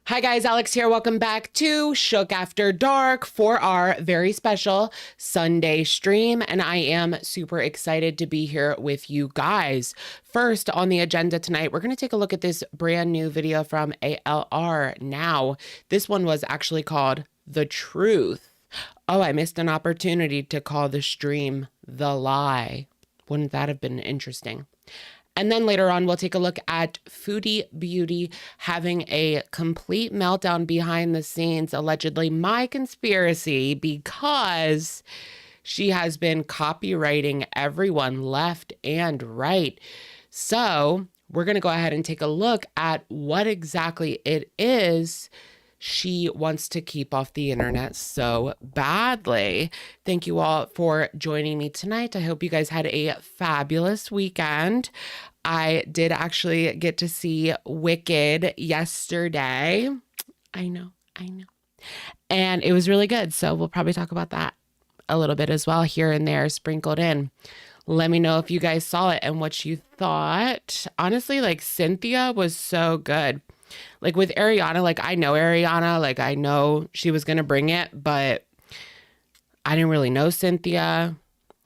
Hi guys, Alex here. Welcome back to Shook After Dark for our very special Sunday stream. And I am super excited to be here with you guys. First on the agenda tonight, we're going to take a look at this brand new video from ALR. Now, this one was actually called The Truth. Oh, I missed an opportunity to call the stream The Lie. Wouldn't that have been interesting? And then later on, we'll take a look at Foodie Beauty having a complete meltdown behind the scenes, allegedly my conspiracy, because she has been copywriting everyone left and right. So we're going to go ahead and take a look at what exactly it is she wants to keep off the internet so badly. Thank you all for joining me tonight. I hope you guys had a fabulous weekend. I did actually get to see Wicked yesterday. I know. And it was really good. So we'll probably talk about that a little bit as well, here and there sprinkled in. Let me know if you guys saw it and what you thought. Honestly, like Cynthia was so good. Like with Ariana, like I know Ariana, like I know she was going to bring it, but I didn't really know Cynthia.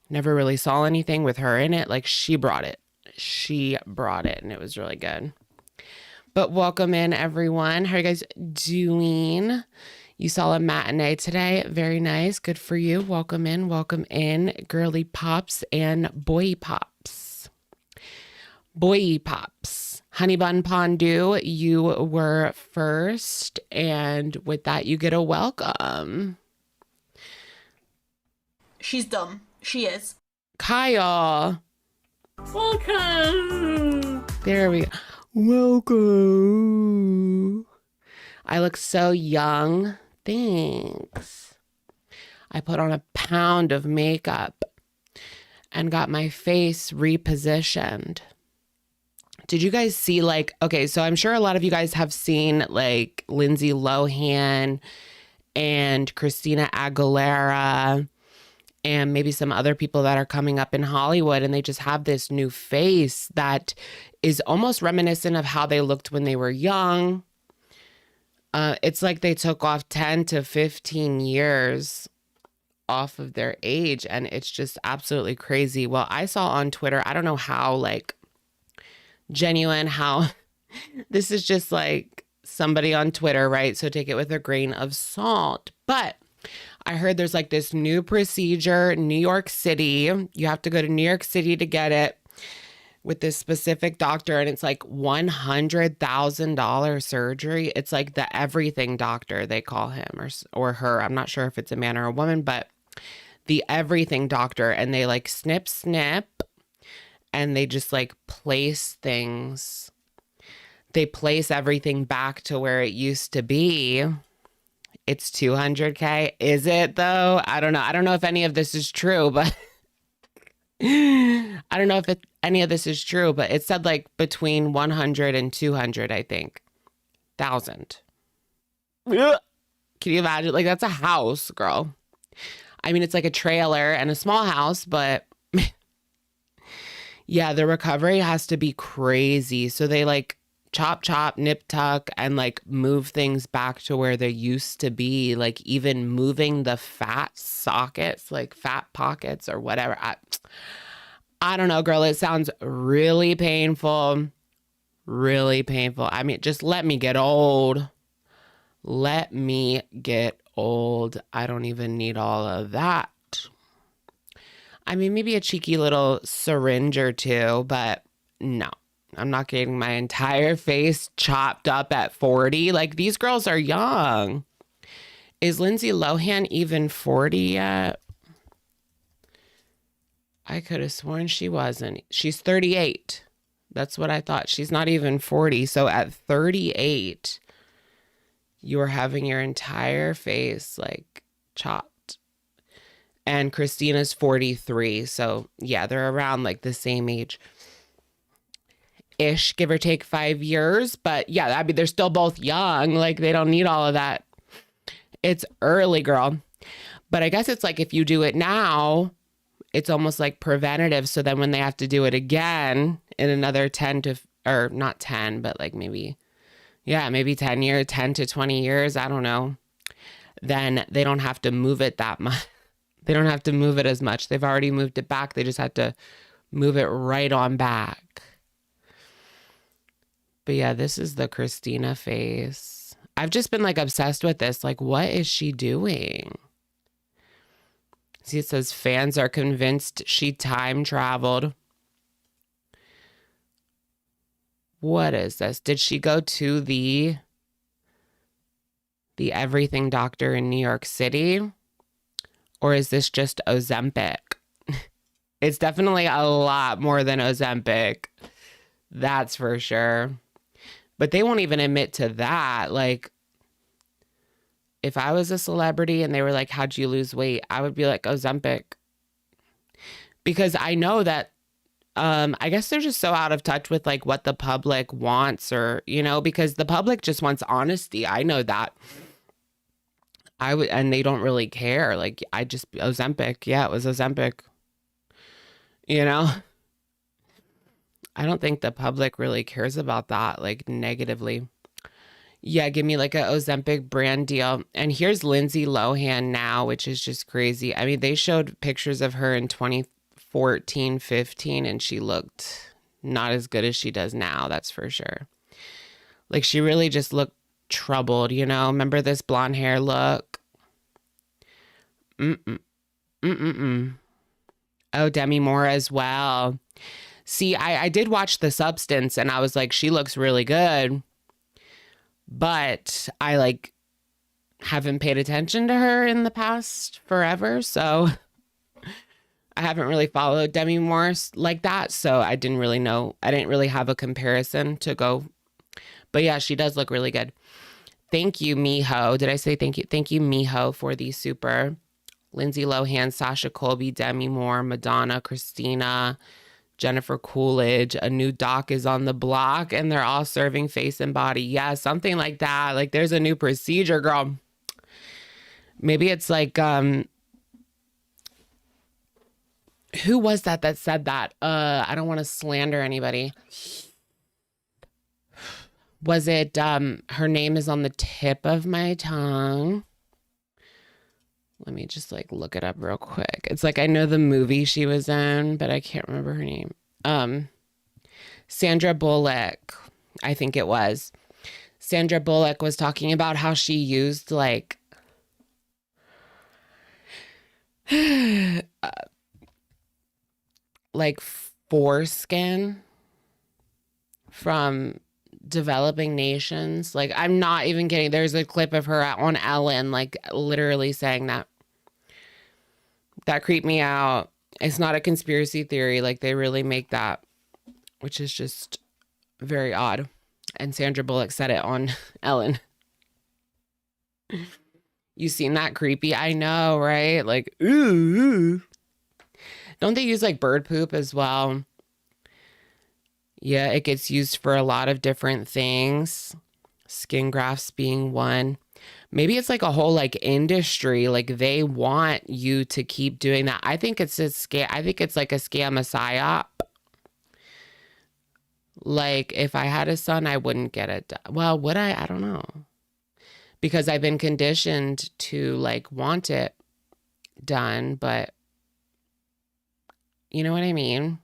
Never really saw anything with her in it. Like she brought it. And it was really good. But welcome in, everyone. How are you guys doing? You saw a matinee today. Very nice. Good for you. Welcome in, girly pops and boy pops. Boy pops. Honey Bun Pondu, you were first. And with that, you get a welcome. She's dumb. She is. Kyle. Welcome. There we go. Welcome. I look so young. Thanks. I put on a pound of makeup and got my face repositioned. Did you guys see, like, okay, so I'm sure a lot of you guys have seen like Lindsay Lohan and Christina Aguilera and maybe some other people that are coming up in Hollywood, and they just have this new face that is almost reminiscent of how they looked when they were young. It's like they took off 10 to 15 years off of their age, and it's just absolutely crazy. Well, I saw on Twitter, I don't know how like genuine, how this is just like somebody on Twitter, right? So take it with a grain of salt. But I heard there's like this new procedure in New York City. You have to go to New York City to get it with this specific doctor, and it's like $100,000 surgery. It's like the everything doctor, they call him or her. I'm not sure if it's a man or a woman, but the everything doctor. And they like snip, and they just like place things. They place everything back to where it used to be. It's $200K. Is it though? I don't know. I don't know if any of this is true, but I don't know if any of this is true, but it said like between 100 and 200, I think, thousand. Can you imagine? Like that's a house, girl. I mean, it's like a trailer and a small house, but yeah, the recovery has to be crazy. So they like chop, nip, tuck, and like move things back to where they used to be, like even moving the fat sockets, like fat pockets or whatever. I don't know, girl. It sounds really painful. I mean, just let me get old. I don't even need all of that. I mean, maybe a cheeky little syringe or two, but no. I'm not getting my entire face chopped up at 40. Like, these girls are young. Is Lindsay Lohan even 40 yet? I could have sworn she wasn't. She's 38. That's what I thought. She's not even 40. So at 38, you are having your entire face, like, chopped. And Christina's 43. So, yeah, they're around, like, the same age. Ish, give or take 5 years. But yeah, I mean, they're still both young. Like they don't need all of that. It's early, girl. But I guess it's like if you do it now, it's almost like preventative. So then when they have to do it again in another 10 to, or not 10, but like maybe, yeah, maybe 10 years, 10 to 20 years, I don't know, then they don't have to move it that much. They don't have to move it as much. They've already moved it back. They just had to move it right on back. But yeah, this is the Christina face. I've just been like obsessed with this. Like, what is she doing? See, it says fans are convinced she time traveled. What is this? Did she go to the everything doctor in New York City? Or is this just Ozempic? It's definitely a lot more than Ozempic. That's for sure. But they won't even admit to that. Like, if I was a celebrity and they were like, how'd you lose weight? I would be like, Ozempic. Because I know that, I guess they're just so out of touch with like what the public wants, or, you know, because the public just wants honesty. I know that. And they don't really care. Like, Ozempic. Yeah, it was Ozempic. You know? I don't think the public really cares about that, like, negatively. Yeah, give me like a Ozempic brand deal. And here's Lindsay Lohan now, which is just crazy. I mean, they showed pictures of her in 2014, 15, and she looked not as good as she does now, that's for sure. Like, she really just looked troubled, you know? Remember this blonde hair look? Oh, Demi Moore as well. See, I did watch The Substance, and I was like, she looks really good. But I like haven't paid attention to her in the past forever. So I haven't really followed Demi Moore like that. So I didn't really know. I didn't really have a comparison to go. But yeah, she does look really good. Thank you, Miho. Did I say thank you? Thank you, Miho, for the super. Lindsay Lohan, Sasha Colby, Demi Moore, Madonna, Christina, Jennifer Coolidge. A new doc is on the block, and they're all serving face and body. Yeah, something like that. Like, there's a new procedure, girl. Maybe it's like, who was that said that? I don't want to slander anybody. Was it, her name is on the tip of my tongue. Let me just like look it up real quick. It's like, I know the movie she was in, but I can't remember her name. Sandra Bullock, I think it was. Sandra Bullock was talking about how she used like like foreskin from developing nations. Like, I'm not even kidding. There's a clip of her on Ellen, like literally saying that. That creeped me out. It's not a conspiracy theory. Like, they really make that, which is just very odd. And Sandra Bullock said it on Ellen. You seen that? Creepy? I know, right? Like, ooh. Don't they use like bird poop as well? Yeah, it gets used for a lot of different things. Skin grafts being one. Maybe it's like a whole like industry. Like, they want you to keep doing that. I think it's a scam. I think it's like a scam, a psyop. Like, if I had a son, I wouldn't get it done. Well, would I? I don't know. Because I've been conditioned to like want it done, but you know what I mean?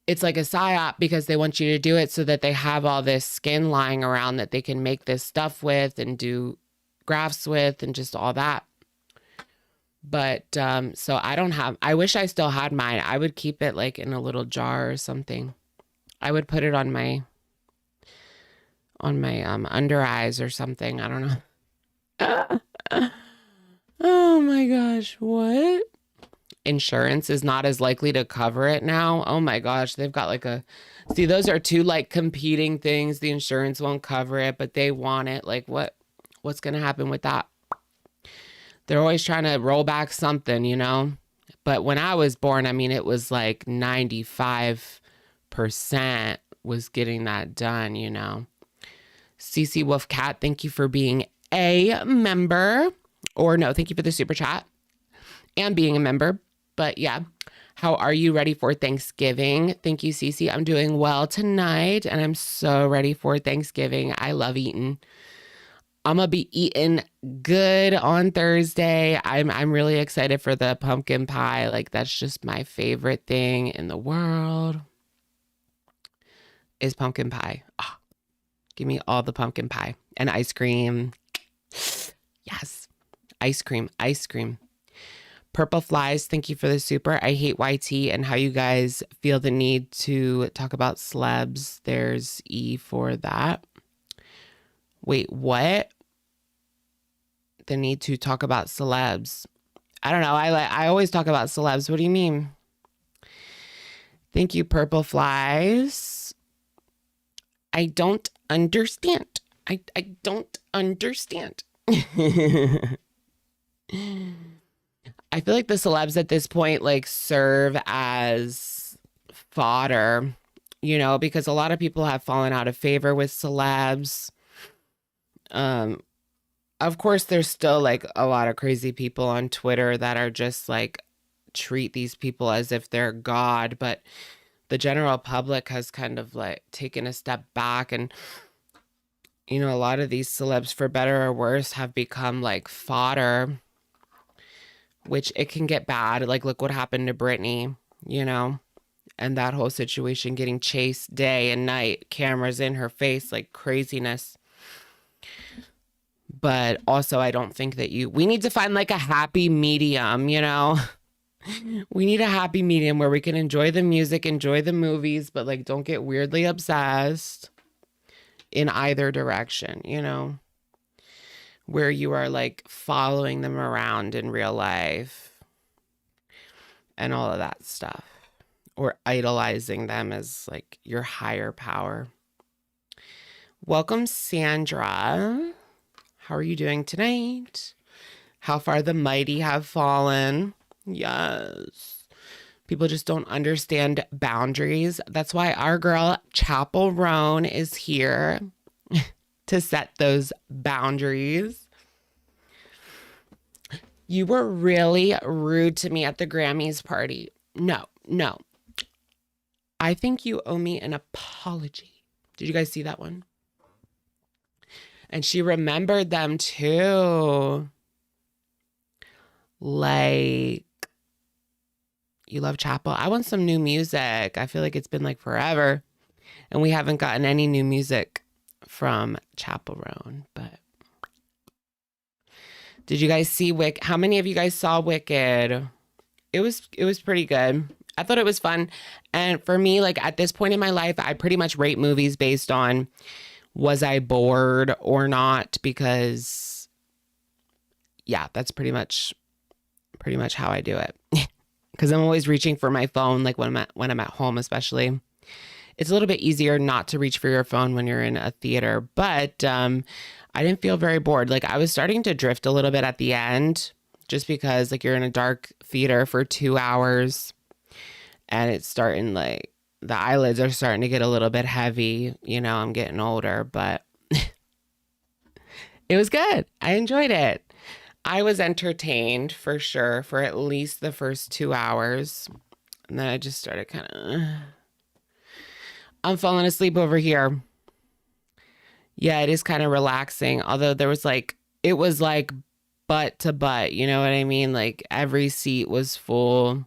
It's like a psyop because they want you to do it so that they have all this skin lying around that they can make this stuff with and do grafts with and just all that. But so I wish I still had mine. I would keep it like in a little jar or something. I would put it on my under eyes or something. I don't know. Oh my gosh, what? Insurance is not as likely to cover it now. Oh my gosh, they've got like see, those are two like competing things. The insurance won't cover it, but they want it. Like, what's going to happen with that? They're always trying to roll back something, you know? But when I was born, I mean, it was like 95% was getting that done, you know? CC Wolfcat, thank you for being a member. Or no, thank you for the super chat and being a member. But yeah, How are you ready for Thanksgiving? Thank you, Cece. I'm doing well tonight, and I'm so ready for Thanksgiving. I love eating. I'm gonna be eating good on Thursday. I'm really excited for the pumpkin pie. Like that's just my favorite thing in the world is pumpkin pie. Ah, give me all the pumpkin pie and ice cream. Yes, ice cream, ice cream. Purple Flies, thank you for the super. I hate YT and how you guys feel the need to talk about celebs. There's E for that. Wait, what? The need to talk about celebs. I don't know. I always talk about celebs. What do you mean? Thank you, Purple Flies. I don't understand. I don't understand. I feel like the celebs at this point like serve as fodder, you know, because a lot of people have fallen out of favor with celebs. Of course, there's still like a lot of crazy people on Twitter that are just like treat these people as if they're God, but the general public has kind of like taken a step back, and you know, a lot of these celebs, for better or worse, have become like fodder, which it can get bad. Like, look what happened to Britney, you know, and that whole situation, getting chased day and night, cameras in her face, like craziness. But also, I don't think that we need to find like a happy medium, you know? We need a happy medium where we can enjoy the music, enjoy the movies, but like don't get weirdly obsessed in either direction, you know? Where you are like following them around in real life and all of that stuff, or idolizing them as like your higher power. Welcome, Sandra. How are you doing tonight? How far the mighty have fallen. Yes. People just don't understand boundaries. That's why our girl Chapel Roan is here to set those boundaries. You were really rude to me at the Grammys party. No. I think you owe me an apology. Did you guys see that one? And she remembered them too. Like, you love Chapel. I want some new music. I feel like it's been like forever. And we haven't gotten any new music from Chapel Roan. But did you guys see Wicked? How many of you guys saw Wicked? It was pretty good. I thought it was fun. And for me, like at this point in my life, I pretty much rate movies based on was I bored or not, because yeah, that's pretty much how I do it. Because I'm always reaching for my phone, like when I'm at home, especially. It's a little bit easier not to reach for your phone when you're in a theater, but I didn't feel very bored. Like I was starting to drift a little bit at the end, just because like you're in a dark theater for 2 hours, and it's starting like the eyelids are starting to get a little bit heavy. You know, I'm getting older, but it was good. I enjoyed it. I was entertained for sure for at least the first 2 hours. And then I just started kind of, I'm falling asleep over here. Yeah, it is kind of relaxing. Although there was like, it was like butt to butt. You know what I mean? Like every seat was full.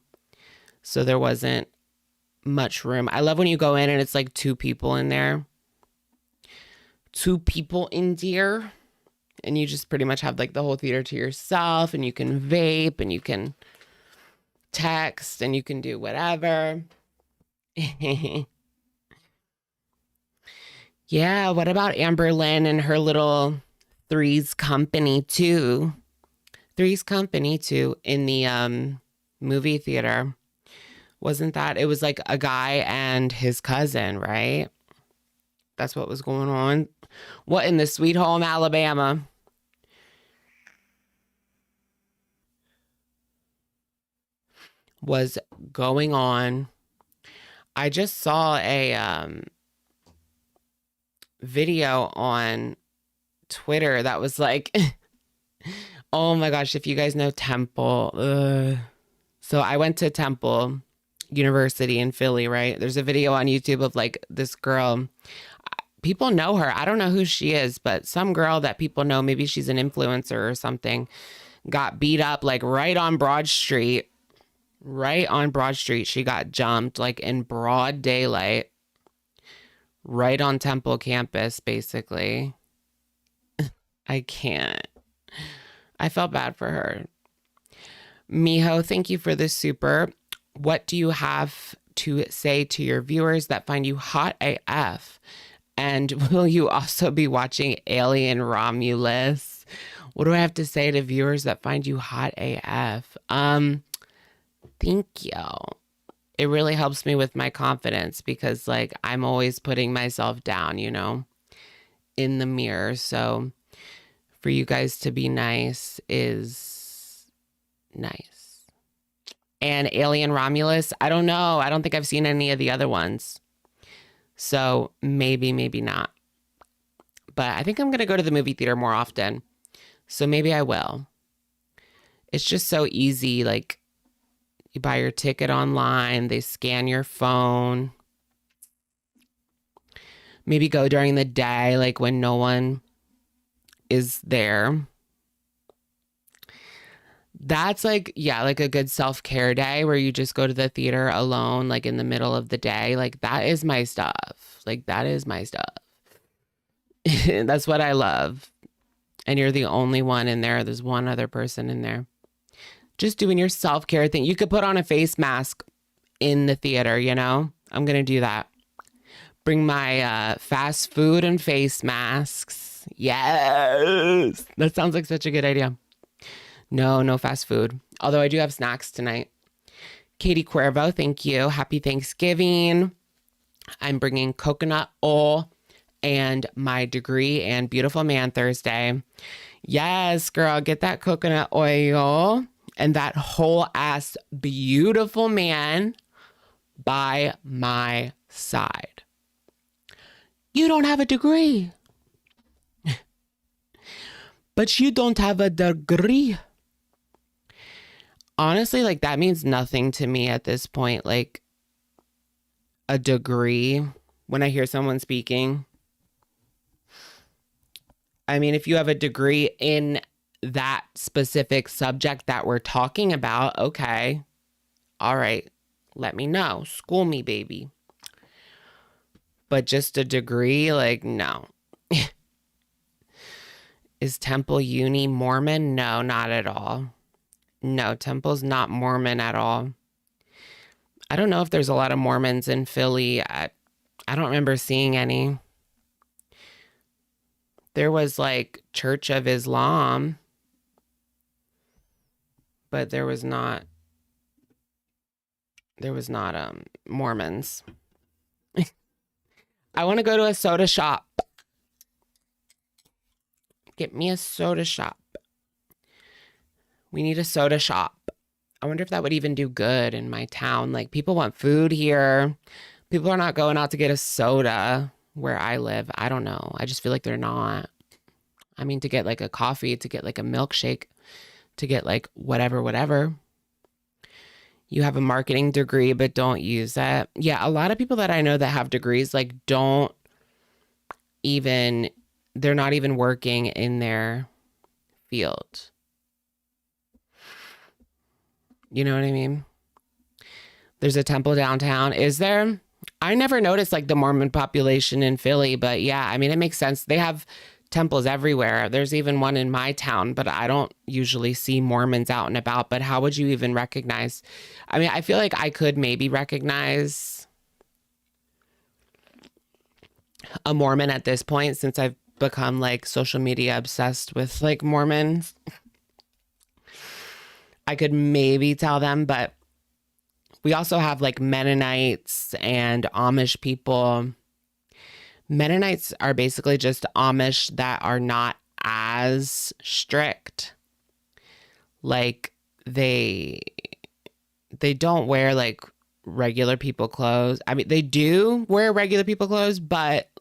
So there wasn't much room. I love when you go in and it's like 2 people in there. 2 people in there. And you just pretty much have like the whole theater to yourself, and you can vape and you can text and you can do whatever. Yeah, what about Amber Lynn and her little Three's Company 2? Three's Company 2 in the movie theater. Wasn't that? It was like a guy and his cousin, right? That's what was going on. What in the Sweet Home, Alabama? Was going on. I just saw a video on Twitter that was like, oh my gosh, if you guys know Temple. So I went to Temple University in Philly, right? There's a video on YouTube of like this girl. People know her. I don't know who she is, but some girl that people know, maybe she's an influencer or something, got beat up like right on Broad Street. Right on Broad Street. She got jumped like in broad daylight. Right on Temple campus, basically. I can't. I felt bad for her. Miho, thank you for this super. What do you have to say to your viewers that find you hot AF? And will you also be watching Alien Romulus? What do I have to say to viewers that find you hot AF? Thank you. It really helps me with my confidence because like I'm always putting myself down, you know, in the mirror. So for you guys to be nice is nice. And Alien Romulus, I don't know. I don't think I've seen any of the other ones. So maybe not. But I think I'm going to go to the movie theater more often. So maybe I will. It's just so easy. Like you buy your ticket online. They scan your phone. Maybe go during the day, like when no one is there. That's like, yeah, like a good self-care day where you just go to the theater alone, like in the middle of the day. Like that is my stuff. Like that is my stuff. That's what I love. And you're the only one in there. There's one other person in there. Just doing your self-care thing. You could put on a face mask in the theater, you know? I'm going to do that. Bring my fast food and face masks. Yes. That sounds like such a good idea. No fast food. Although I do have snacks tonight. Katie Cuervo, thank you. Happy Thanksgiving. I'm bringing coconut oil and my degree and beautiful man Thursday. Yes, girl, get that coconut oil and that whole ass beautiful man by my side. You don't have a degree. But you don't have a degree. Honestly, like that means nothing to me at this point. Like a degree, when I hear someone speaking. I mean, if you have a degree in that specific subject that we're talking about, okay. All right. Let me know. School me, baby. But just a degree, like, no. Is Temple Uni Mormon? No, not at all. No, Temple's not Mormon at all. I don't know if there's a lot of Mormons in Philly. I don't remember seeing any. There was like Church of Islam, but there was not Mormons. I want to go to a soda shop. Get me a soda shop. We need a soda shop. I wonder if that would even do good in my town. Like people want food here. People are not going out to get a soda where I live. I don't know. I just feel like they're not. I mean, to get like a coffee, to get like a milkshake, to get like whatever. You have a marketing degree, but don't use it. Yeah, a lot of people that I know that have degrees, like they're not even working in their field. You know what I mean? There's a temple downtown. Is there? I never noticed like the Mormon population in Philly, but yeah, I mean, it makes sense. They have temples everywhere. There's even one in my town, but I don't usually see Mormons out and about. But how would you even recognize? I mean, I feel like I could maybe recognize a Mormon at this point since I've become like social media obsessed with like Mormons. I could maybe tell them, but we also have like Mennonites and Amish people. Mennonites are basically just Amish that are not as strict. Like they don't wear like regular people clothes. I mean, they do wear regular people clothes, but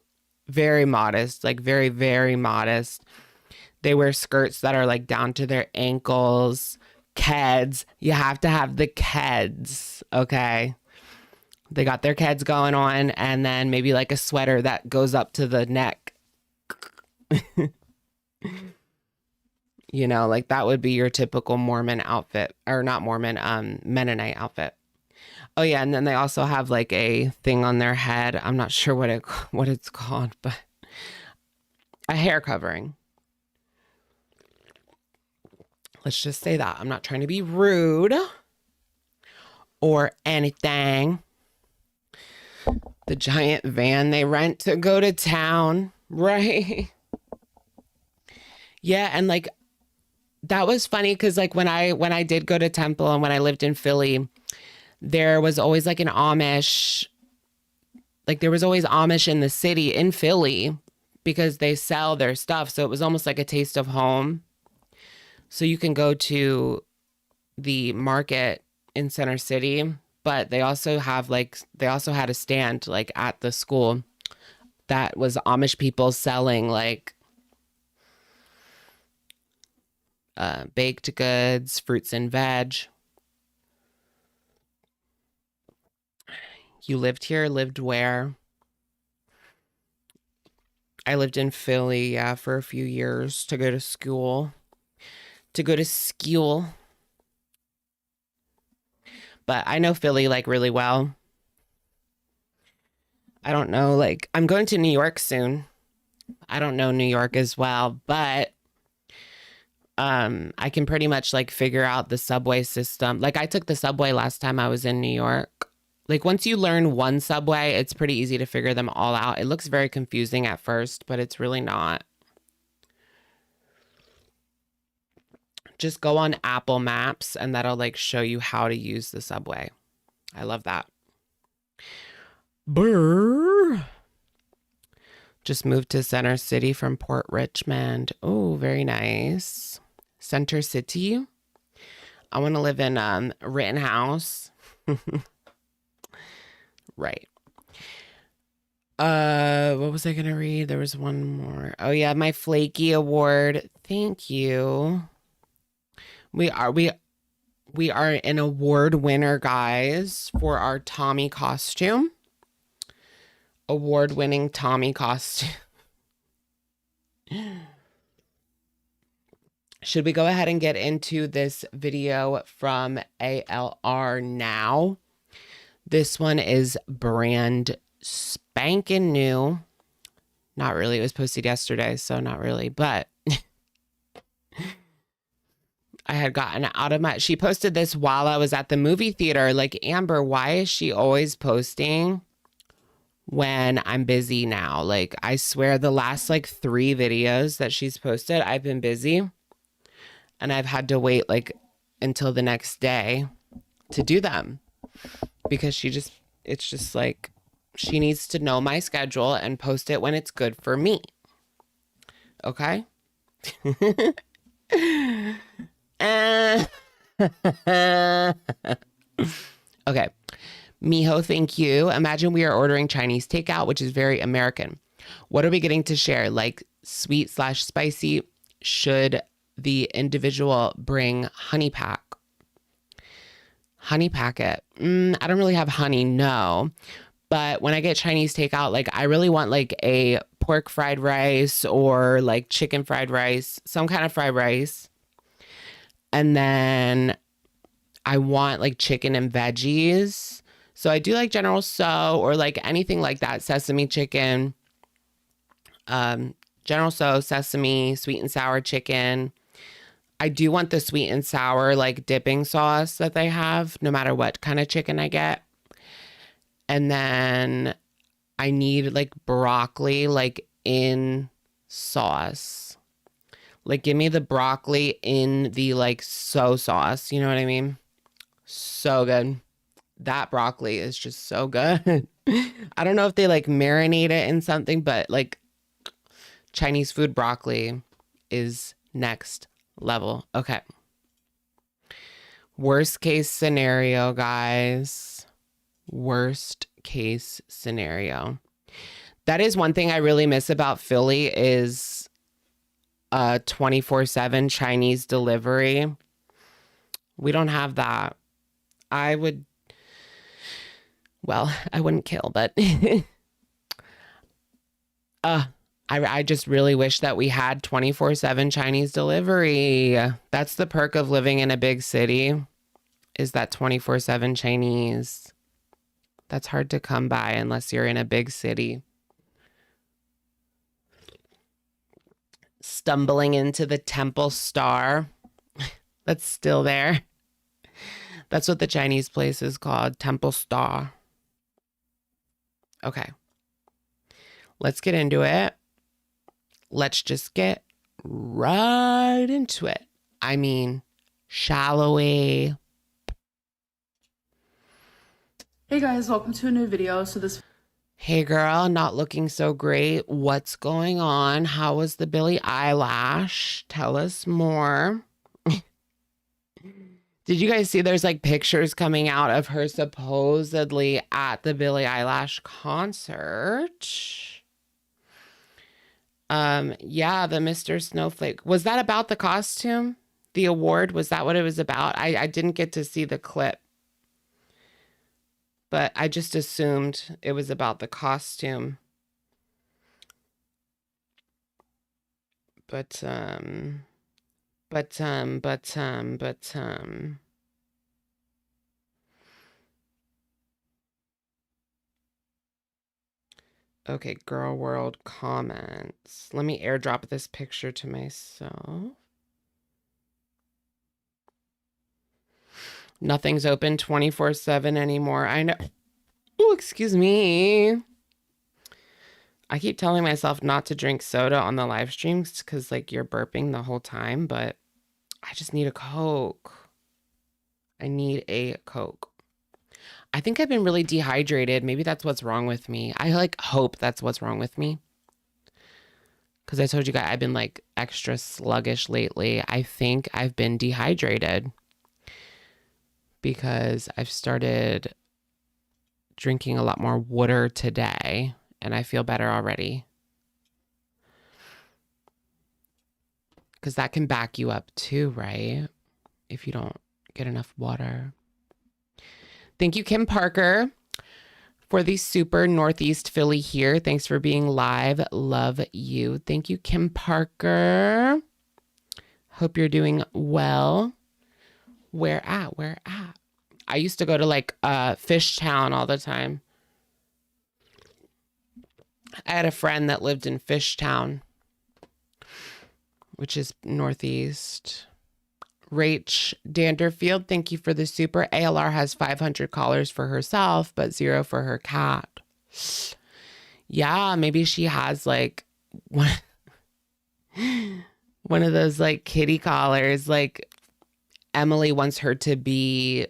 very modest, like very, very modest. They wear skirts that are like down to their ankles. Keds. You have to have the keds, okay? They got their kids going on, and then maybe like a sweater that goes up to the neck. You know, like that would be your typical Mormon outfit, or not Mormon, Mennonite outfit. Oh yeah, and then they also have like a thing on their head. I'm not sure what it's called, but a hair covering. Let's just say that. I'm not trying to be rude or anything. The giant van they rent to go to town, right? Yeah, and like that was funny because like when I did go to Temple and when I lived in Philly, there was always like an Amish, like there was always Amish in the city in Philly because they sell their stuff. So it was almost like a taste of home. So you can go to the market in Center City, but they also had a stand like at the school that was Amish people selling like baked goods, fruits and veg. You lived here, lived where? I lived in Philly, yeah, for a few years to go to school. But I know Philly like really well. I don't know, like I'm going to New York soon. I don't know New York as well, but I can pretty much like figure out the subway system. Like I took the subway last time I was in New York. Like once you learn one subway, it's pretty easy to figure them all out. It looks very confusing at first, but it's really not. Just go on Apple Maps and that'll like show you how to use the subway. I love that. Brr. Just moved to Center City from Port Richmond. Oh, very nice. Center City. I want to live in Rittenhouse. Right. What was I gonna read? There was one more. Oh yeah, my Flaky Award. Thank you. We are an award winner, guys, for our Tommy costume. Award-winning Tommy costume. Should we go ahead and get into this video from ALR now? This one is brand spanking new. Not really. It was posted yesterday, so not really, but I had gotten out of my... She posted this while I was at the movie theater. Like, Amber, why is she always posting when I'm busy now? Like, I swear the last like 3 videos that she's posted, I've been busy and I've had to wait like until the next day to do them because it's just like she needs to know my schedule and post it when it's good for me. Okay? Okay. Miho, thank you. Imagine we are ordering Chinese takeout, which is very American. What are we getting to share? Like sweet/spicy? Should the individual bring honey pack? Honey packet. I don't really have honey, no. But when I get Chinese takeout, like I really want like a pork fried rice or like chicken fried rice, some kind of fried rice. And then I want like chicken and veggies. So I do like General Tso or like anything like that. Sesame chicken, General Tso, sesame, sweet and sour chicken. I do want the sweet and sour like dipping sauce that they have no matter what kind of chicken I get. And then I need like broccoli like in sauce. Like give me the broccoli in the like so sauce. You know what I mean? So good. That broccoli is just so good. I don't know if they like marinate it in something, but like Chinese food broccoli is next level. Okay. Worst case scenario, guys. Worst case scenario. That is one thing I really miss about Philly is 24/7 Chinese delivery. We don't have that. Well, I wouldn't kill, but I just really wish that we had 24/7 Chinese delivery. That's the perk of living in a big city, is that 24/7 Chinese. That's hard to come by unless you're in a big city. Stumbling into the Temple Star. That's still there. That's what the Chinese place is called, Temple Star. Okay. Let's get into it. Let's just get right into it. I mean, shall we? Hey guys, welcome to a new video. Hey girl, not looking so great. What's going on? How was the Billie Eyelash? Tell us more. Did you guys see there's like pictures coming out of her supposedly at the Billie Eyelash concert? Yeah, the Mr. Snowflake. Was that about the costume? The award? Was that what it was about? I didn't get to see the clip, but I just assumed it was about the costume. But okay, girl world comments. Let me airdrop this picture to myself. Nothing's open 24/7 anymore. I know. Oh, excuse me. I keep telling myself not to drink soda on the live streams because like you're burping the whole time, but I just need a Coke. I need a Coke. I think I've been really dehydrated. Maybe that's what's wrong with me. I like hope that's what's wrong with me. Because I told you guys I've been like extra sluggish lately. I think I've been dehydrated because I've started drinking a lot more water today and I feel better already. Because that can back you up too, right? If you don't get enough water. Thank you, Kim Parker, for the super Northeast Philly here. Thanks for being live. Love you. Thank you, Kim Parker. Hope you're doing well. Where at? Where at? I used to go to like Fishtown all the time. I had a friend that lived in Fishtown, which is Northeast. Rach Danderfield, thank you for the super. ALR has 500 callers for herself, but 0 for her cat. Yeah, maybe she has like one of those like kitty collars. Like Emily wants her to be,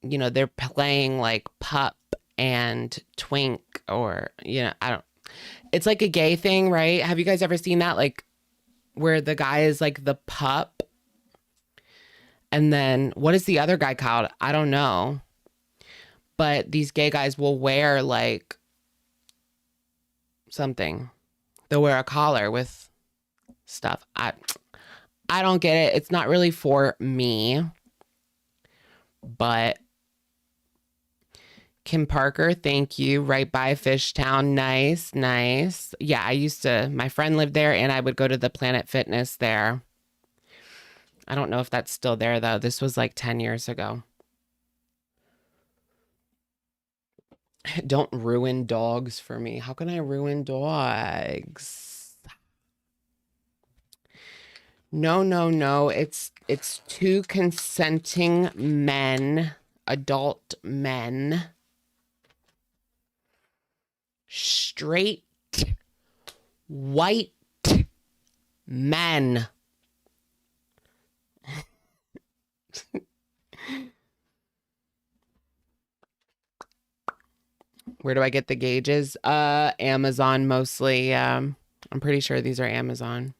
you know, they're playing like Pup and Twink or, you know, I don't, it's like a gay thing, right? Have you guys ever seen that? Like where the guy is like the pup. And then what is the other guy called? I don't know. But these gay guys will wear like something. They'll wear a collar with stuff. I don't get it. It's not really for me. But Kim Parker, thank you. Right by Fishtown. Nice, nice. Yeah, my friend lived there and I would go to the Planet Fitness there. I don't know if that's still there, though. This was like 10 years ago. Don't ruin dogs for me. How can I ruin dogs? No, no, no. It's two consenting men, adult men, straight, white men. Where do I get the gauges? Amazon mostly. I'm pretty sure these are Amazon.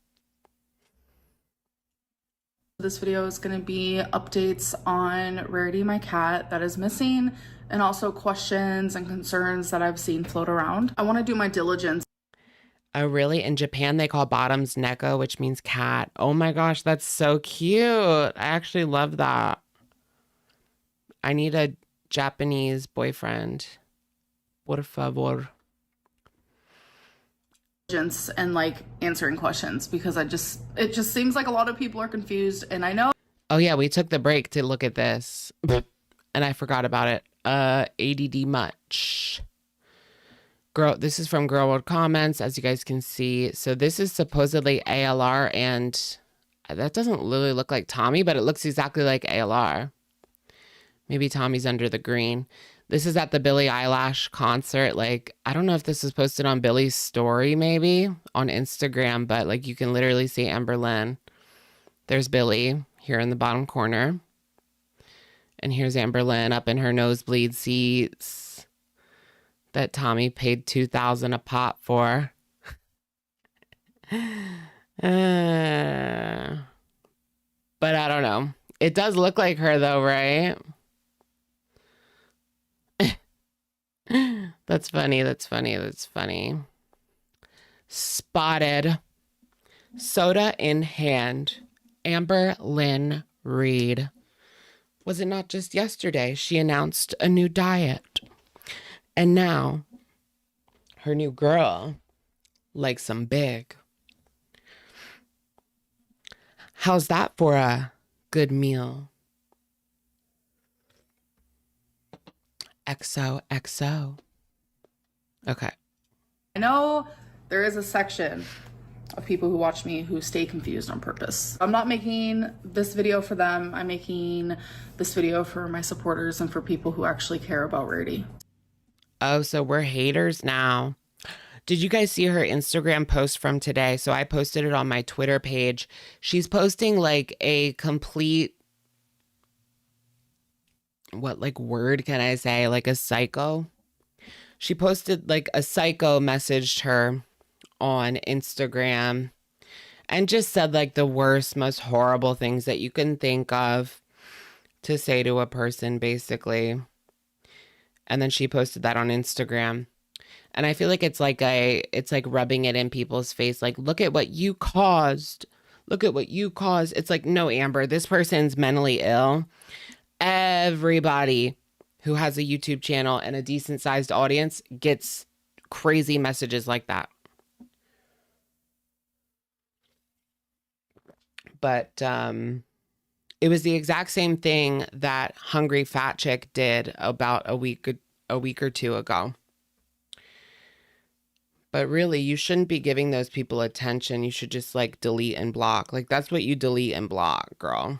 This video is going to be updates on Rarity, my cat that is missing, and also questions and concerns that I've seen float around. I want to do my diligence. Oh, really? In Japan, they call bottoms neko, which means cat. Oh my gosh, that's so cute. I actually love that. I need to Japanese boyfriend. Por favor. And like answering questions, because it just seems like a lot of people are confused, and I know. Oh yeah, we took the break to look at this and I forgot about it. ADD much. Girl, this is from Girl World Comments, as you guys can see. So this is supposedly ALR, and that doesn't really look like Tommy, but it looks exactly like ALR. Maybe Tommy's under the green. This is at the Billie Eilish concert. Like, I don't know if this is posted on Billie's story, maybe on Instagram, but like you can literally see Amberlynn. There's Billie here in the bottom corner. And here's Amberlynn up in her nosebleed seats that Tommy paid $2,000 a pop for. But I don't know. It does look like her though, right? That's funny. That's funny. That's funny. Spotted. Soda in hand. Amberlynn Reid. Was it not just yesterday she announced a new diet? And now her new girl likes some big. How's that for a good meal? XOXO. Okay. I know there is a section of people who watch me who stay confused on purpose. I'm not making this video for them. I'm making this video for my supporters and for people who actually care about Rarity. Oh, so we're haters now. Did you guys see her Instagram post from today? So I posted it on my Twitter page. She's posting like a complete, what like word can I say? Like a psycho. She posted like a psycho messaged her on Instagram and just said like the worst, most horrible things that you can think of to say to a person, basically. And then she posted that on Instagram. And I feel like it's like rubbing it in people's face. Like, look at what you caused. Look at what you caused. It's like, no, Amber, this person's mentally ill. Everybody who has a YouTube channel and a decent sized audience gets crazy messages like that. But it was the exact same thing that Hungry Fat Chick did about a week or two ago. But really, you shouldn't be giving those people attention. You should just like delete and block. Like that's what you delete and block, girl.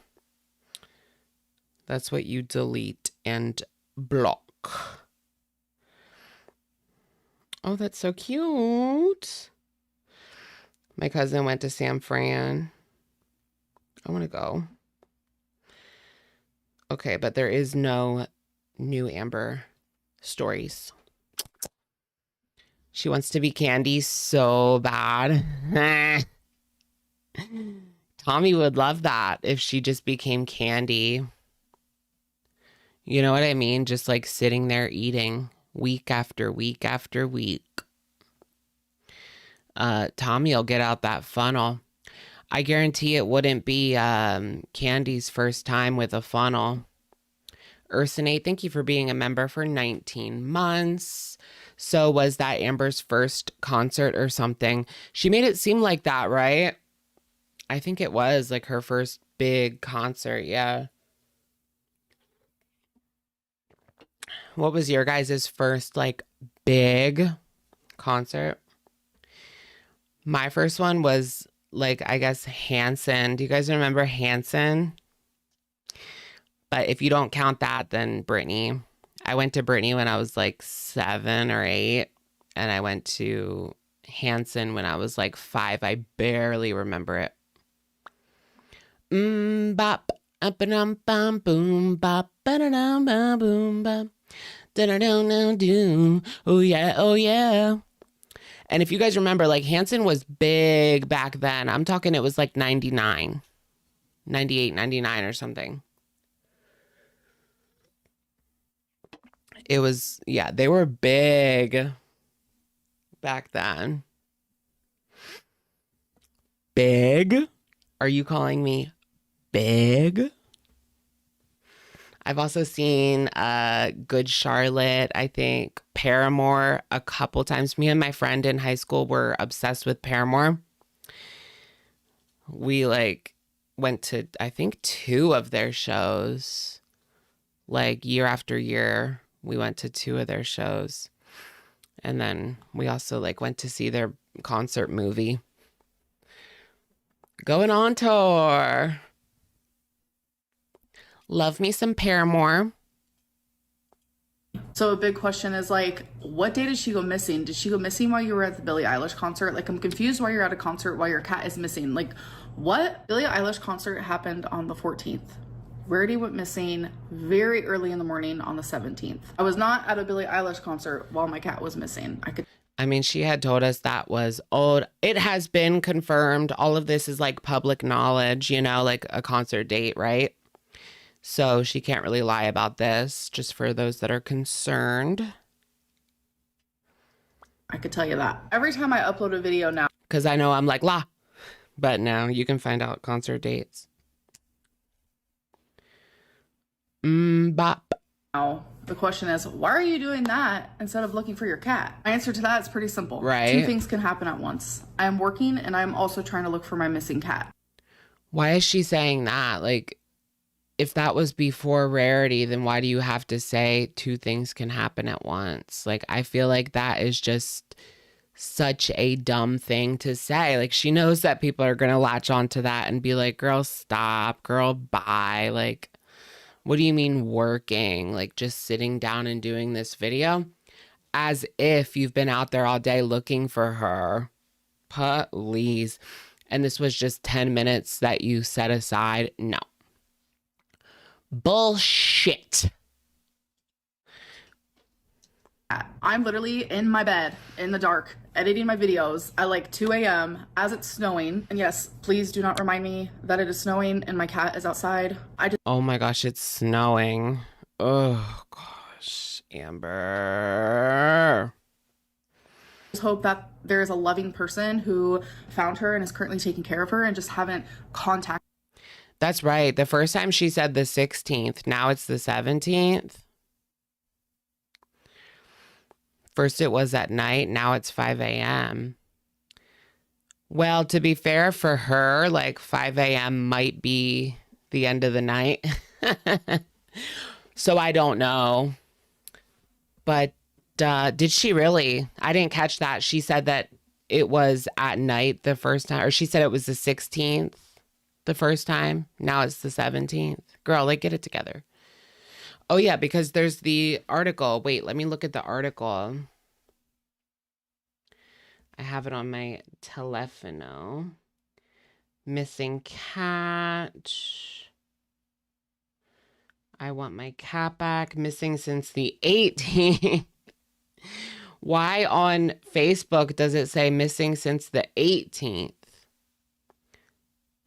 That's what you delete and block. Oh, that's so cute. My cousin went to San Fran. I want to go. Okay, but there is no new Amber stories. She wants to be Candy so bad. Tommy would love that if she just became Candy. You know what I mean? Just like sitting there eating week after week after week. Tommy will get out that funnel. I guarantee it wouldn't be Candy's first time with a funnel. Ursinate, thank you for being a member for 19 months. So was that Amber's first concert or something? She made it seem like that, right? I think it was like her first big concert, yeah. What was your guys' first like big concert? My first one was like, I guess Hanson. Do you guys remember Hanson? But if you don't count that, then Britney. I went to Britney when I was like 7 or 8. And I went to Hanson when I was like 5. I barely remember it. Bop. Up and bum boom bop. Ba-da-dum bum boom bop. Da-da-dum-dum-dum. Oh yeah, oh yeah. And if you guys remember, like Hanson was big back then. I'm talking it was like 99, 98, 99 or something. It was, yeah, they were big back then. Big? Are you calling me big? I've also seen Good Charlotte, I think, Paramore a couple times. Me and my friend in high school were obsessed with Paramore. We like went to, I think, 2 of their shows. Like year after year, we went to 2 of their shows. And then we also like went to see their concert movie. Going on tour. Love me some Paramore. So a big question is like, what day did she go missing? Did she go missing while you were at the Billie Eilish concert? Like, I'm confused why you're at a concert while your cat is missing. Like, what? Billie Eilish concert happened on the 14th. Rarity went missing very early in the morning on the 17th. I was not at a Billie Eilish concert while my cat was missing. I mean, she had told us that was old. It has been confirmed. All of this is like public knowledge, you know, like a concert date, right? So she can't really lie about this, just for those that are concerned. I could tell you that. Every time I upload a video now. Because I know I'm like, la. But now you can find out concert dates. Bop. Now, the question is, why are you doing that instead of looking for your cat? My answer to that is pretty simple. Right. 2 things can happen at once. I am working and I'm also trying to look for my missing cat. Why is she saying that? Like, if that was before Rarity, then why do you have to say 2 things can happen at once? Like, I feel like that is just such a dumb thing to say. Like, she knows that people are going to latch onto that and be like, girl, stop, girl, bye. Like, what do you mean working? Like, just sitting down and doing this video? As if you've been out there all day looking for her. Please. And this was just 10 minutes that you set aside? No. Bullshit. I'm literally in my bed in the dark editing my videos at like 2 a.m. as it's snowing. And yes, please do not remind me that it is snowing and my cat is outside. Oh my gosh, it's snowing. Oh gosh, Amber. Just hope that there is a loving person who found her and is currently taking care of her and just haven't contacted. That's right. The first time she said the 16th. Now it's the 17th. First it was at night. Now it's 5 a.m. Well, to be fair for her, like 5 a.m. might be the end of the night. So I don't know. But did she really? I didn't catch that. She said that it was at night the first time. Or she said it was the 16th. The first time. Now it's the 17th. Girl, like, get it together. Oh yeah, because there's the article. Wait, let me look at the article. I have it on my telefono. Missing cat. I want my cat back. Missing since the 18th. Why on Facebook does it say missing since the 18th?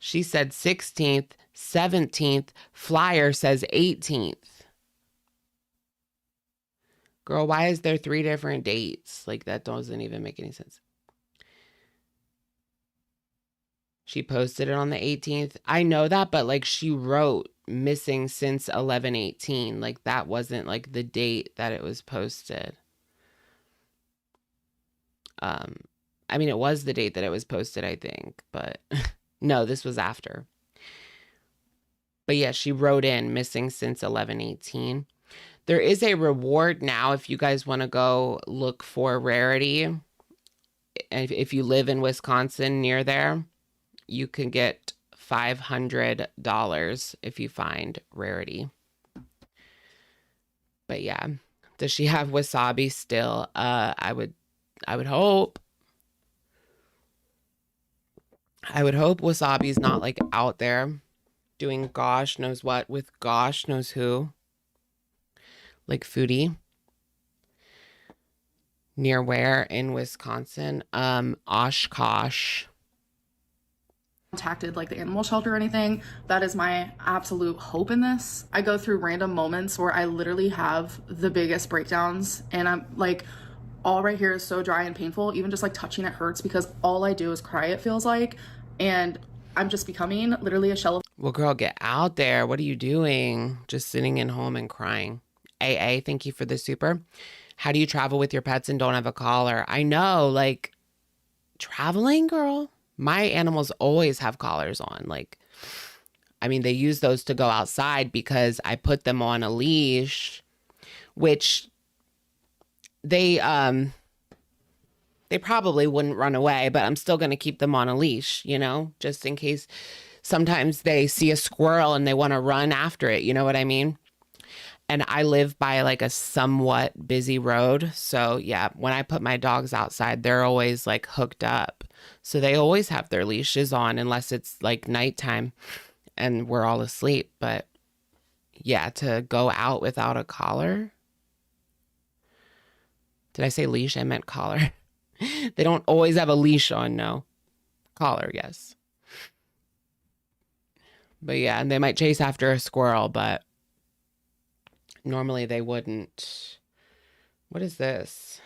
She said 16th, 17th, flyer says 18th. Girl, why is there 3 different dates? Like, that doesn't even make any sense. She posted it on the 18th. I know that, but like she wrote missing since 11/18. Like, that wasn't like the date that it was posted. I mean, it was the date that it was posted, I think, but no, this was after. But yeah, she wrote in missing since 11/18. There is a reward now if you guys want to go look for Rarity. If you live in Wisconsin near there, you can get $500 if you find Rarity. But yeah, does she have wasabi still? I would hope. I would hope Wasabi's not like out there doing gosh knows what with gosh knows who. Like Foodie. Near where in Wisconsin? Oshkosh. Contacted like the animal shelter or anything. That is my absolute hope in this. I go through random moments where I literally have the biggest breakdowns and I'm like, all right here is so dry and painful. Even just like touching it hurts because all I do is cry, it feels like. And I'm just becoming literally a shell of. Well, girl, get out there. What are you doing? Just sitting in home and crying. AA, thank you for the super. How do you travel with your pets and don't have a collar? I know, like, traveling, girl. My animals always have collars on. Like, I mean, they use those to go outside because I put them on a leash, which they probably wouldn't run away, but I'm still going to keep them on a leash, you know, just in case sometimes they see a squirrel and they want to run after it. You know what I mean? And I live by like a somewhat busy road. So yeah, when I put my dogs outside, they're always like hooked up. So they always have their leashes on unless it's like nighttime and we're all asleep. But yeah, to go out without a collar. Did I say leash? I meant collar. They don't always have a leash on, no. Collar, yes. But yeah, and they might chase after a squirrel, but normally they wouldn't. What is this?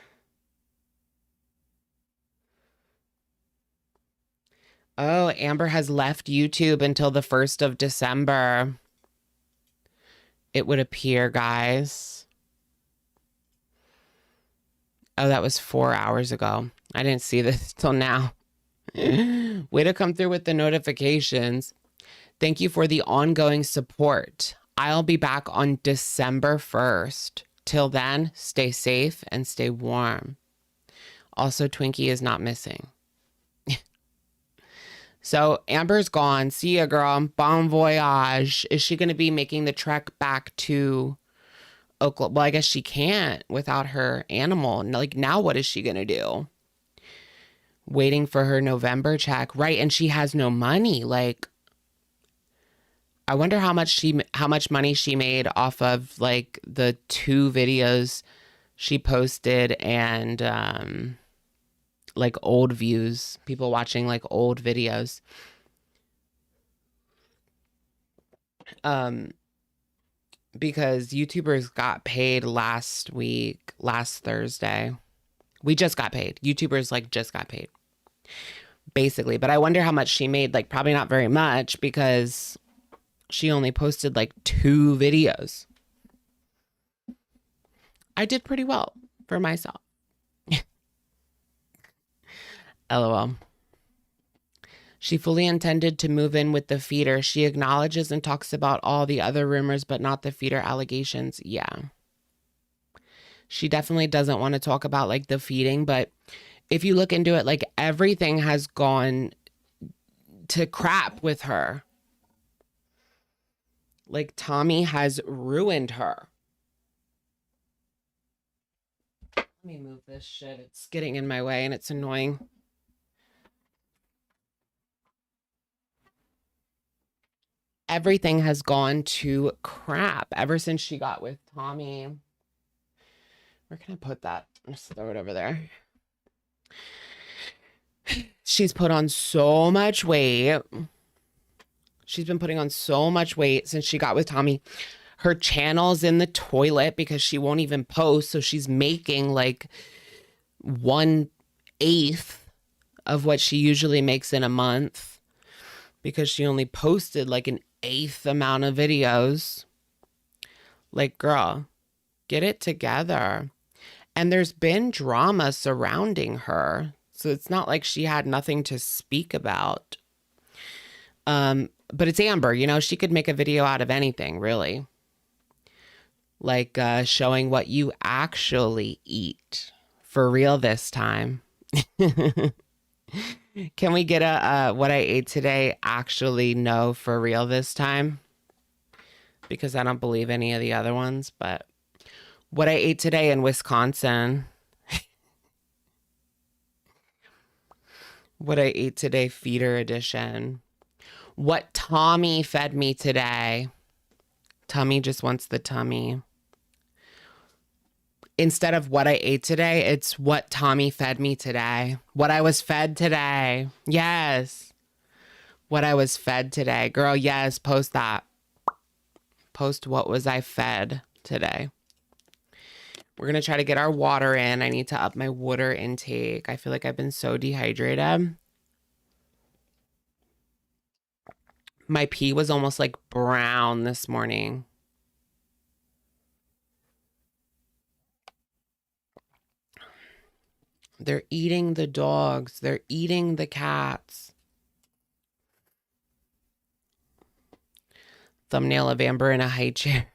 Oh, Amber has left YouTube until the 1st of December. It would appear, guys. Oh, that was 4 hours ago. I didn't see this till now. Way to come through with the notifications. Thank you for the ongoing support. I'll be back on December 1st. Till then, stay safe and stay warm. Also, Twinkie is not missing. So Amber's gone. See ya, girl. Bon voyage. Is she going to be making the trek back to Oklahoma? Well, I guess she can't without her animal. Like, now what is she going to do? Waiting for her November check. Right. And she has no money. Like, I wonder how much money she made off of like the 2 videos she posted and like old views, people watching like old videos. Because YouTubers got paid last Thursday. We just got paid. YouTubers like just got paid. Basically, but I wonder how much she made, like probably not very much because she only posted like 2 videos. I did pretty well for myself. LOL. She fully intended to move in with the feeder. She acknowledges and talks about all the other rumors, but not the feeder allegations. Yeah. She definitely doesn't want to talk about like the feeding, but if you look into it, like everything has gone to crap with her. Like Tommy has ruined her. Let me move this shit. It's getting in my way and it's annoying. Everything has gone to crap ever since she got with Tommy. Where can I put that? Just throw it over there. She's put on so much weight. She's been putting on so much weight since she got with Tommy. Her channel's in the toilet because she won't even post. So she's making like 1/8 of what she usually makes in a month because she only posted like an 1/8 amount of videos. Like, girl, get it together. And there's been drama surrounding her. So it's not like she had nothing to speak about. But it's Amber, you know, she could make a video out of anything, really. Like showing what you actually eat. For real this time. Can we get a what I ate today actually no for real this time? Because I don't believe any of the other ones, but what I ate today in Wisconsin. What I ate today, feeder edition. What Tommy fed me today. Tommy just wants the tummy. Instead of what I ate today, it's what Tommy fed me today. What I was fed today. Yes. What I was fed today. Girl, yes, post that. Post what was I fed today. We're going to try to get our water in. I need to up my water intake. I feel like I've been so dehydrated. My pee was almost like brown this morning. They're eating the dogs. They're eating the cats. Thumbnail of Amber in a high chair.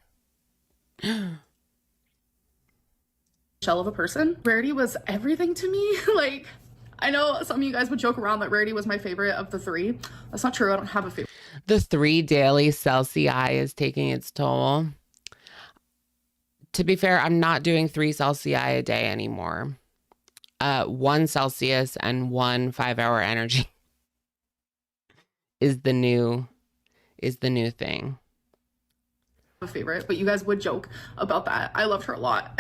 Shell of a person. Rarity was everything to me. Like, I know some of you guys would joke around that Rarity was my favorite of the three. That's not true. I don't have a favorite. The 3 daily Celsius is taking its toll. To be fair, I'm not doing 3 Celsius a day anymore. 1 Celsius and 1 5-hour energy is the new thing. A favorite, but you guys would joke about that. I loved her a lot.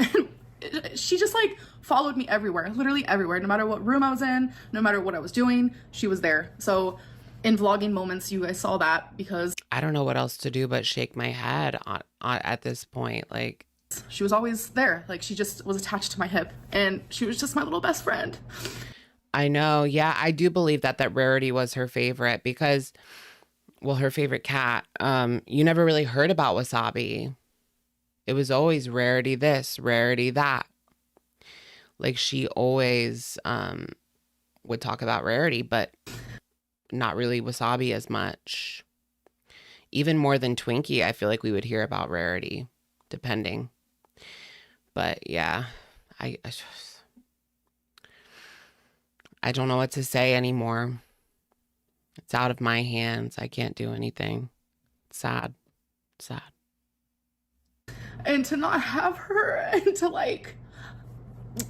She just like followed me everywhere, literally everywhere. No matter what room I was in, no matter what I was doing, she was there. So in vlogging moments, you guys saw that because I don't know what else to do but shake my head on at this point. Like, she was always there. Like, she just was attached to my hip and she was just my little best friend. I know. Yeah, I do believe that Rarity was her favorite because, well, her favorite cat. You never really heard about Wasabi. It was always Rarity this, Rarity that. Like, she always would talk about Rarity, but not really Wasabi as much. Even more than Twinkie, I feel like we would hear about Rarity, depending. But yeah, I don't know what to say anymore. It's out of my hands. I can't do anything. Sad. Sad. And to not have her and to like,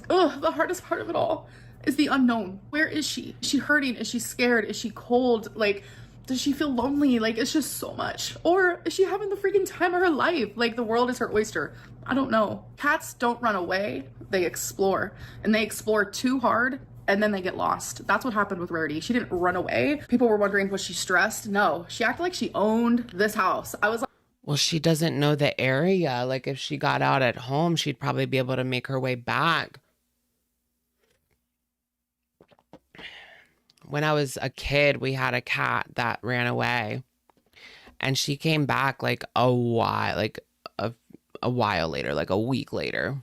the hardest part of it all is the unknown. Where is she? Is she hurting? Is she scared? Is she cold? Like, does she feel lonely? Like, it's just so much. Or is she having the freaking time of her life? Like, the world is her oyster. I don't know. Cats don't run away. They explore. And they explore too hard and then they get lost. That's what happened with Rarity. She didn't run away. People were wondering, was she stressed? No. She acted like she owned this house. I was like, well, she doesn't know the area. Like, if she got out at home, she'd probably be able to make her way back. When I was a kid, we had a cat that ran away. And she came back like a while later, like a week later.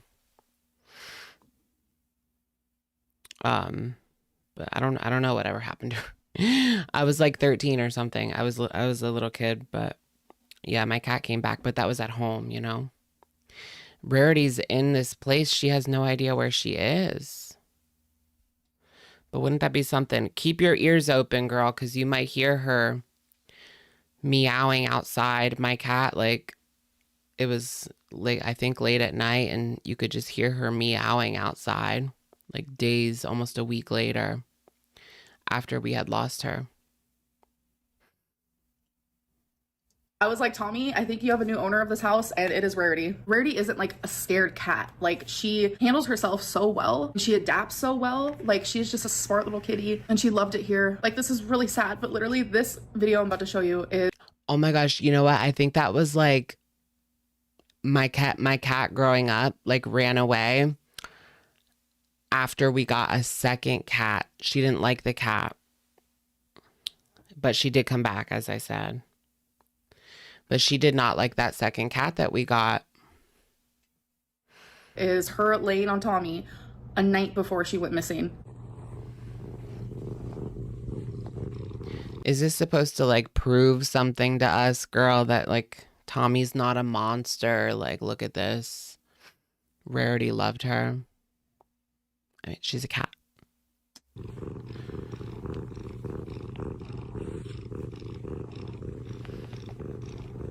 But I don't know whatever happened to her. I was like 13 or something. I was a little kid, but yeah, my cat came back, but that was at home, you know. Rarity's in this place. She has no idea where she is. But wouldn't that be something? Keep your ears open, girl, because you might hear her meowing outside. My cat, like, it was late, I think late at night, and you could just hear her meowing outside, like days, almost a week later, after we had lost her. I was like, Tommy, I think you have a new owner of this house, and it is Rarity. Rarity isn't like a scared cat. Like, she handles herself so well. She adapts so well. Like, she's just a smart little kitty, and she loved it here. Like, this is really sad, but literally this video I'm about to show you is... Oh my gosh, you know what? I think that was like my cat growing up, like, ran away after we got a second cat. She didn't like the cat, but she did come back, as I said. But she did not like that second cat that we got. Is her laying on Tommy a night before she went missing. Is this supposed to like prove something to us, girl, that like Tommy's not a monster? Like, look at this. Rarity loved her. I mean, she's a cat.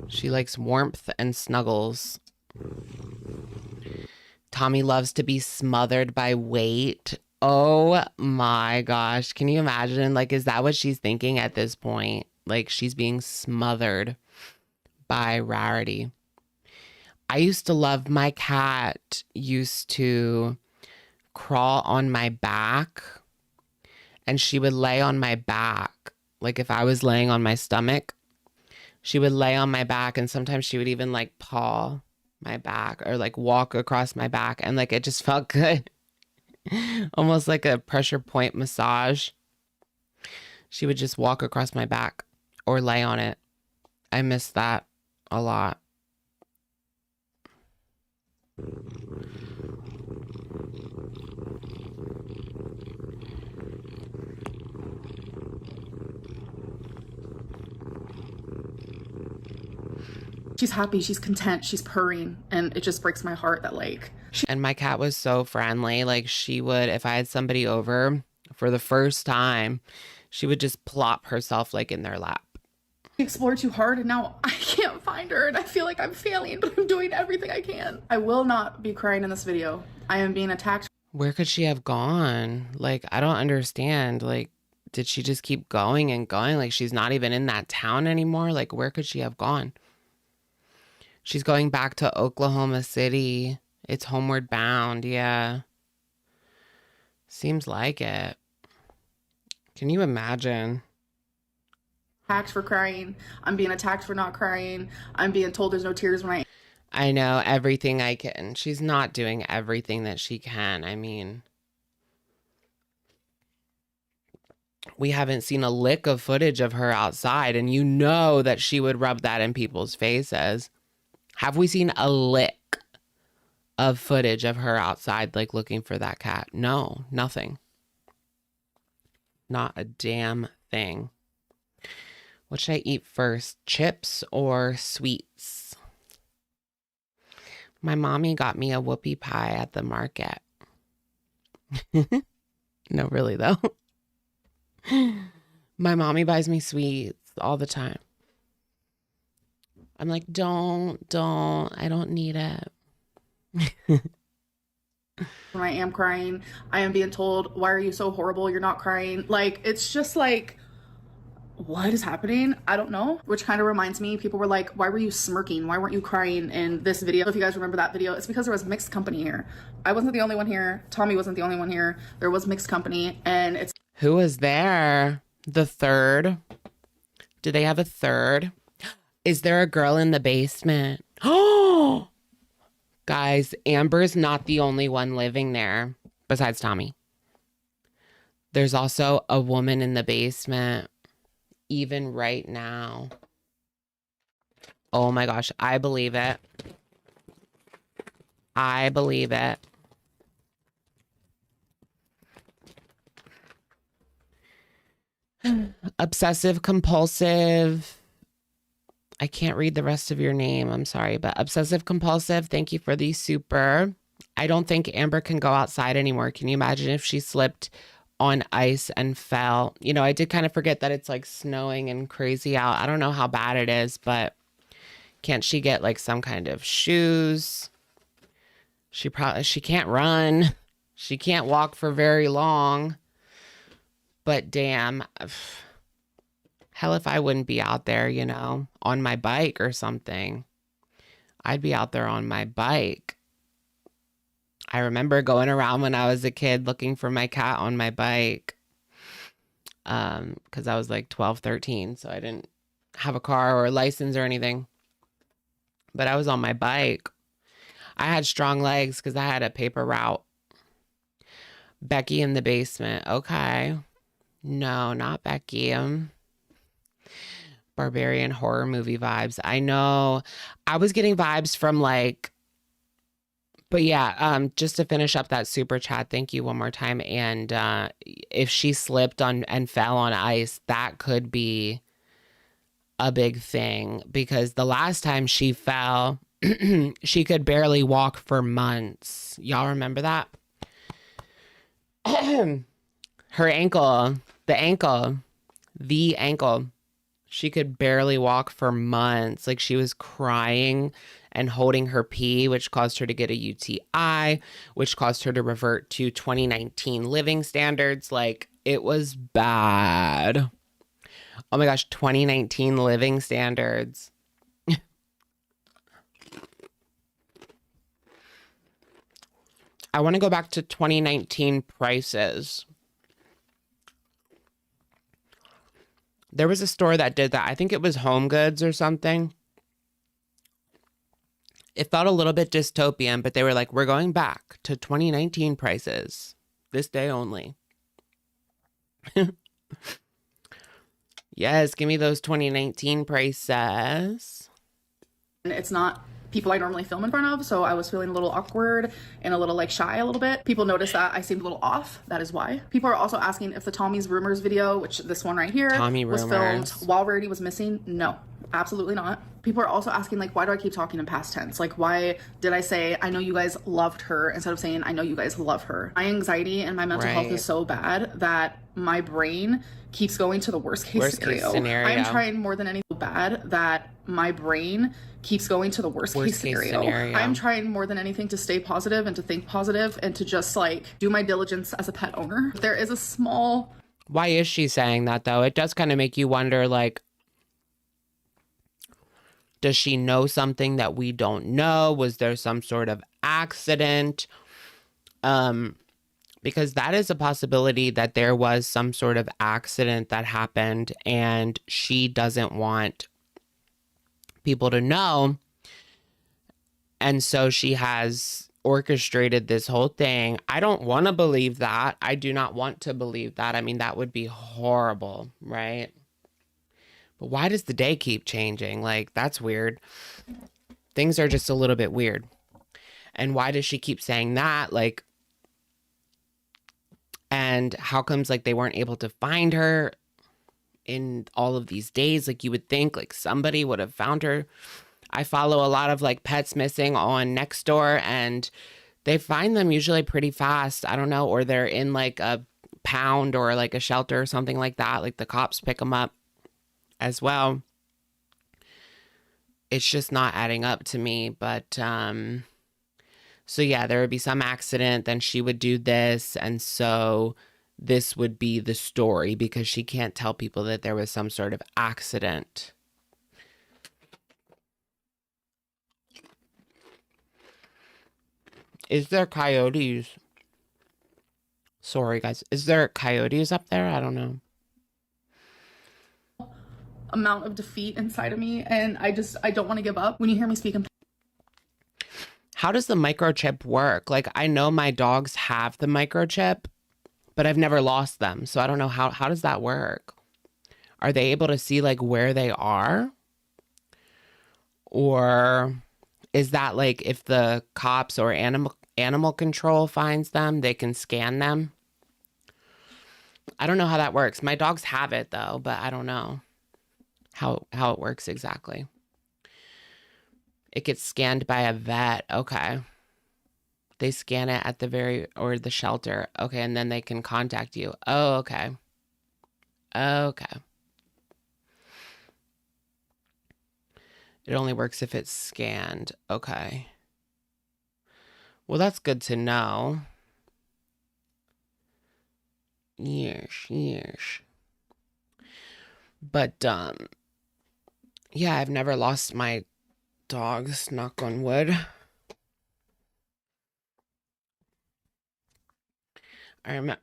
She likes warmth and snuggles. Tommy loves to be smothered by weight. Oh my gosh. Can you imagine? Like, is that what she's thinking at this point? Like, she's being smothered by Rarity. I used to love my cat used to crawl on my back, and she would lay on my back. Like, if I was laying on my stomach, she would lay on my back, and sometimes she would even like paw my back or like walk across my back, and like it just felt good. Almost like a pressure point massage. She would just walk across my back or lay on it. I miss that a lot. She's happy, she's content, she's purring, and it just breaks my heart that like And my cat was so friendly. Like she would, if I had somebody over for the first time, she would just plop herself like in their lap. she explored too hard and now I can't find her and I feel like I'm failing, but I'm doing everything I can. I will not be crying in this video. I am being attacked. Where could she have gone? Like, I don't understand. Like, did she just keep going and going? Like, she's not even in that town anymore? Like, where could she have gone? She's going back to Oklahoma City. It's homeward bound. Yeah. Seems like it. Can you imagine? Attacked for crying. I'm being attacked for not crying. I'm being told there's no tears when I know everything I can. She's not doing everything that she can. I mean, we haven't seen a lick of footage of her outside, and you know that she would rub that in people's faces. Have we seen a lick of footage of her outside, like looking for that cat? No, nothing. Not a damn thing. What should I eat first? Chips or sweets? My mommy got me a whoopie pie at the market. No, really though. My mommy buys me sweets all the time. I'm like, don't, I don't need it. when I am crying, I am being told, why are you so horrible? You're not crying. Like, it's just like, what is happening? I don't know. Which kind of reminds me, people were like, why were you smirking? Why weren't you crying in this video? If you guys remember that video, it's because there was mixed company here. I wasn't the only one here. Tommy wasn't the only one here. There was mixed company, and it's... Who was there? The third? Do they have a third? Is there a girl in the basement? Oh, guys, Amber's not the only one living there besides Tommy. There's also a woman in the basement, even right now. Oh my gosh, I believe it. I believe it. Obsessive compulsive. I can't read the rest of your name. I'm sorry, but obsessive compulsive. Thank you for the super. I don't think Amber can go outside anymore. Can you imagine if she slipped on ice and fell? You know, I did kind of forget that it's like snowing and crazy out. I don't know how bad it is, but can't she get like some kind of shoes? She can't run. She can't walk for very long. But damn, hell if I wouldn't be out there, you know, on my bike or something. I'd be out there on my bike. I remember going around when I was a kid looking for my cat on my bike. Because I was like 12, 13, so I didn't have a car or a license or anything. But I was on my bike. I had strong legs because I had a paper route. Becky in the basement. Okay. No, not Becky. Barbarian horror movie vibes. I know. I was getting vibes from like, but yeah, just to finish up that super chat, thank you one more time. And if she slipped on and fell on ice, that could be a big thing, because the last time she fell, she could barely walk for months. Y'all remember that? Her ankle, the ankle. She could barely walk for months. Like she was crying and holding her pee, which caused her to get a UTI, which caused her to revert to 2019 living standards. Like it was bad. Oh my gosh, 2019 living standards. I want to go back to 2019 prices. There was a store that did that. I think it was Home Goods or something. It felt a little bit dystopian, but they were like, we're going back to 2019 prices this day only. Yes, give me those 2019 prices. It's not people I normally film in front of, so I was feeling a little awkward and a little like shy a little bit. People noticed that I seemed a little off. That is why. People are also asking if the Tommy's Rumors video, which this one right here, was filmed while Rarity was missing. No, absolutely not. People are also asking, like, why do I keep talking in past tense? Like, why did I say, I know you guys loved her, instead of saying, I know you guys love her? My anxiety and my mental health is so bad that my brain keeps going to the worst case scenario. I'm trying more than anything bad that my brain keeps going to the worst case scenario. I'm trying more than anything to stay positive and to think positive and to just like do my diligence as a pet owner. There is a small... Why is she saying that though? It does kind of make you wonder, like, does she know something that we don't know? Was there some sort of accident? Because that is a possibility that there was some sort of accident that happened and she doesn't want people to know. And so she has orchestrated this whole thing. I don't want to believe that. I do not want to believe that. I mean, that would be horrible, right? But why does the day keep changing? Like, that's weird. Things are just a little bit weird. And why does she keep saying that? Like, and how comes, like, they weren't able to find her in all of these days? Like, you would think, like, somebody would have found her. I follow a lot of, like, pets missing on Nextdoor, and they find them usually pretty fast. I don't know. Or they're in, like, a pound or, like, a shelter or something like that. Like, the cops pick them up as well. It's just not adding up to me. But so yeah, there would be some accident, then she would do this, and so this would be the story because she can't tell people that there was some sort of accident. Is there coyotes? Sorry guys, is there coyotes up there? I don't know. Amount of defeat inside of me, and I don't want to give up. When you hear me speak in... How does the microchip work? Like, I know my dogs have the microchip, but I've never lost them, so I don't know how does that work? Are they able to see, like, where they are? Or is that, like, if the cops or animal control finds them, they can scan them? I don't know how that works. My dogs have it though, but I don't know how it works exactly. It gets scanned by a vet. Okay. They scan it at the shelter. Okay. And then they can contact you. Oh, okay. Okay. It only works if it's scanned. Okay. Well, that's good to know. Yes. But, yeah, I've never lost my dogs, knock on wood. I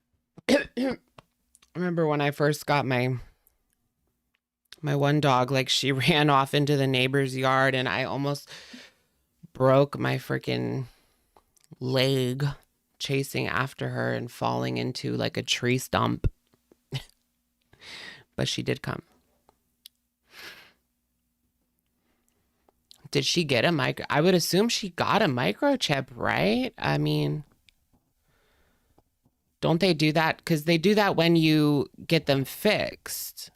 remember when I first got my one dog, like, she ran off into the neighbor's yard and I almost broke my freaking leg chasing after her and falling into, like, a tree stump. But she did come. Did she get a micro? I would assume she got a microchip, right? I mean, don't they do that? Because they do that when you get them fixed,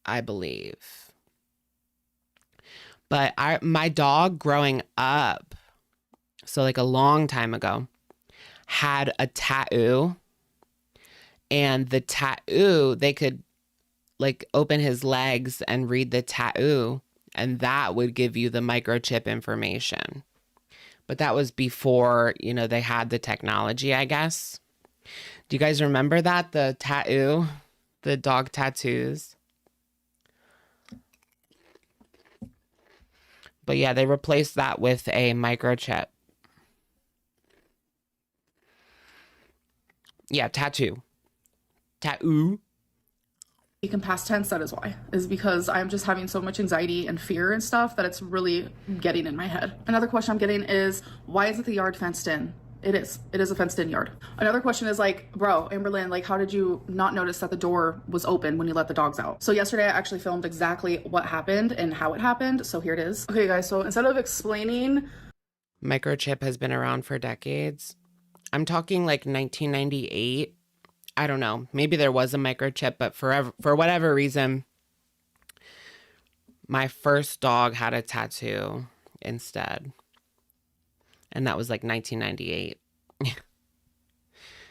I believe. But my dog growing up, so like a long time ago, had a tattoo. And the tattoo, they could, like, open his legs and read the tattoo, and that would give you the microchip information. But that was before, you know, they had the technology, I guess. Do you guys remember that? The tattoo, the dog tattoos. But yeah, they replaced that with a microchip. Yeah, tattoo. You can past tense, that is why. Is because I'm just having so much anxiety and fear and stuff that it's really getting in my head. Another question I'm getting is, why isn't the yard fenced in? It is. It is a fenced-in yard. Another question is like, bro, Amberlynn, like, how did you not notice that the door was open when you let the dogs out? So yesterday I actually filmed exactly what happened and how it happened. So here it is. Okay, guys, so instead of explaining... Microchip has been around for decades. I'm talking like 1998. I don't know. Maybe there was a microchip, but for whatever reason, my first dog had a tattoo instead. And that was like 1998.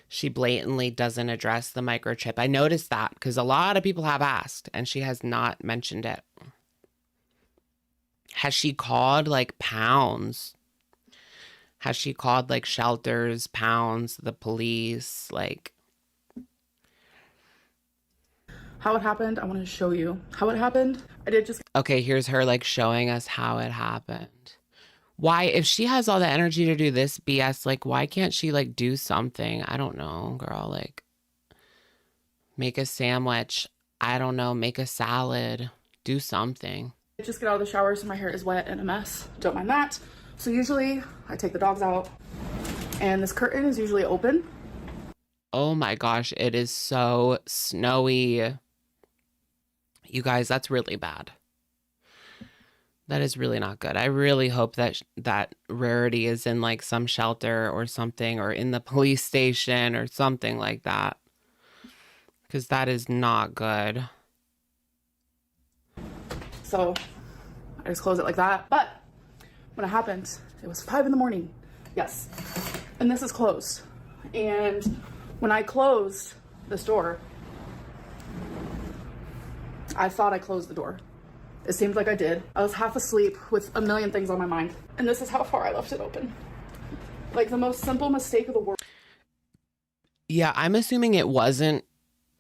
She blatantly doesn't address the microchip. I noticed that because a lot of people have asked and she has not mentioned it. Has she called like pounds? Has she called like shelters, pounds, the police? Like, how it happened, I want to show you how it happened. I did just... Okay, here's her like showing us how it happened. Why, if she has all the energy to do this BS, like, why can't she, like, do something? I don't know, girl. Like, make a sandwich. I don't know. Make a salad. Do something. Just get out of the shower so my hair is wet and a mess. Don't mind that. So usually I take the dogs out and this curtain is usually open. Oh my gosh, it is so snowy. You guys, that's really bad. That is really not good. I really hope that that Rarity is in like some shelter or something, or in the police station or something like that. Because that is not good. So I just close it like that. But when it happened, it was 5 in the morning. Yes. And this is closed. And when I closed this door, I thought I closed the door. It seemed like I did. I was half asleep with a million things on my mind. And this is how far I left it open. Like the most simple mistake of the world. Yeah, I'm assuming it wasn't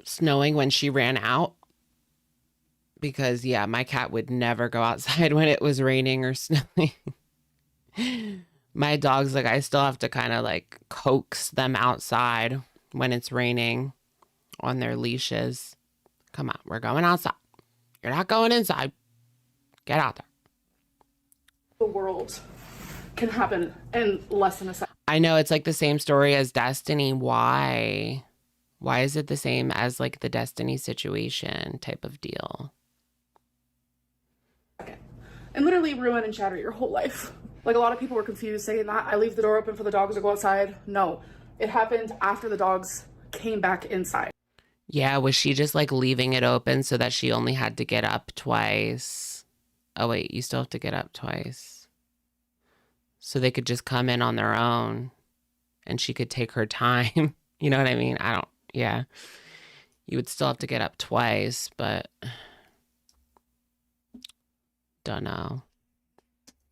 snowing when she ran out. Because, yeah, my cat would never go outside when it was raining or snowing. My dogs, like, I still have to kind of, like, coax them outside when it's raining on their leashes. Come on, we're going outside. You're not going inside. Get out there. The world can happen in less than a second. I know, it's like the same story as Destiny. Why? Why is it the same as like the Destiny situation type of deal? And literally ruin and shatter your whole life. Like a lot of people were confused saying that I leave the door open for the dogs to go outside. No, it happened after the dogs came back inside. Yeah, was she just like leaving it open so that she only had to get up twice? Oh wait, you still have to get up twice. So they could just come in on their own and she could take her time. You know what I mean? Yeah. You would still have to get up twice, but don't know.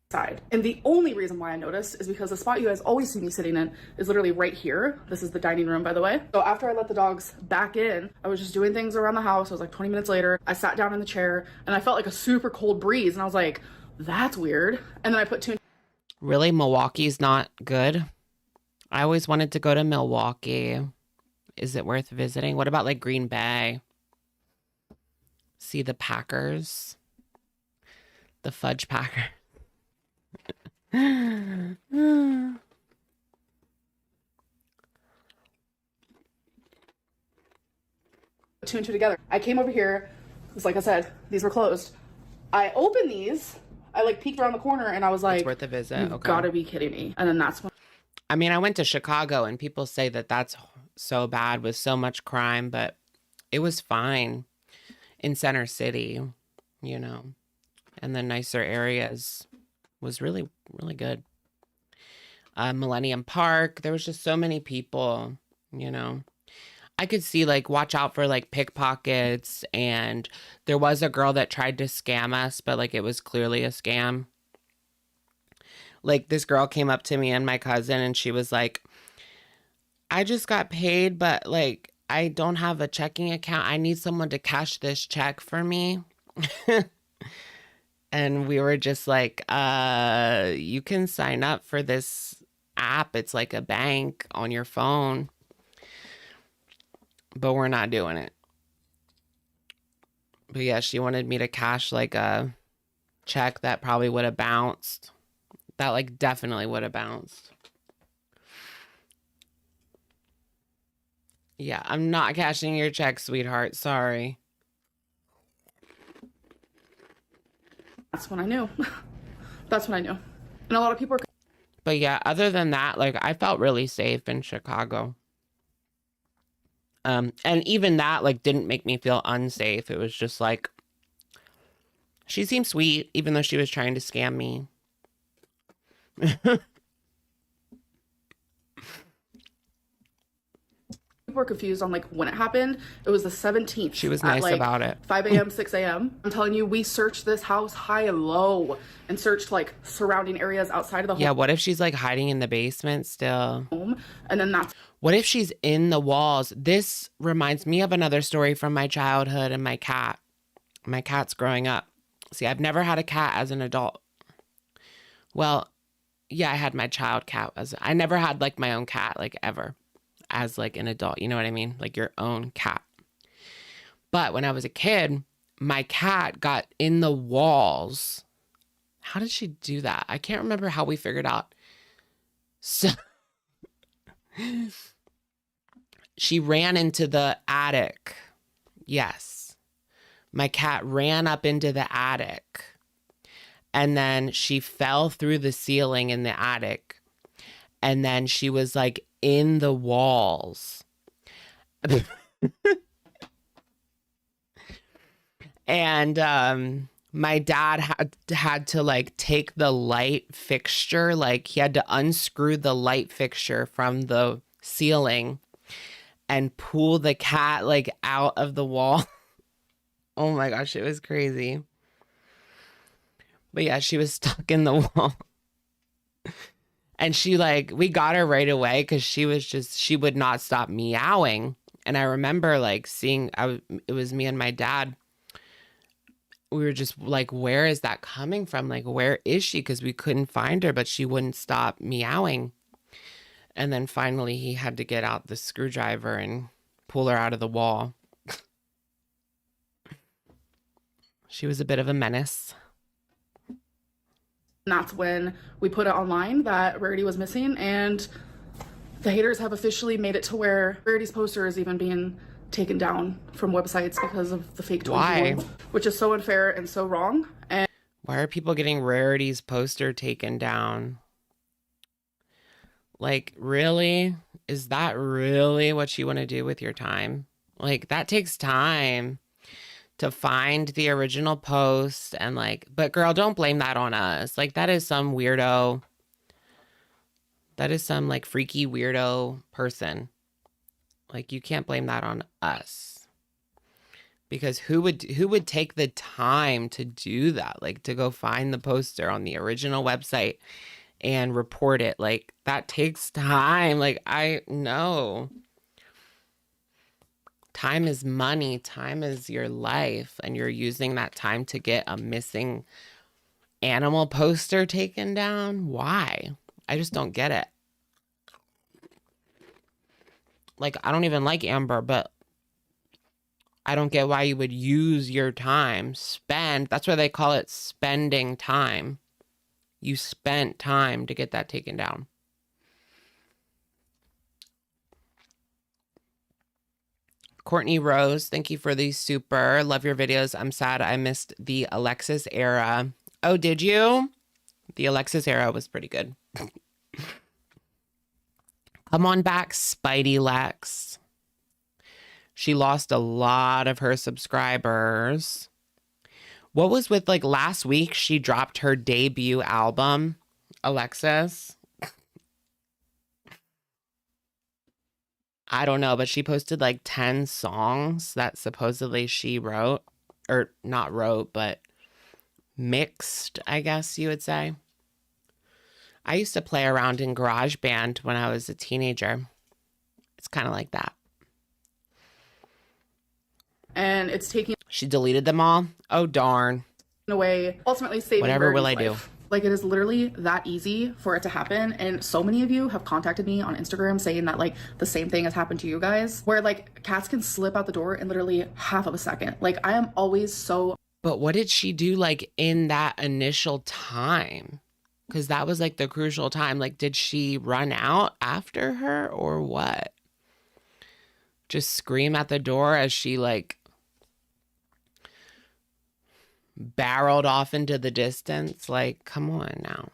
Side. And the only reason why I noticed is because the spot you guys always see me sitting in is literally right here. This is the dining room, by the way. So after I let the dogs back in, I was just doing things around the house. It was like 20 minutes later. I sat down in the chair and I felt like a super cold breeze. And I was like, that's weird. And then I put two... Really? Milwaukee's not good? I always wanted to go to Milwaukee. Is it worth visiting? What about like Green Bay? See the Packers? The Fudge Packer. Two and two together. I came over here, because like I said, these were closed. I opened these, I like peeked around the corner and I was like, it's worth a visit. You've gotta be kidding me. And then that's when... I mean, I went to Chicago and people say that that's so bad with so much crime, but it was fine in Center City, you know, and the nicer areas was really, really good. Millennium Park, there was just so many people, you know. I could see like watch out for like pickpockets, and there was a girl that tried to scam us, but like it was clearly a scam. Like this girl came up to me and my cousin and she was like, I just got paid, but like I don't have a checking account. I need someone to cash this check for me. And we were just like, you can sign up for this app. It's like a bank on your phone. But we're not doing it. But yeah, she wanted me to cash like a check that probably would have bounced. That like definitely would have bounced. Yeah, I'm not cashing your check, sweetheart. Sorry. That's when I knew. That's when I knew. And a lot of people are. But yeah, other than that, like I felt really safe in Chicago. And even that like didn't make me feel unsafe. It was just like she seemed sweet, even though she was trying to scam me. People were confused on like when it happened. It was the 17th. She was at nice like about it. 5 a.m., 6 a.m. I'm telling you, we searched this house high and low and searched like surrounding areas outside of the Yeah, what if she's like hiding in the basement still? home? And then that's What if she's in the walls? This reminds me of another story from my childhood and my cat. My cat's growing up. See, I've never had a cat as an adult. Well, yeah, I had my child cat I never had like my own cat like ever as like an adult. You know what I mean? Like your own cat. But when I was a kid, my cat got in the walls. How did she do that? I can't remember how we figured out. So she ran into the attic. Yes. My cat ran up into the attic. And then she fell through the ceiling in the attic. And then she was like in the walls. And my dad had to like take the light fixture, like he had to unscrew the light fixture from the ceiling and pull the cat like out of the wall. Oh my gosh, it was crazy. But yeah, she was stuck in the wall. And she like, we got her right away because she would not stop meowing. And I remember like seeing, it was me and my dad. We were just like, where is that coming from? Like, where is she? Because we couldn't find her, but she wouldn't stop meowing. And then finally he had to get out the screwdriver and pull her out of the wall. She was a bit of a menace. And that's when we put it online that Rarity was missing, and the haters have officially made it to where Rarity's poster is even being taken down from websites because of the fake 21, which is so unfair and so wrong. And why are people getting Rarity's poster taken down? Like, really? Is that really what you want to do with your time? Like, that takes time to find the original post and like, but girl, don't blame that on us. Like, that is some weirdo. That is some like freaky weirdo person. Like, you can't blame that on us. Because who would take the time to do that? Like, to go find the poster on the original website and report it. Like, that takes time. Like, I know. Time is money. Time is your life. And you're using that time to get a missing animal poster taken down. Why? I just don't get it. Like, I don't even like Amber, but I don't get why you would use your time. That's why they call it spending time. You spent time to get that taken down. Courtney Rose, thank you for the super. Love your videos. I'm sad I missed the Alexis era. Oh, did you? The Alexis era was pretty good. Come on back, Spidey Lex. She lost a lot of her subscribers. What was with like last week? She dropped her debut album, Alexis. I don't know, but she posted like 10 songs that supposedly she wrote, or not wrote, but mixed, I guess you would say. I used to play around in GarageBand when I was a teenager. It's kind of like that. And it's taking She deleted them all? Oh, darn. away, ultimately saving Whatever will I Rarity's do? life. Like, it is literally that easy for it to happen. And so many of you have contacted me on Instagram saying that like the same thing has happened to you guys, where like cats can slip out the door in literally half of a second. Like, I am always so. But what did she do like in that initial time? Because that was like the crucial time. Like, did she run out after her or what? just scream at the door as she like barreled off into the distance. Like, come on now.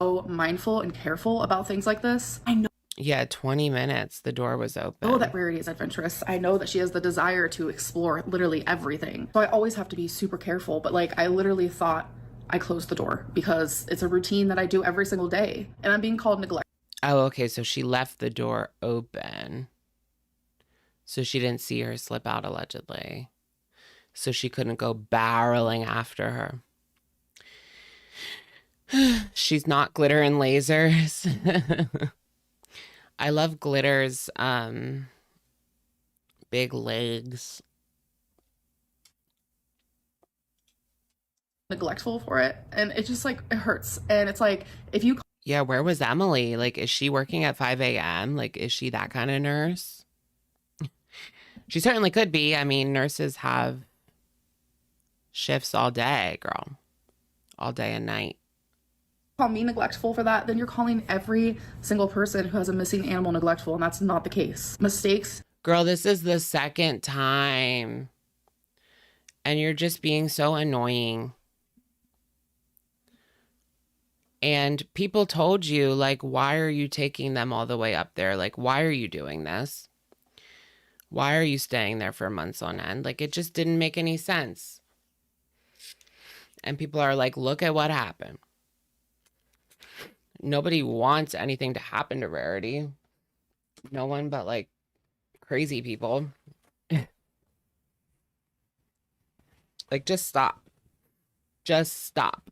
So mindful and careful about things like this. I know Yeah, 20 minutes. The door was open. that Rarity is adventurous. I know that she has the desire to explore literally everything. So I always have to be super careful. But like, I literally thought I closed the door because it's a routine that I do every single day. And I'm being called neglect. Oh, okay. So she left the door open. So she didn't see her slip out, allegedly. So she couldn't go barreling after her. She's not Glitter and Lasers. I love Glitter's big legs. Neglectful for it. And it just like, it hurts. And it's like, if you Yeah, where was Emily? Like, is she working at 5 a.m.? Like, is she that kind of nurse? She certainly could be. I mean, nurses have shifts all day, girl. All day and night. call me neglectful for that, then you're calling every single person who has a missing animal neglectful, and that's not the case. Mistakes. Girl, this is the second time. And you're just being so annoying. And people told you, like, why are you taking them all the way up there? Like, why are you doing this? Why are you staying there for months on end? Like, it just didn't make any sense. And people are like, look at what happened. Nobody wants anything to happen to Rarity. No one but, like, crazy people. Like, just stop. Just stop.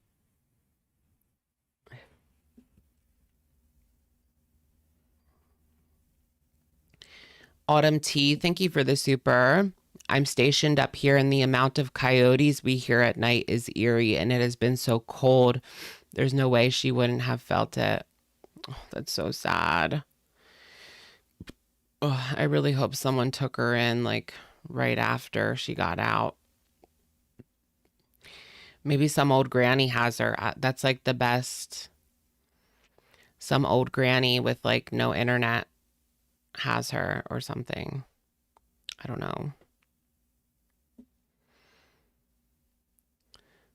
Autumn T, thank you for the super. I'm stationed up here, and the amount of coyotes we hear at night is eerie, and it has been so cold. There's no way she wouldn't have felt it. Oh, that's so sad. Oh, I really hope someone took her in, like, right after she got out. Maybe some old granny has her. That's, like, the best. Some old granny with, like, no internet has her or something. I don't know.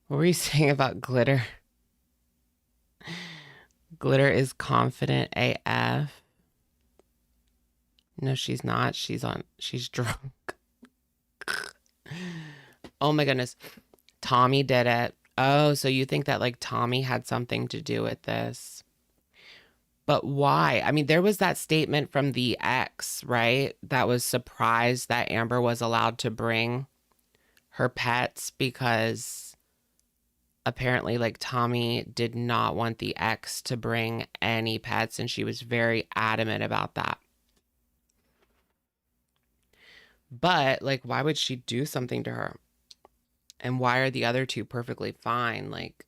What were you saying about Glitter? Glitter is confident AF. No, she's not. She's drunk. Oh my goodness. Tommy did it. Oh, so you think that like Tommy had something to do with this? But why? I mean, there was that statement from the ex, right? That was surprised that Amber was allowed to bring her pets because apparently like Tommy did not want the ex to bring any pets, and she was very adamant about that. But like, why would she do something to her? And why are the other two perfectly fine? Like,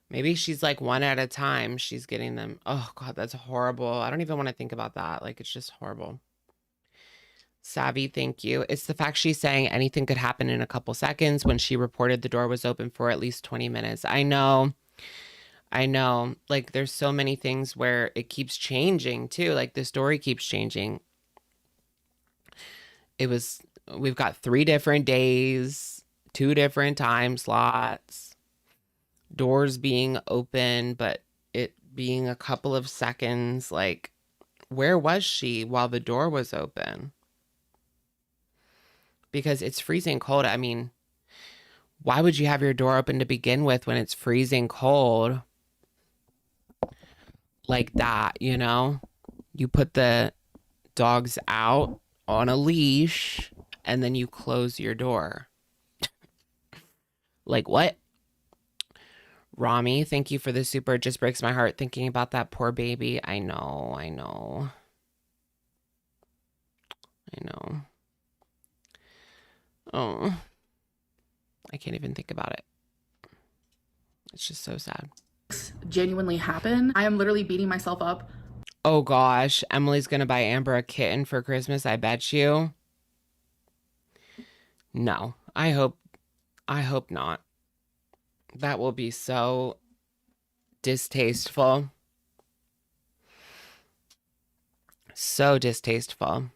maybe she's like one at a time. She's getting them. Oh God, that's horrible. I don't even want to think about that. Like, it's just horrible. Savvy, thank you. It's the fact she's saying anything could happen in a couple seconds when she reported the door was open for at least 20 minutes. I know. Like, there's so many things where it keeps changing too. Like, the story keeps changing. We've got 3 different days, 2 different time slots, doors being open, but it being a couple of seconds. Like, where was she while the door was open? Because it's freezing cold. I mean, why would you have your door open to begin with when it's freezing cold like that, you know? You put the dogs out on a leash and then you close your door. Like, what? Rami, thank you for the super. It just breaks my heart thinking about that poor baby. I know. Oh, I can't even think about it. It's just so sad. Genuinely happen. I am literally beating myself up. Oh gosh, Emily's gonna buy Amber a kitten for Christmas, I bet you. No, I hope not. That will be so distasteful. So distasteful.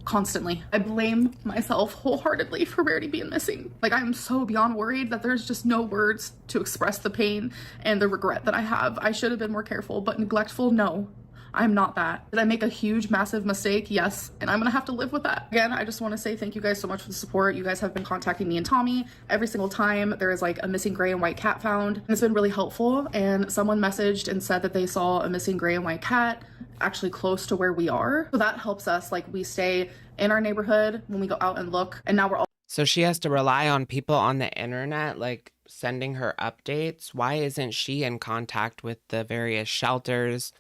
Constantly. I blame myself wholeheartedly for Rarity being missing. Like, I'm so beyond worried that there's just no words to express the pain and the regret that I have. I should have been more careful, but neglectful, no. I'm not that. Did I make a huge, massive mistake? Yes. And I'm gonna have to live with that. Again, I just wanna say thank you guys so much for the support. You guys have been contacting me and Tommy every single time there is like a missing gray and white cat found. And it's been really helpful. And someone messaged and said that they saw a missing gray and white cat actually close to where we are. So that helps us. Like, we stay in our neighborhood when we go out and look. And now we're all. So she has to rely on people on the internet, like sending her updates. Why isn't she in contact with the various shelters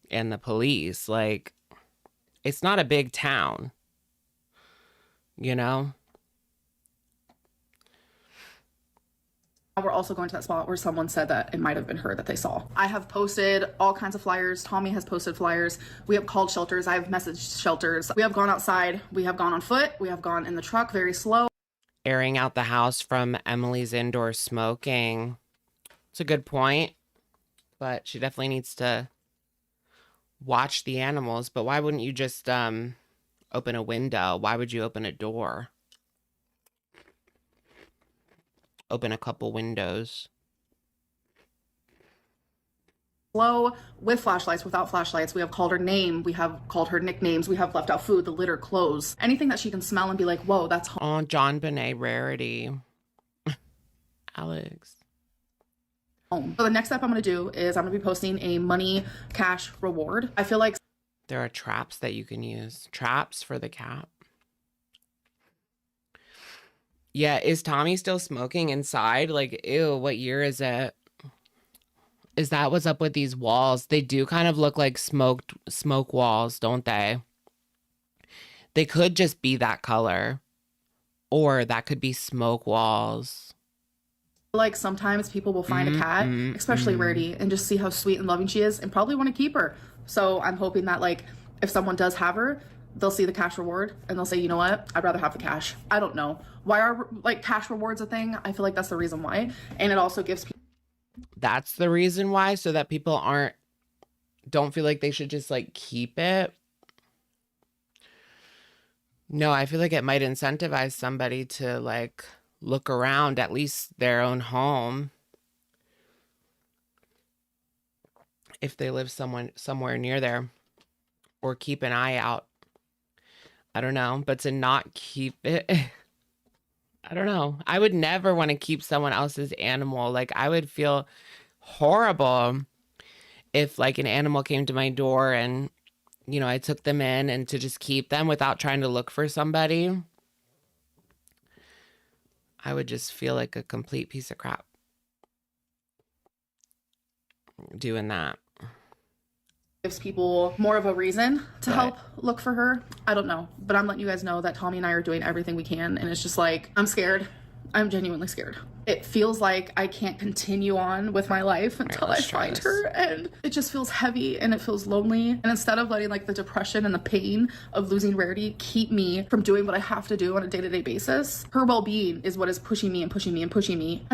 and the police? Like, it's not a big town, you know? We're also going to that spot where someone said that it might have been her that they saw. I have posted all kinds of flyers. Tommy has posted flyers. We have called shelters. I have messaged shelters. We have gone outside. We have gone on foot. We have gone in the truck very slow. Airing out the house from Emily's indoor smoking. It's a good point, but she definitely needs to watch the animals. But why wouldn't you just open a window? Why would you open a door? Open a couple windows. Slow, with flashlights, without flashlights. We have called her name. We have called her nicknames. We have left out food, the litter, clothes, anything that she can smell and be like, whoa, that's home. Oh, John Bonet Rarity. Alex. So the next step I'm going to do is I'm going to be posting a money cash reward. I feel like there are traps that you can use. Traps for the cat. Yeah, is Tommy still smoking inside? Like, ew, what year is it? Is that what's up with these walls? They do kind of look like smoke walls, don't they? They could just be that color. Or that could be smoke walls. Like, sometimes people will find a cat, especially Rarity, and just see how sweet and loving she is and probably want to keep her. So I'm hoping that, like, if someone does have her, they'll see the cash reward and they'll say, you know what, I'd rather have the cash. I don't know why are like cash rewards a thing. I feel like that's the reason why. And it also gives people. That's the reason why, so that people don't feel like they should just like keep it. No, I feel like it might incentivize somebody to like look around at least their own home if they live somewhere near there, or keep an eye out. I don't know, but to not keep it, I don't know. I would never want to keep someone else's animal. Like, I would feel horrible if like an animal came to my door and, you know, I took them in, and to just keep them without trying to look for somebody. I would just feel like a complete piece of crap doing that. Gives people more of a reason to help look for her. I don't know, but I'm letting you guys know that Tommy and I are doing everything we can, and it's just like, I'm scared. I'm genuinely scared. It feels like I can't continue on with my life until I find her, and it just feels heavy and it feels lonely. And instead of letting like the depression and the pain of losing Rarity keep me from doing what I have to do on a day-to-day basis, her well-being is what is pushing me and pushing me and pushing me.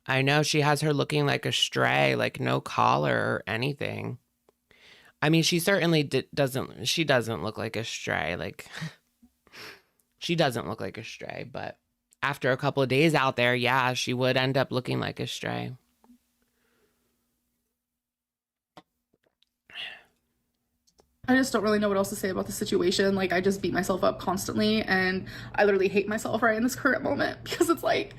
I know, she has her looking like a stray, like no collar or anything. I mean, she certainly doesn't look like a stray. Like, she doesn't look like a stray, but after a couple of days out there, yeah, she would end up looking like a stray. I just don't really know what else to say about the situation. Like, I just beat myself up constantly, and I literally hate myself right in this current moment, because it's like,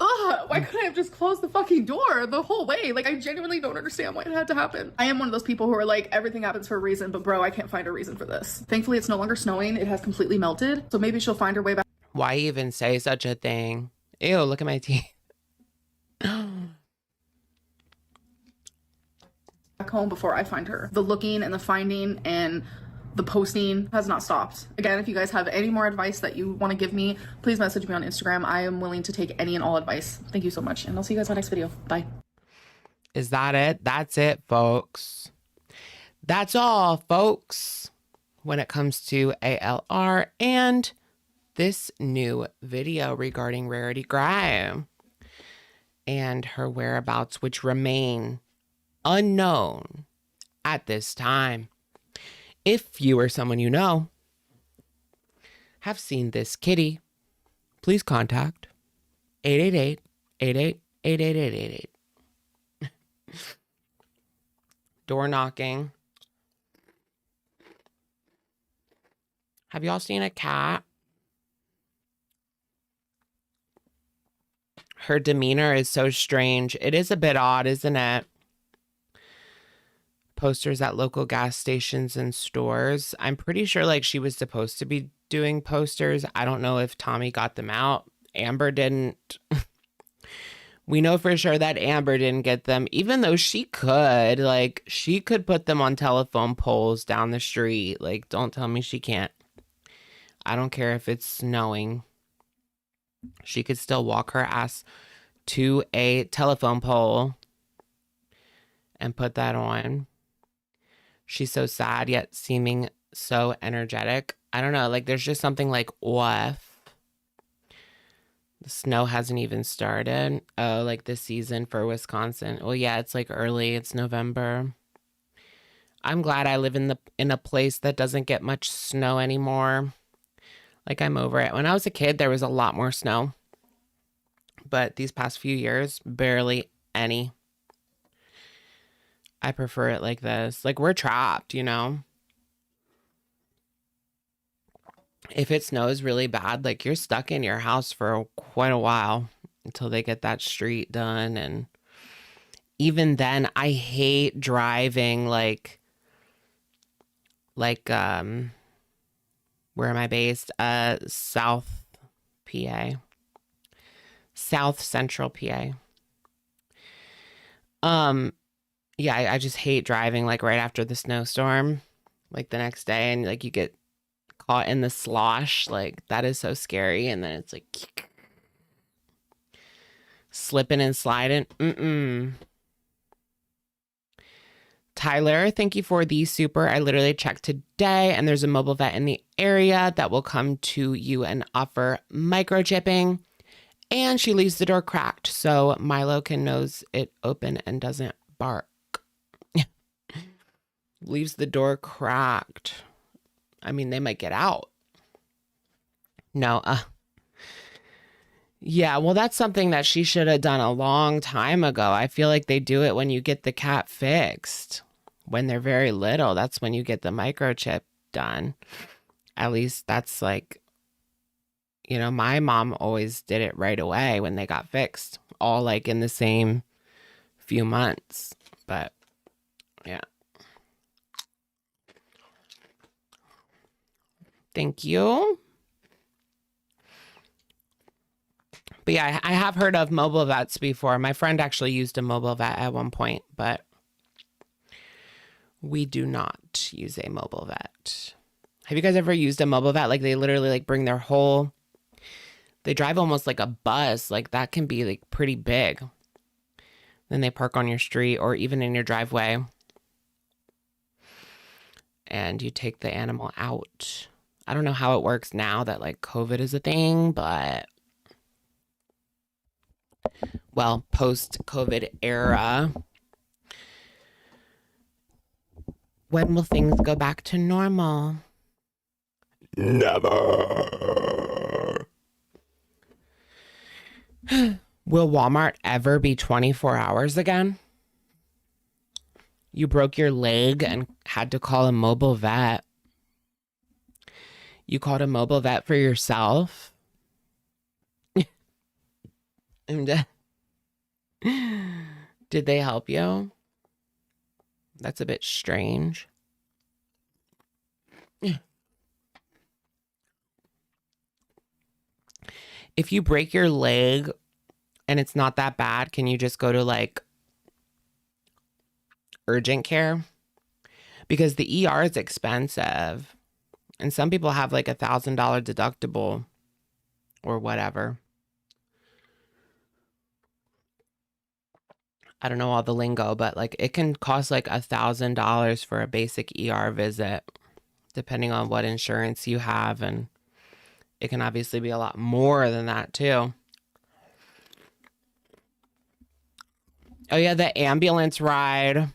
ugh, why couldn't I have just closed the fucking door the whole way? Like, I genuinely don't understand why it had to happen. I am one of those people who are like, everything happens for a reason, but bro, I can't find a reason for this. Thankfully, it's no longer snowing. It has completely melted. So maybe she'll find her way back. Why even say such a thing? Ew, look at my teeth. Back home before I find her. The looking and the finding and the posting has not stopped. Again, if you guys have any more advice that you want to give me, please message me on Instagram. I am willing to take any and all advice. Thank you so much, and I'll see you guys in my next video. Bye. Is that it? That's it, folks. That's all, folks, when it comes to ALR and this new video regarding Rarity Gray and her whereabouts, which remain unknown at this time. If you or someone you know have seen this kitty, please contact 888-88-888888. Door knocking. Have y'all seen a cat? Her demeanor is so strange. It is a bit odd, isn't it? Posters at local gas stations and stores. I'm pretty sure like she was supposed to be doing posters. I don't know if Tommy got them out. Amber didn't. We know for sure that Amber didn't get them, even though she could. Like, she could put them on telephone poles down the street. Like, don't tell me she can't. I don't care if it's snowing. She could still walk her ass to a telephone pole and put that on. She's so sad, yet seeming so energetic. I don't know. Like, there's just something like off. The snow hasn't even started. Oh, like the season for Wisconsin. Well, yeah, it's like early. It's November. I'm glad I live in a place that doesn't get much snow anymore. Like, I'm over it. When I was a kid, there was a lot more snow. But these past few years, barely any. I prefer it like this. Like, we're trapped, you know? If it snows really bad, like, you're stuck in your house for quite a while until they get that street done. And even then, I hate driving, like, where am I based? South PA. South Central PA. Yeah, I just hate driving, like, right after the snowstorm, like, the next day, and, like, you get caught in the slosh. Like, that is so scary. And then it's like slipping and sliding. Tyler, thank you for the super. I literally checked today, and there's a mobile vet in the area that will come to you and offer microchipping. And she leaves the door cracked so Milo can nose it open and doesn't bark. Leaves the door cracked. I mean, they might get out. No, yeah, well, that's something that she should have done a long time ago. I feel like they do it when you get the cat fixed. When they're very little, that's when you get the microchip done. At least that's like, you know, my mom always did it right away when they got fixed. All like in the same few months. But, yeah. Thank you. But yeah, I have heard of mobile vets before. My friend actually used a mobile vet at one point, but we do not use a mobile vet. Have you guys ever used a mobile vet? Like, they literally like bring their whole, they drive almost like a bus. Like, that can be like pretty big. Then they park on your street or even in your driveway. And you take the animal out. I don't know how it works now that like COVID is a thing, but well, post-COVID era, when will things go back to normal? Never. Will Walmart ever be 24 hours again? You broke your leg and had to call a mobile vet. You called a mobile vet for yourself? Did they help you? That's a bit strange. If you break your leg and it's not that bad, can you just go to like urgent care? Because the ER is expensive. And some people have like $1,000 deductible or whatever. I don't know all the lingo, but like it can cost like $1,000 for a basic ER visit, depending on what insurance you have. And it can obviously be a lot more than that too. Oh yeah, the ambulance ride.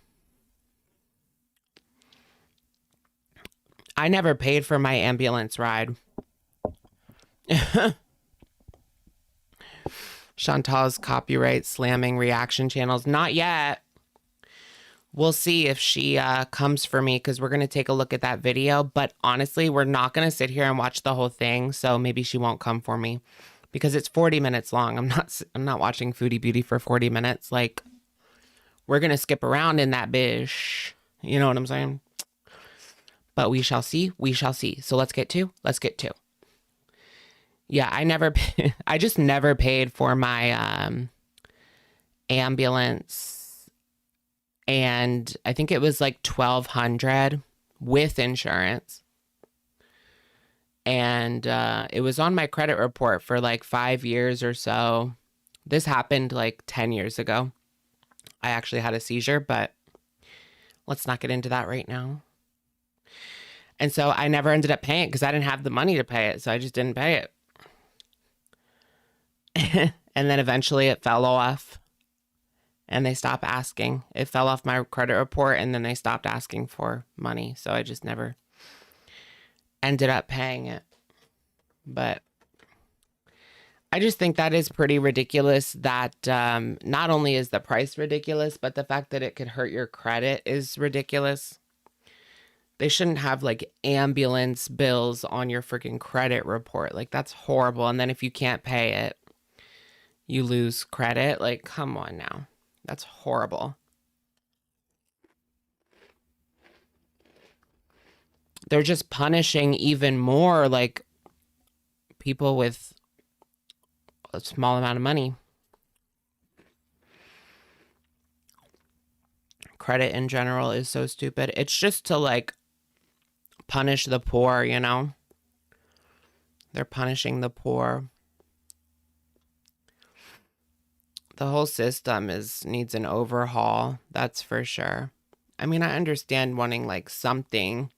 I never paid for my ambulance ride. Chantal's copyright slamming reaction channels. Not yet. We'll see if she comes for me, because we're going to take a look at that video. But honestly, we're not going to sit here and watch the whole thing. So maybe she won't come for me because it's 40 minutes long. I'm not watching Foodie Beauty for 40 minutes. Like, we're going to skip around in that bish. You know what I'm saying? But we shall see. We shall see. So let's get to. Yeah, I just never paid for my ambulance. And I think it was like $1,200 with insurance. And it was on my credit report for like 5 years or so. This happened like 10 years ago. I actually had a seizure, but let's not get into that right now. And so I never ended up paying it because I didn't have the money to pay it. So I just didn't pay it. And then eventually it fell off. And they stopped asking. It fell off my credit report, and then they stopped asking for money. So I just never ended up paying it. But I just think that is pretty ridiculous that not only is the price ridiculous, but the fact that it could hurt your credit is ridiculous. They shouldn't have like ambulance bills on your freaking credit report. Like, that's horrible. And then if you can't pay it, you lose credit. Like, come on now. That's horrible. They're just punishing even more like people with a small amount of money. Credit in general is so stupid. It's just to like punish the poor, you know? They're punishing the poor. The whole system needs an overhaul. That's for sure. I mean, I understand wanting like something.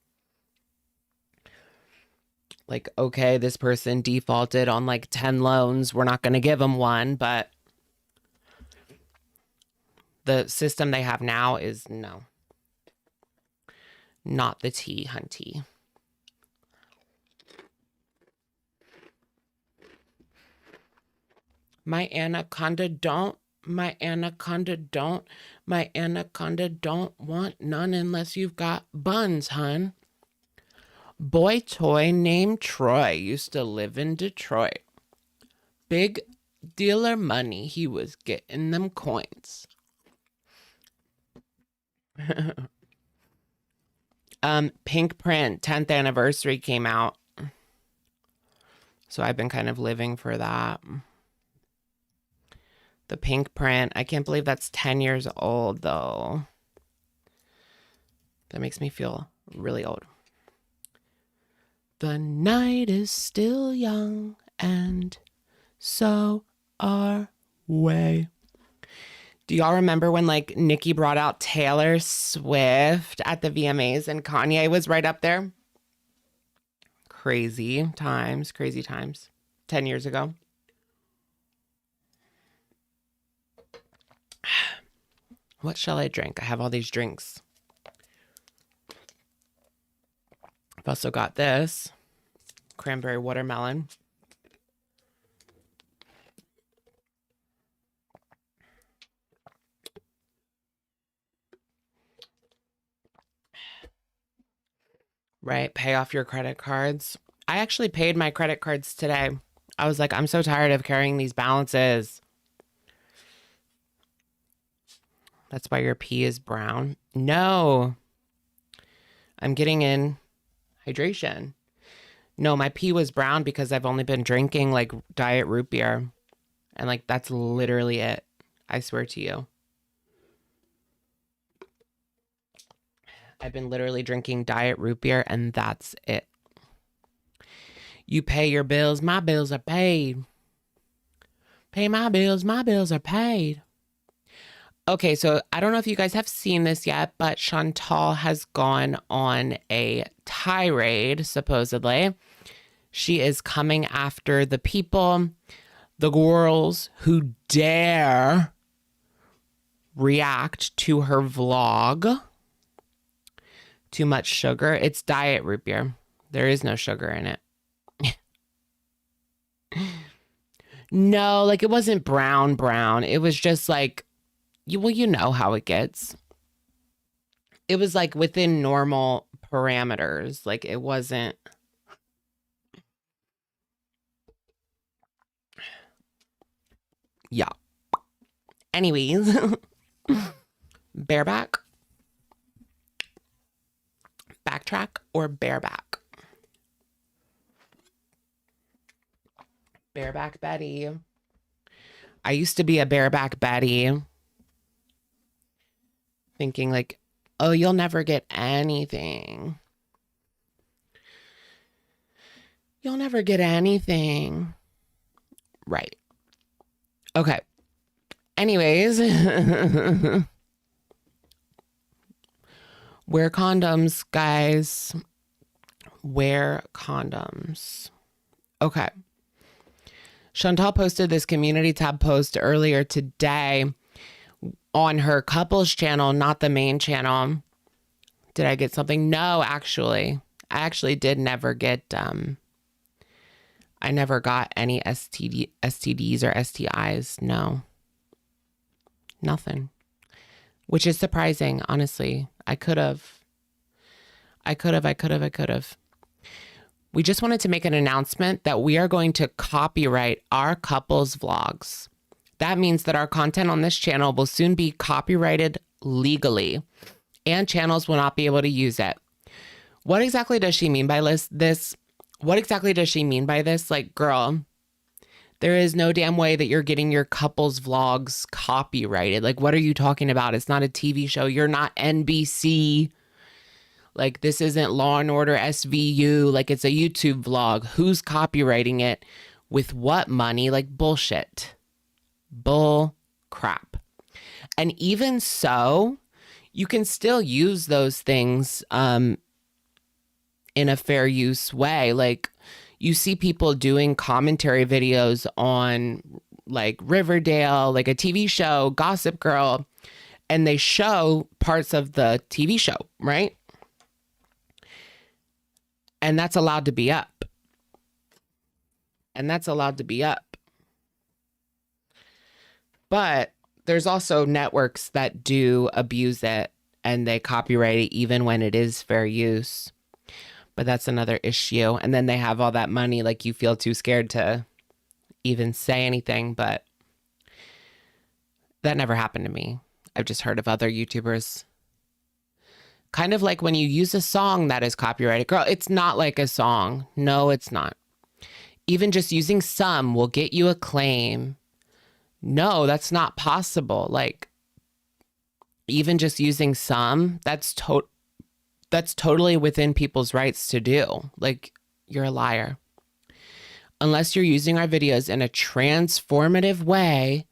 Like, okay, this person defaulted on like 10 loans. We're not going to give them one, but the system they have now is no. Not the tea, hunty. My anaconda don't want none unless you've got buns, hun. Boy toy named Troy used to live in Detroit. Big dealer money, he was getting them coins. Pink Print 10th anniversary came out. So I've been kind of living for that. The Pink Print. I can't believe that's 10 years old, though. That makes me feel really old. The night is still young, and so are we. Do y'all remember when, like, Nicki brought out Taylor Swift at the VMAs and Kanye was right up there? Crazy times. 10 years ago. What shall I drink? I have all these drinks. I've also got this cranberry watermelon. Right, pay off your credit cards. I actually paid my credit cards today. I was like, I'm so tired of carrying these balances. That's why your pee is brown. No. I'm getting in hydration. No, my pee was brown because I've only been drinking like diet root beer. And like, that's literally it. I swear to you. I've been literally drinking diet root beer and that's it. You pay your bills. My bills are paid. Pay my bills. My bills are paid. Okay, so I don't know if you guys have seen this yet, but Chantal has gone on a tirade, supposedly. She is coming after the people, the girls who dare react to her vlog, Too much sugar. It's diet root beer. There is no sugar in it. No, like it wasn't brown. It was just like, you know how it gets. It was like within normal parameters. Like it wasn't. Yeah. Anyways, bareback, backtrack, or bareback? Bareback Betty. I used to be a bareback Betty, thinking like, oh, you'll never get anything. You'll never get anything. Right. Okay. Anyways, wear condoms, guys. Wear condoms. Okay. Chantal posted this community tab post earlier today on her couples channel, not the main channel. Did I get something? No, actually. I actually did never get, I never got any STDs or STIs. No. Nothing. Which is surprising, honestly. I could have. We just wanted to make an announcement that we are going to copyright our couples vlogs. That means that our content on this channel will soon be copyrighted legally, and channels will not be able to use it. What exactly does she mean by this? What exactly does she mean by this? Like, girl, there is no damn way that you're getting your couples vlogs copyrighted. Like, what are you talking about? It's not a TV show. You're not NBC. Like, this isn't Law and Order SVU. Like, it's a YouTube vlog. Who's copywriting it? With what money? Like, bullshit. Bull crap. And even so, you can still use those things in a fair use way. Like, you see people doing commentary videos on like Riverdale, like a TV show, Gossip Girl, and they show parts of the TV show, right? And that's allowed to be up. But there's also networks that do abuse it and they copyright it even when it is fair use. But that's another issue. And then they have all that money, like you feel too scared to even say anything. But that never happened to me. I've just heard of other YouTubers. Kind of like when you use a song that is copyrighted. Girl, it's not like a song. No, it's not. Even just using some will get you a claim. No, that's not possible. Like, even just using some, that's totally within people's rights to do. Like, you're a liar. Unless you're using our videos in a transformative way,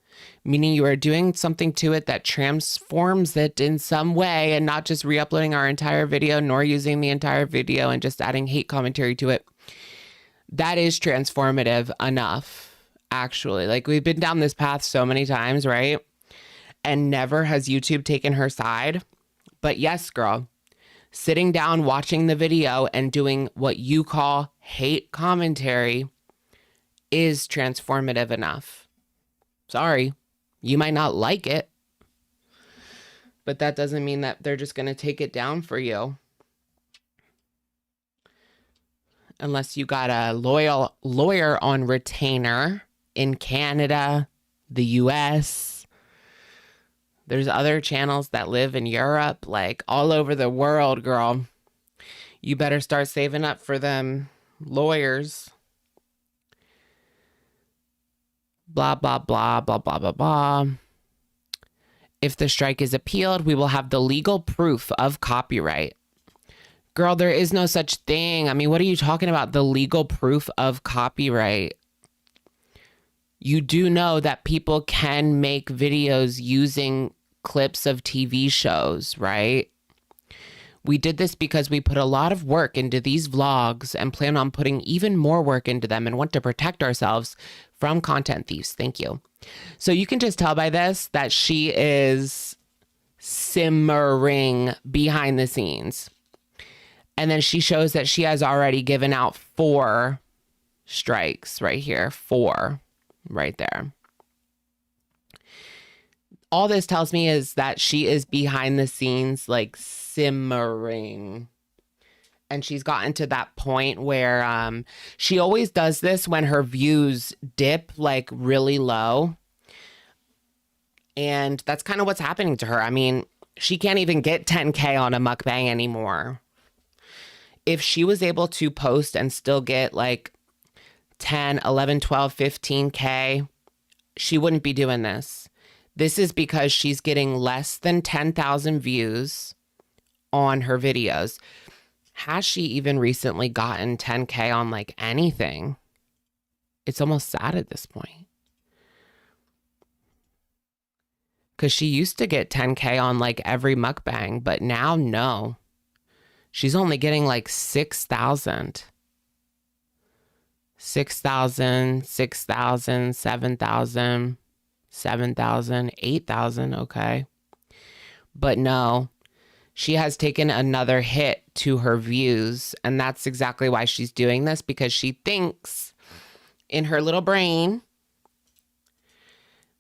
meaning you are doing something to it that transforms it in some way and not just re-uploading our entire video nor using the entire video and just adding hate commentary to it. That is transformative enough, actually. Like, we've been down this path so many times, right? And never has YouTube taken her side. But yes, girl, sitting down, watching the video and doing what you call hate commentary is transformative enough. Sorry, you might not like it, but that doesn't mean that they're just going to take it down for you. Unless you got a loyal lawyer on retainer in Canada, the US. There's other channels that live in Europe, like all over the world, girl. You better start saving up for them lawyers. Blah, blah, blah, blah, blah, blah, blah. If the strike is appealed, we will have the legal proof of copyright. Girl, there is no such thing. I mean, what are you talking about? The legal proof of copyright. You do know that people can make videos using clips of TV shows, right? We did this because we put a lot of work into these vlogs and plan on putting even more work into them and want to protect ourselves from content thieves. Thank you. So you can just tell by this that she is simmering behind the scenes. And then she shows that she has already given out 4 strikes right here. 4 right there. All this tells me is that she is behind the scenes, like simmering. And she's gotten to that point where she always does this when her views dip like really low. And that's kind of what's happening to her. I mean, she can't even get 10K on a mukbang anymore. If she was able to post and still get like 10, 11, 12, 15K, she wouldn't be doing this. This is because she's getting less than 10,000 views on her videos. Has she even recently gotten 10K on like anything? It's almost sad at this point. Because she used to get 10K on like every mukbang, but now no. She's only getting like 6,000. 6,000, 6,000, 7,000, 7,000, 8,000, okay. But no, she has taken another hit to her views, and that's exactly why she's doing this, because she thinks in her little brain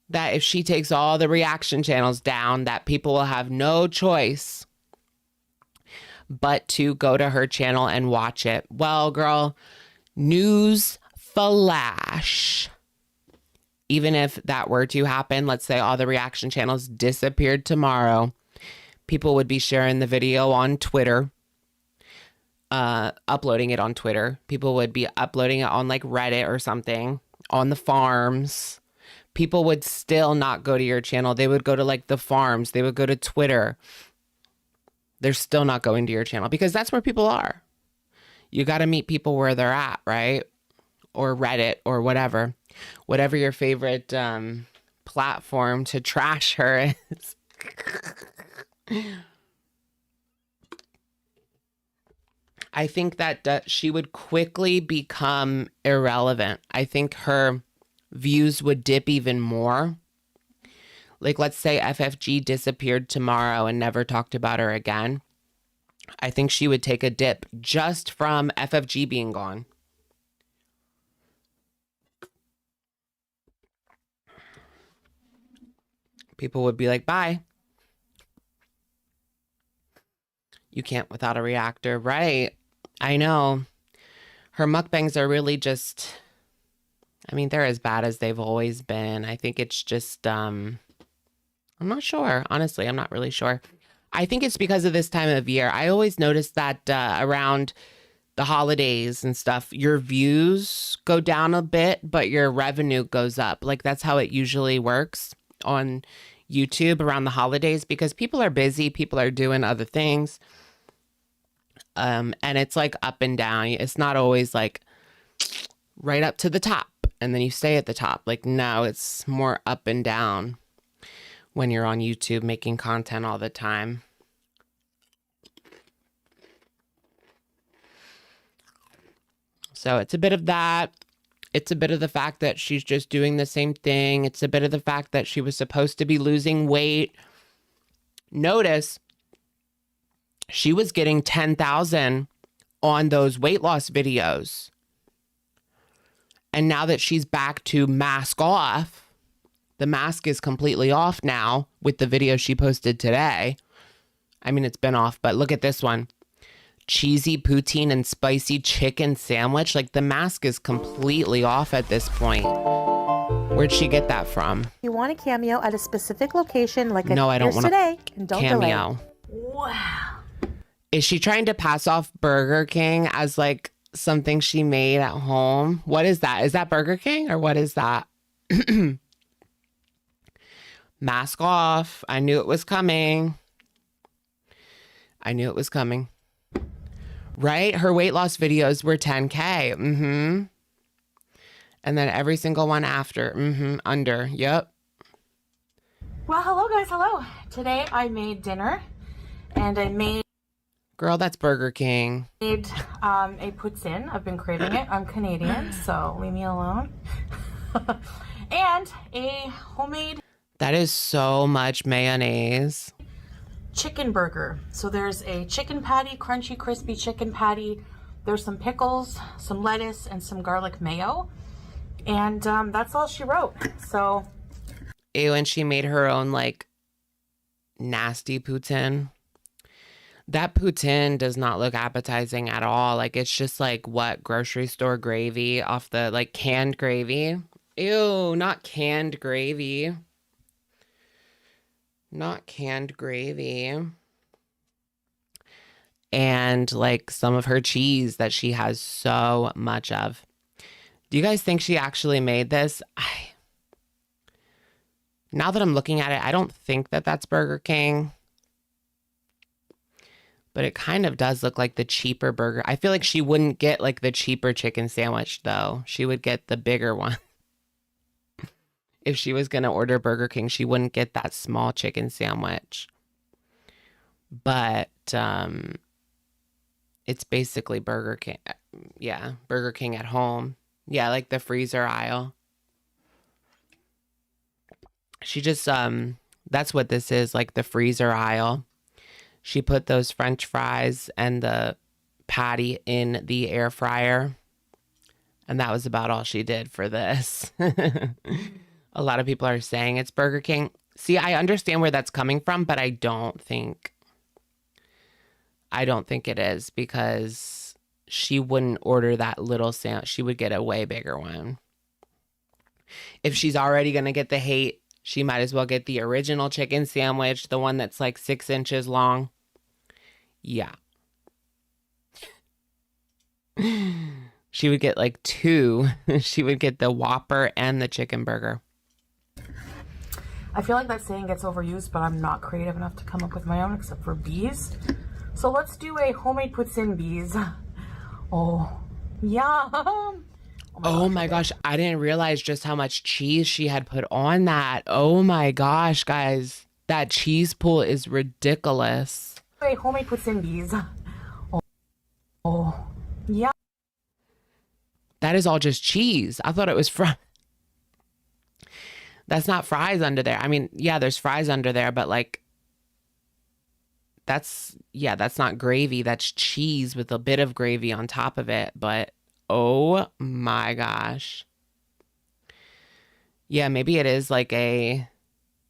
that if she takes all the reaction channels down, that people will have no choice but to go to her channel and watch it. Well, girl, news flash. Even if that were to happen, let's say all the reaction channels disappeared tomorrow, people would be sharing the video on Twitter, uploading it on Twitter. People would be uploading it on like Reddit or something, on the farms. People would still not go to your channel. They would go to like the farms. They would go to Twitter. They're still not going to your channel because that's where people are. You got to meet people where they're at, right? Or Reddit or whatever. Whatever your favorite platform to trash her is. I think that she would quickly become irrelevant. I think her views would dip even more. Like, let's say FFG disappeared tomorrow and never talked about her again. I think she would take a dip just from FFG being gone. People would be like, bye. You can't without a reactor. Right. I know. Her mukbangs are really just, I mean, they're as bad as they've always been. I think it's just, I'm not sure. Honestly, I'm not really sure. I think it's because of this time of year. I always notice that around the holidays and stuff, your views go down a bit, but your revenue goes up. Like, that's how it usually works on YouTube around the holidays, because people are busy. People are doing other things. And it's like up and down. It's not always like right up to the top and then you stay at the top. Like, no, it's more up and down when you're on YouTube making content all the time. So it's a bit of that. It's a bit of the fact that she's just doing the same thing. It's a bit of the fact that she was supposed to be losing weight. Notice she was getting 10,000 on those weight loss videos. And now that she's back to mask off, the mask is completely off now with the video she posted today. I mean, it's been off, but look at this one. Cheesy poutine and spicy chicken sandwich. Like, the mask is completely off at this point. Where'd she get that from? You want a cameo at a specific location like no, I don't want today, and don't cameo. Delay. Wow. Is she trying to pass off Burger King as like something she made at home? What is that? Is that Burger King or what is that? Mask off. I knew it was coming. I knew it was coming. Right? Her weight loss videos were 10K. Mm-hmm. And then every single one after. Mm-hmm. Under. Yep. Well, hello guys. Hello. Today I made dinner and I made Girl, that's Burger King. a poutine. I've been craving it. I'm Canadian, so leave me alone. And a homemade. That is so much mayonnaise. chicken burger. So there's a chicken patty, crunchy, crispy chicken patty. There's some pickles, some lettuce, and some garlic mayo. And that's all she wrote. So. Ew, and she made her own, like, nasty poutine. That poutine does not look appetizing at all. Like, it's just like, what, grocery store gravy off the, like, canned gravy. Ew, not canned gravy. Not canned gravy. And, like, some of her cheese that she has so much of. Do you guys think she actually made this? Now that I'm looking at it, I don't think that that's Burger King. But it kind of does look like the cheaper burger. I feel like she wouldn't get like the cheaper chicken sandwich though. She would get the bigger one. If she was going to order Burger King, she wouldn't get that small chicken sandwich. But it's basically Burger King. Yeah, Burger King at home. Yeah, like the freezer aisle. She just, that's what this is, like the freezer aisle. She put those French fries and the patty in the air fryer. And that was about all she did for this. A lot of people are saying it's Burger King. See, I understand where that's coming from, but I don't think it is, because she wouldn't order that little sandwich. She would get a way bigger one. If she's already going to get the hate, she might as well get the original chicken sandwich, the one that's like 6 inches long. Yeah. She would get like 2. She would get the Whopper and the chicken burger. I feel like that saying gets overused, but I'm not creative enough to come up with my own except for bees. So let's do a homemade poutine bees. Oh, yum. Oh my gosh, I didn't realize just how much cheese she had put on that. Oh my gosh, guys. That cheese pool is ridiculous. Hey, homemade poutine bees. Oh, yeah. That is all just cheese. I thought it was That's not fries under there. I mean, yeah, there's fries under there, but like, that's not gravy. That's cheese with a bit of gravy on top of it. But oh my gosh. Yeah, maybe it is like a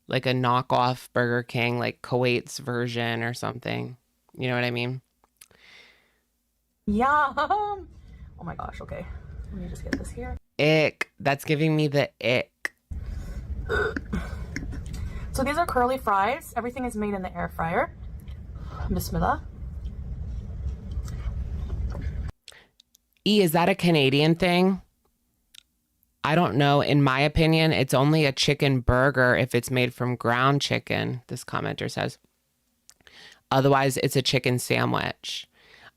knockoff Burger King, like Kuwait's version or something. You know what I mean? Yum. Oh my gosh, okay. Let me just get this here. Ick. That's giving me the ick. So these are curly fries. Everything is made in the air fryer. Bismillah. Is that a Canadian thing? I don't know. In my opinion, it's only a chicken burger if it's made from ground chicken, this commenter says. Otherwise, it's a chicken sandwich.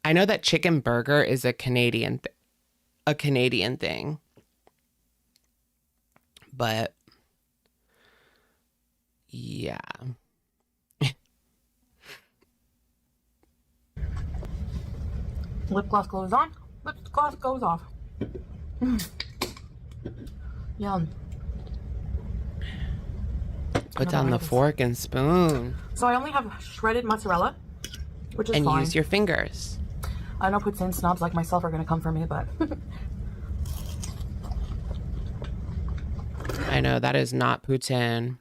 I know that chicken burger is a Canadian thing. But yeah. Lip gloss goes on. Lip gloss goes off. Yum. Put down the fork and spoon. So I only have shredded mozzarella, which is fine. And use your fingers. I know poutine snobs like myself are going to come for me, but... I know, that is not poutine.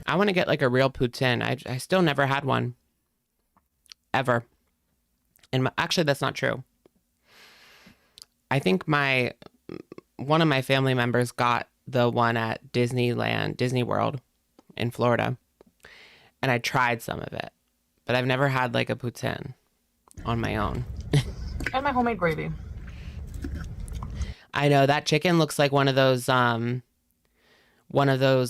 I want to get like a real poutine. I still never had one. Ever. And actually, that's not true. I think one of my family members got the one at Disneyland, Disney World in Florida. And I tried some of it. But I've never had like a poutine on my own. And my homemade gravy. I know, that chicken looks like one of those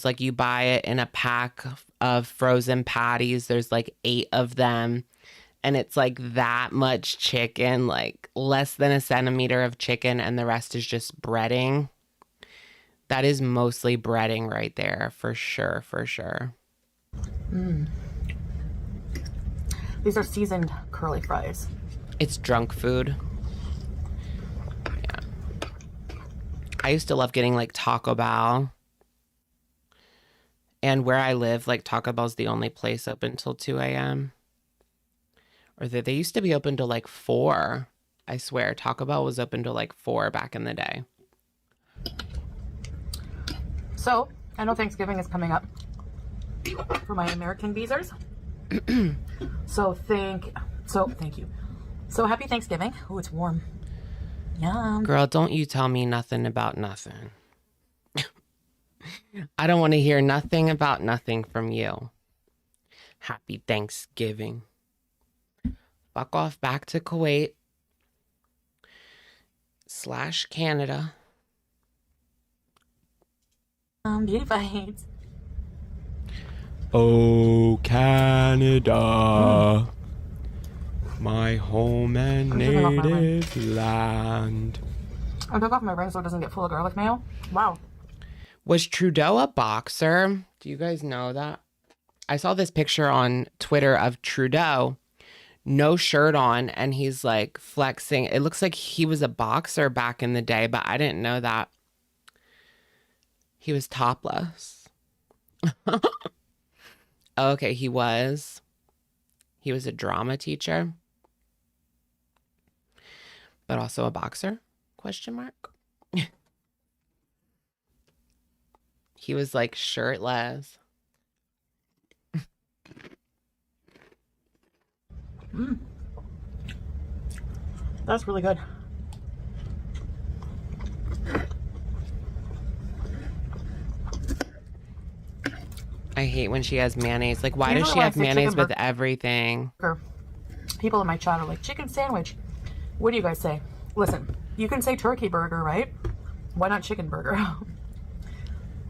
like you buy it in a pack of frozen patties. There's like 8 of them. And it's like that much chicken, like less than a centimeter of chicken, and the rest is just breading. That is mostly breading right there, for sure, for sure. Mm. These are seasoned curly fries. It's drunk food. Yeah. I used to love getting like Taco Bell And where I live, like Taco Bell's the only place open till 2 a.m. Or they used to be open till like 4. I swear, Taco Bell was open till like 4 back in the day. So, I know Thanksgiving is coming up for my American Beezers. So thank you. So happy Thanksgiving. Oh, it's warm. Yum. Girl, don't you tell me nothing about nothing. I don't want to hear nothing about nothing from you. Happy Thanksgiving. Fuck off back to Kuwait / Canada. Beauty fights. Oh, Canada, my home and native land. I took off my ring so it doesn't get full of garlic mayo. Wow. Was Trudeau a boxer? Do you guys know that? I saw this picture on Twitter of Trudeau, no shirt on, and he's like flexing. It looks like he was a boxer back in the day, but I didn't know that. He was topless. Okay, he was a drama teacher, but also a boxer? ? He was like shirtless. That's really good. I hate when she has mayonnaise. Like, why does Usually she when I have say mayonnaise chicken with everything? People in my chat are like, chicken sandwich. What do you guys say? Listen, you can say turkey burger, right? Why not chicken burger?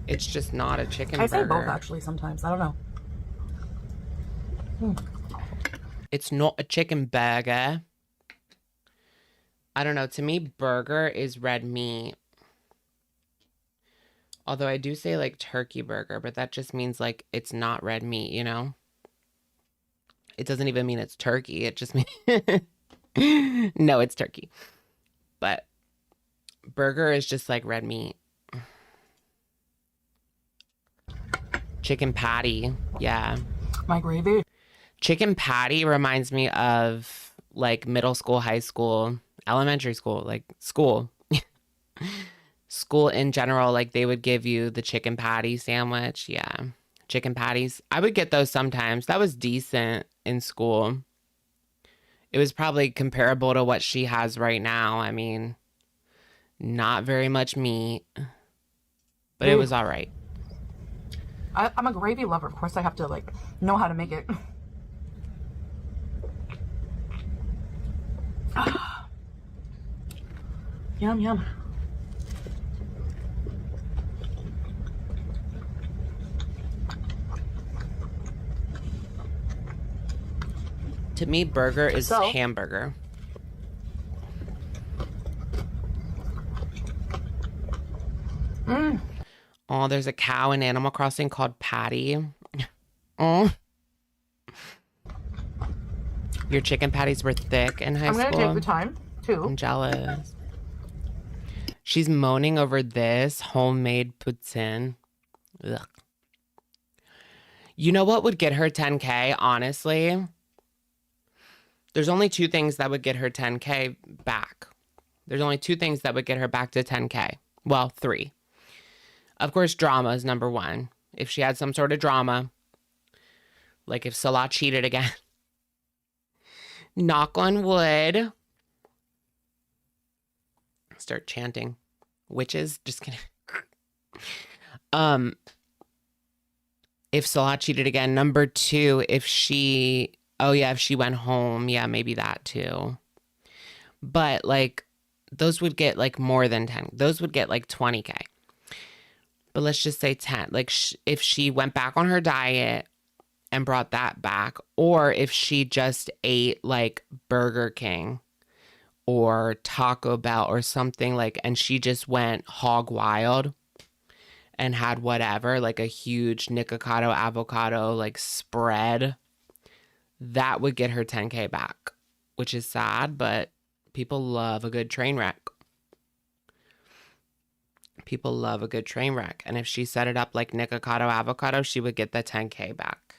It's just not a chicken burger. I say both actually sometimes. I don't know. It's not a chicken burger. I don't know. To me, burger is red meat. Although I do say like turkey burger, but that just means like it's not red meat, you know? It doesn't even mean it's turkey. It just means... No, it's turkey. But burger is just like red meat. Chicken patty. Yeah. My gravy. Chicken patty reminds me of like middle school, high school, elementary school, like school. School in general, like they would give you the chicken patty sandwich. Yeah. Chicken patties. I would get those sometimes. That was decent in school. It was probably comparable to what she has right now. I mean, not very much meat, but it was all right. I'm a gravy lover. Of course, I have to like know how to make it. Yum, yum. To me, burger is hamburger. Oh, there's a cow in Animal Crossing called Patty. Oh. Your chicken patties were thick in high school. I'm going to take the time, too. I'm jealous. She's moaning over this homemade poutine. Ugh. You know what would get her 10K, honestly? There's only 2 things that would get her 10K back. There's only 2 things that would get her back to 10K. Well, 3. Of course, drama is number 1. If she had some sort of drama, like if Salah cheated again. Knock on wood. Start chanting. Witches. Just kidding. If Salah cheated again. Number 2, if she... Oh, yeah, if she went home. Yeah, maybe that too. But, like, those would get, like, more than 10. Those would get, like, 20K. But let's just say 10. Like, if she went back on her diet and brought that back, or if she just ate, like, Burger King or Taco Bell or something, like, and she just went hog wild and had whatever, like a huge Nikocado avocado, like, spread, that would get her 10K back, which is sad, but people love a good train wreck. People love a good train wreck. And if she set it up like Nikocado Avocado, she would get the 10K back.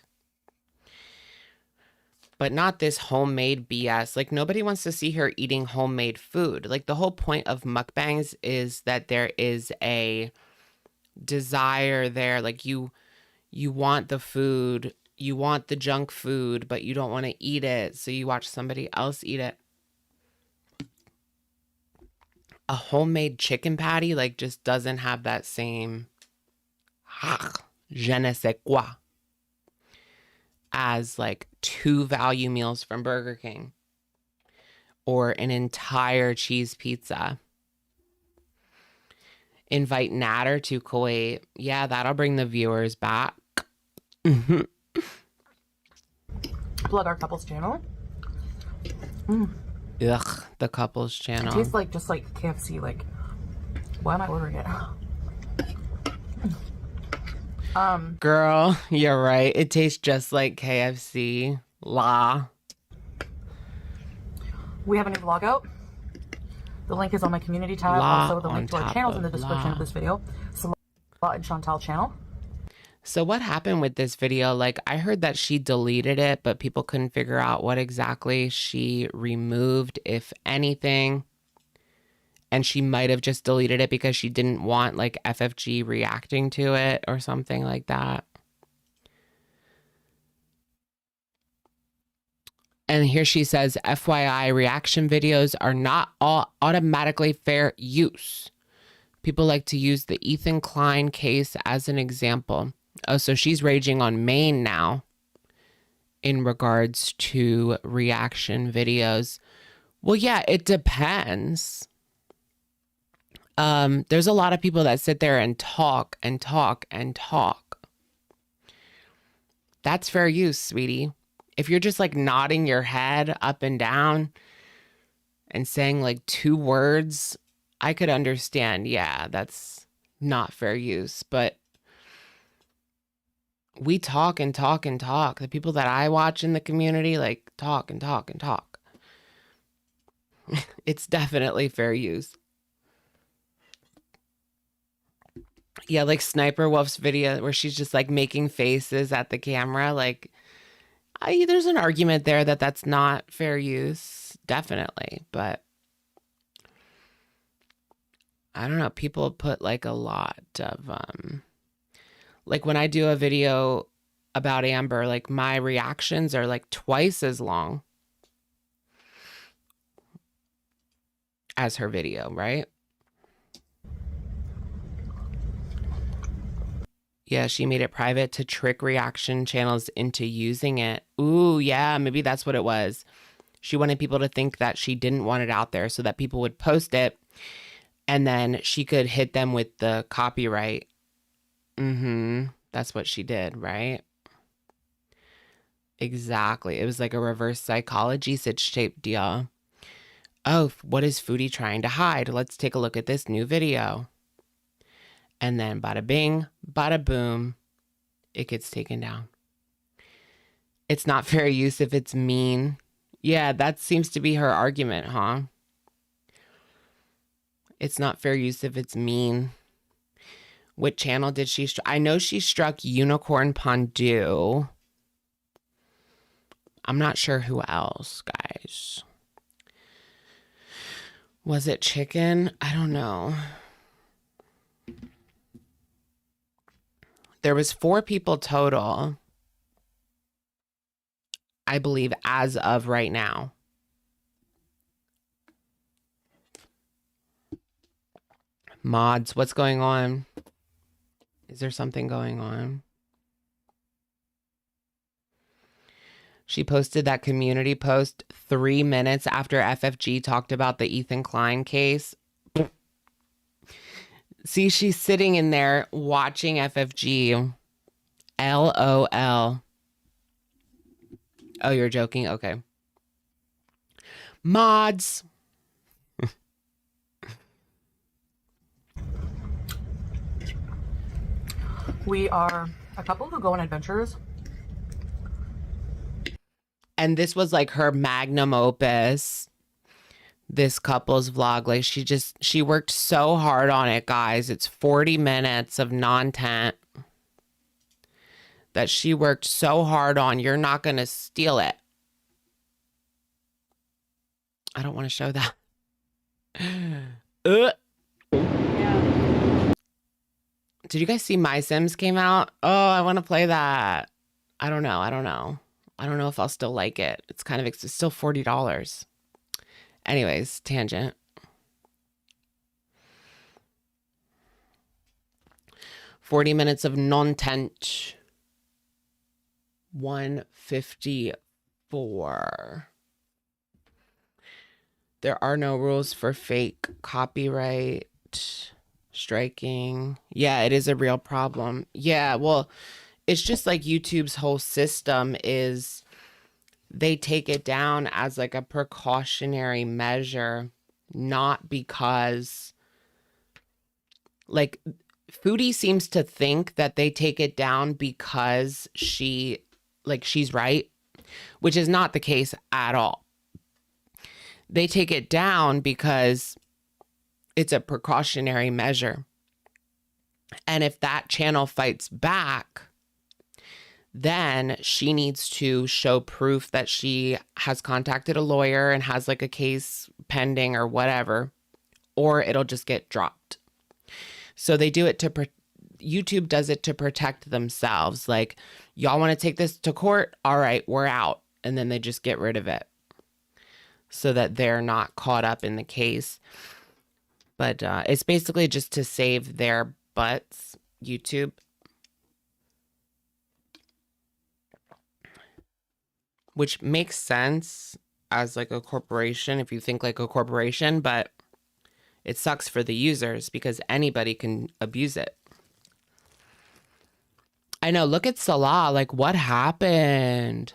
But not this homemade BS. Like, nobody wants to see her eating homemade food. Like, the whole point of mukbangs is that there is a desire there. Like, you want the food, you want the junk food, but you don't want to eat it, so you watch somebody else eat it. A homemade chicken patty, like, just doesn't have that same je ne sais quoi as like 2 value meals from Burger King or an entire cheese pizza. Invite Natter to Kuwait. Yeah, that'll bring the viewers back. Plug our couples channel. Ugh, the couples channel. It tastes like just like KFC. Like, why am I ordering it? Girl, you're right. It tastes just like KFC. La. We have a new vlog out. The link is on my community tab. Also, the link to our channels in the description of this video. SALAH and Chantal channel. So what happened with this video? Like, I heard that she deleted it, but people couldn't figure out what exactly she removed, if anything. And she might have just deleted it because she didn't want like FFG reacting to it or something like that. And here she says, FYI, reaction videos are not all automatically fair use. People like to use the Ethan Klein case as an example. Oh, so she's raging on Maine now in regards to reaction videos. Well, yeah, it depends. There's a lot of people that sit there and talk and talk and talk. That's fair use, sweetie. If you're just like nodding your head up and down and saying like 2 words, I could understand. Yeah, that's not fair use. But we talk and talk and talk. The people that I watch in the community like talk and talk and talk. It's definitely fair use. Yeah, like Sniper Wolf's video where she's just like making faces at the camera. Like, there's an argument there that that's not fair use. Definitely. But I don't know. People put like a lot of, like when I do a video about Amber, like my reactions are like twice as long as her video, right? Yeah, she made it private to trick reaction channels into using it. Ooh, yeah, maybe that's what it was. She wanted people to think that she didn't want it out there so that people would post it and then she could hit them with the copyright. That's what she did, right? Exactly. It was like a reverse psychology shaped deal. Oh, what is Foodie trying to hide? Let's take a look at this new video. And then bada bing, bada boom, it gets taken down. It's not fair use if it's mean. Yeah, that seems to be her argument, huh? It's not fair use if it's mean. What channel did she I know she struck Unicorn Pondu. I'm not sure who else, guys. Was it Chicken? I don't know. There was 4 people total, I believe, as of right now. Mods, what's going on? Is there something going on? She posted that community post 3 minutes after FFG talked about the Ethan Klein case. See, she's sitting in there watching FFG. LOL. Oh, you're joking? Okay. Mods. We are a couple who go on adventures. And this was like her magnum opus. this couple's vlog. Like she worked so hard on it, guys. It's 40 minutes of content that she worked so hard on. You're not going to steal it. I don't want to show that. Yeah. Did you guys see My Sims came out? Oh, I want to play that. I don't know. I don't know if I'll still like it. It's it's still $40. Anyways, tangent. $40 minutes of content. 154. There are no rules for fake copyright striking. Yeah, it is a real problem. Yeah, well, it's just like YouTube's whole system is they take it down as like a precautionary measure, not because like Foodie seems to think that they take it down because she's right, which is not the case at all. They take it down because it's a precautionary measure. And if that channel fights back, then she needs to show proof that she has contacted a lawyer and has like a case pending or whatever, or it'll just get dropped. So they do it YouTube does it to protect themselves. Like, y'all want to take this to court? All right, we're out. And then they just get rid of it so that they're not caught up in the case. But it's basically just to save their butts, YouTube. Which makes sense as like a corporation, if you think like a corporation, but it sucks for the users because anybody can abuse it. I know, look at Salah, like what happened?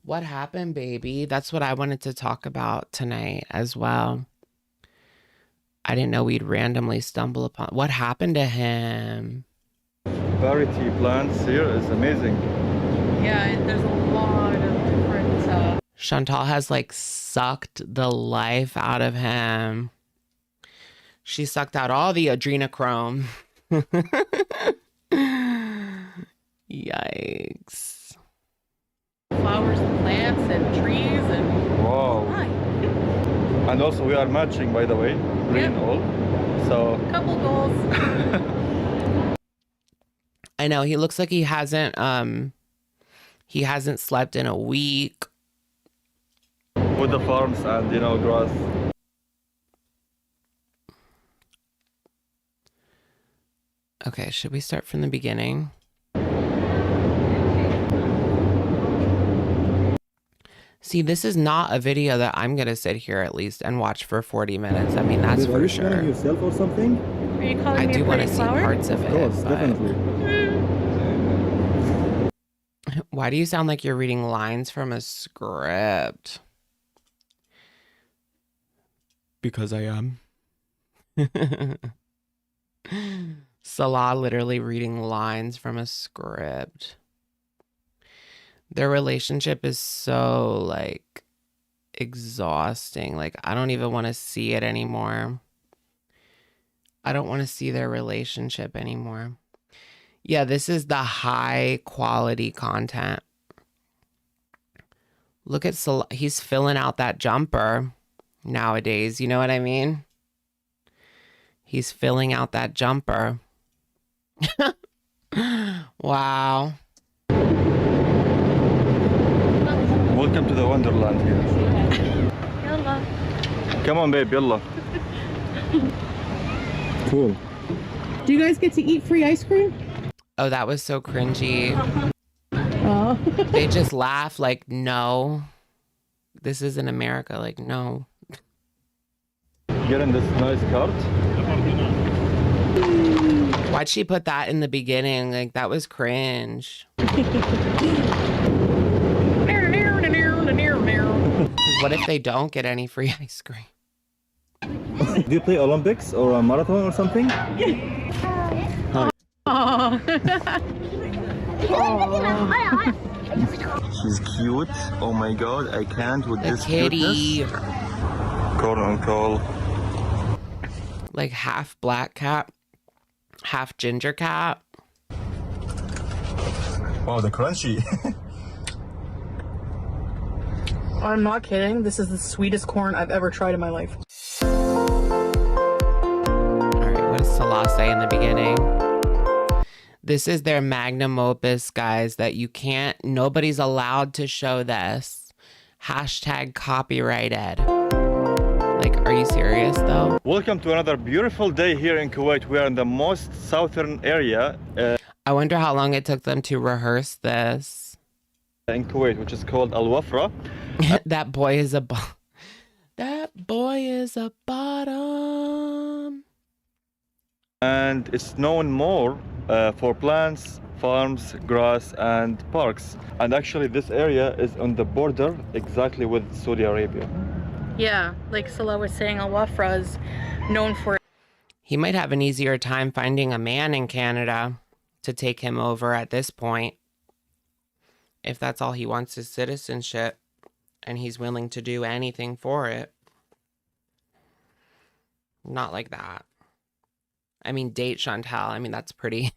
What happened, baby? That's what I wanted to talk about tonight as well. I didn't know we'd randomly stumble upon. What happened to him? Variety plants here is amazing. Yeah, there's a lot of different... Chantal has like sucked the life out of him. She sucked out all the adrenochrome. Yikes. Flowers and plants and trees and... Wow. Hi. And also we are matching, by the way. Green all. So... Couple goals. I know, he looks like he hasn't slept in a week. With the farms and, you know, grass. Okay, should we start from the beginning? See, this is not a video that I'm going to sit here at least and watch for 40 minutes. I mean, that's for sure. Are you yourself or something? Are you calling I me do a want to pretty see flower? parts of it. Of course, but... definitely. Why do you sound like you're reading lines from a script? Because I am. Salah literally reading lines from a script. Their relationship is so, like, exhausting. Like, I don't even want to see it anymore. I don't want to see their relationship anymore. Yeah, this is the high quality content. Look at Salah. He's filling out that jumper nowadays. You know what I mean? He's filling out that jumper. Wow. Welcome to the Wonderland here. Yalla. Come on, babe, yalla. Cool. Do you guys get to eat free ice cream? Oh, that was so cringy. Oh. They just laugh like, no. This isn't America. Like, no. Get in this nice cart. Why'd she put that in the beginning? Like, that was cringe. What if they don't get any free ice cream? Do you play Olympics or a marathon or something? She's cute. Oh my god, I can't with The this kitty. cuteness. corn on coal. Like half black cat, half ginger cat. Wow, the crunchy. I'm not kidding. This is the sweetest corn I've ever tried in my life. All right, what does Salah say in the beginning? This is their magnum opus, guys, that you can't, nobody's allowed to show this. Hashtag copyrighted. Like, are you serious though? Welcome to another beautiful day here in Kuwait. We are in the most southern area I wonder how long it took them to rehearse this. in Kuwait, which is called Al Wafra. That boy is a bottom. And it's known more for plants, farms, grass, and parks. And actually, this area is on the border exactly with Saudi Arabia. Yeah, like Salah was saying, Al Wafra is known for. He might have an easier time finding a man in Canada to take him over at this point. If that's all he wants is citizenship and he's willing to do anything for it. Not like that. I mean, date Chantal. I mean, that's pretty.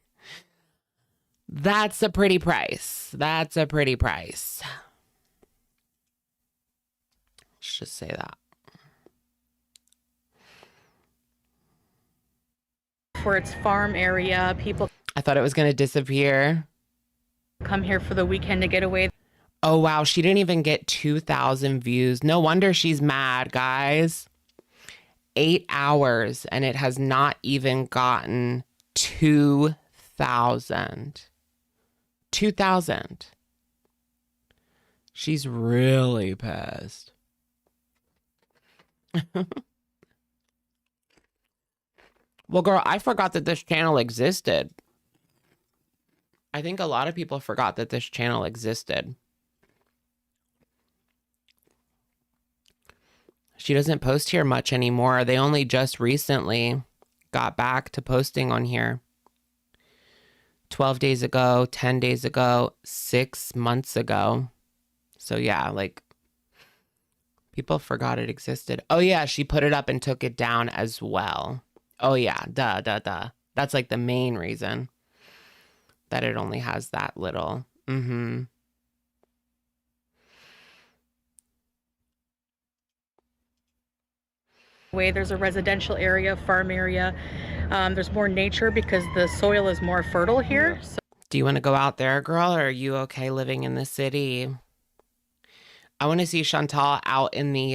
That's a pretty price. That's a pretty price. Let's just say that. For its farm area, people I thought it was going to disappear. come here for the weekend to get away. Oh, wow. She didn't even get 2,000 views. No wonder she's mad, guys. 8 hours and it has not even gotten 2,000. 2,000. She's really pissed. Well, girl, I forgot that this channel existed. I think a lot of people forgot that this channel existed. She doesn't post here much anymore. They only just recently got back to posting on here. 12 days ago, 10 days ago, 6 months ago. So yeah, like people forgot it existed. Oh yeah, she put it up and took it down as well. Oh yeah, duh. That's like the main reason that it only has that little. There's a residential area, farm area. There's more nature because the soil is more fertile here. So Do you want to go out there, girl, or are you okay living in the city? I want to see Chantal out in the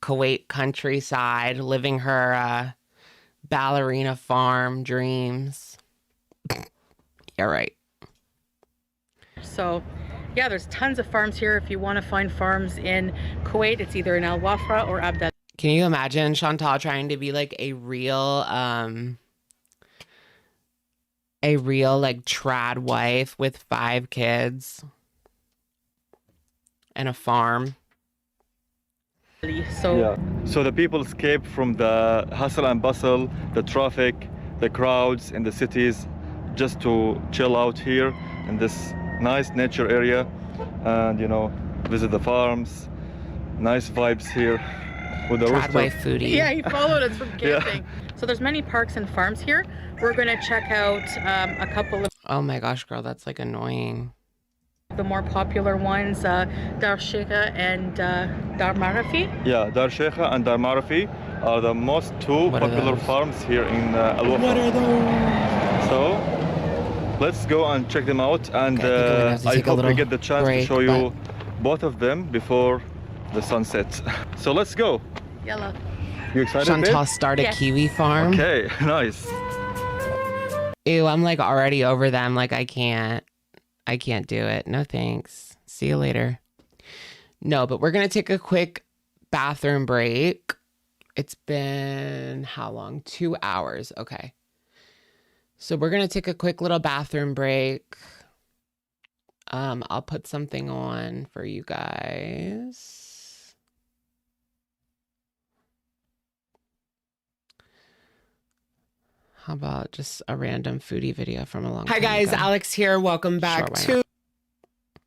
Kuwait countryside, living her ballerina farm dreams. Yeah, right. So, yeah, there's tons of farms here. If you want to find farms in Kuwait, it's either in Al Wafra or Abdel. Can you imagine Chantal trying to be like a real like trad wife with 5 kids and a farm? So Yeah. So the people escape from the hustle and bustle, the traffic, the crowds in the cities, just to chill out here in this nice nature area and, you know, visit the farms. Nice vibes here with the Trad rooster. wife foodie. yeah, he followed us from camping. So there's many parks and farms here. We're going to check out a couple of Oh my gosh, girl, that's like annoying. the more popular ones, Dar Sheikha and Dar Marafi. Yeah, Dar Sheikha and Dar Marafi are the most two What are popular those? farms here in Al Wafra. What are those? So let's go and check them out, and Okay, I think I'm gonna have to I take a hope we little get the chance break, to show you both of them before the sun sets. So let's go. Yalla. You excited, Chantal babe? start a Yes. kiwi farm. Okay, nice. Ew, I'm like already over them. Like I can't do it. No thanks. See you later. No, but we're gonna take a quick bathroom break. It's been how long? 2 hours. Okay. So we're gonna take a quick little bathroom break. I'll put something on for you guys. How about just a random foodie video from a long time Hi guys, ago? Alex here. Welcome back Sure, why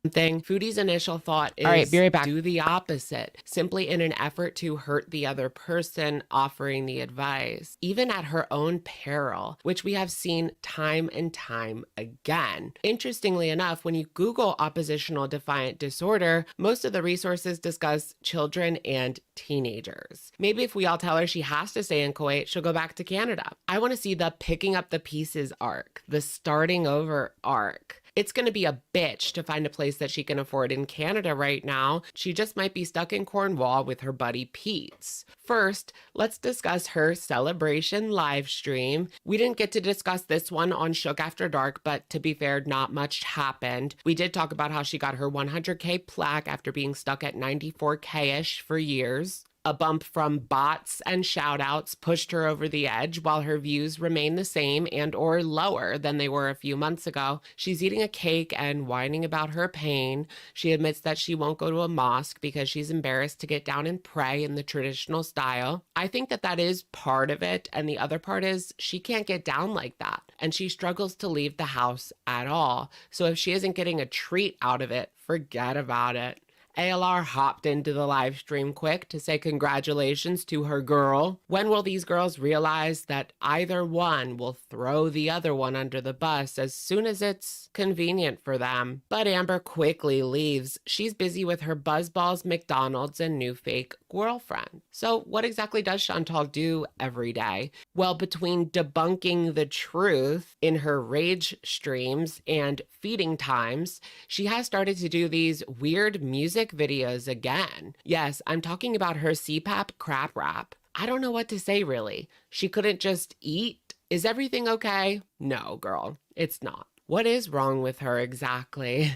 to thing. Foodie's initial thought is, all right, be right back, do the opposite, simply in an effort to hurt the other person offering the advice, even at her own peril, which we have seen time and time again. Interestingly enough, when you Google oppositional defiant disorder, most of the resources discuss children and teenagers. Maybe if we all tell her she has to stay in Kuwait, she'll go back to Canada. I want to see the picking up the pieces arc, the starting over arc. It's going to be a bitch to find a place that she can afford in Canada right now. She just might be stuck in Cornwall with her buddy Pete's. First, let's discuss her celebration live stream. We didn't get to discuss this one on Shook After Dark, but to be fair, not much happened. We did talk about how she got her 100K plaque after being stuck at 94K-ish for years. A bump from bots and shoutouts pushed her over the edge, while her views remain the same and or lower than they were a few months ago. She's eating a cake and whining about her pain. She admits that she won't go to a mosque because she's embarrassed to get down and pray in the traditional style. I think that that is part of it, and the other part is she can't get down like that, and she struggles to leave the house at all. So if she isn't getting a treat out of it, forget about it. ALR hopped into the live stream quick to say congratulations to her girl. When will these girls realize that either one will throw the other one under the bus as soon as it's convenient for them? But Amber quickly leaves. She's busy with her Buzzballs, McDonald's, and new fake girlfriend. So what exactly does Chantal do every day? Well, between debunking the truth in her rage streams and feeding times, she has started to do these weird music videos again. Yes, I'm talking about her CPAP crap rap. I don't know what to say, really. She couldn't just eat? Is everything okay? No, girl, it's not. What is wrong with her exactly?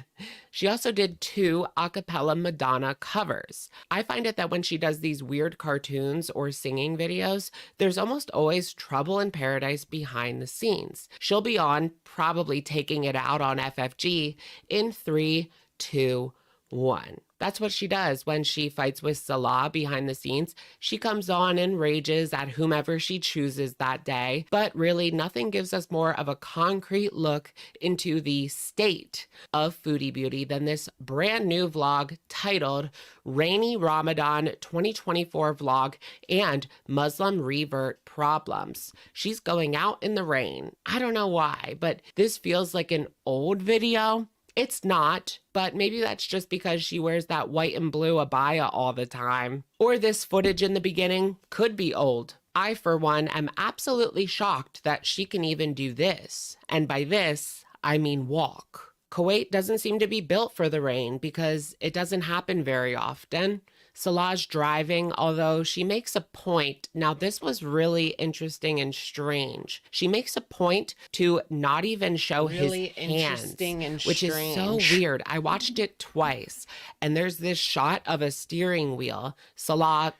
She also did 2 a cappella Madonna covers. I find it that when she does these weird cartoons or singing videos, there's almost always trouble in paradise behind the scenes. She'll be on, probably taking it out on FFG in 3, 2, 1. That's what she does when she fights with Salah behind the scenes. She comes on and rages at whomever she chooses that day, but really nothing gives us more of a concrete look into the state of Foodie Beauty than this brand new vlog titled Rainy Ramadan 2024 Vlog and Muslim Revert Problems. She's going out in the rain. I don't know why, but this feels like an old video. It's not, but maybe that's just because she wears that white and blue abaya all the time. Or this footage in the beginning could be old. I, for one, am absolutely shocked that she can even do this. And by this, I mean walk. Kuwait doesn't seem to be built for the rain because it doesn't happen very often. Salah's driving, although she makes a point. Now, this was really interesting and strange. She makes a point to not even show Really his hands, interesting and which is so strange. weird. I watched it twice, and there's this shot of a steering wheel. Salah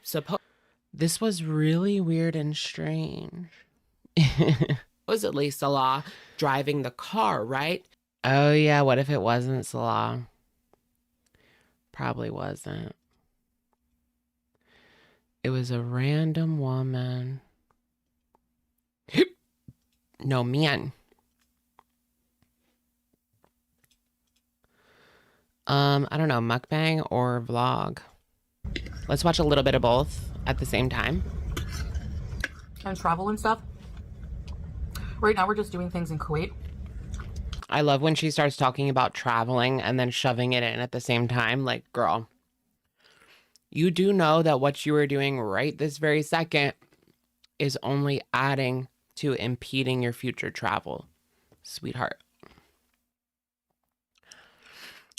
This was really weird and strange. Supposedly Salah driving the car, right? Oh yeah, what if it wasn't Salah? Probably wasn't. It was a random woman. No, man. I don't know, mukbang or vlog. Let's watch a little bit of both at the same time. And travel and stuff. Right now we're just doing things in Kuwait. I love when she starts talking about traveling and then shoving it in at the same time. Like, girl, you do know that what you are doing right this very second is only adding to impeding your future travel, sweetheart.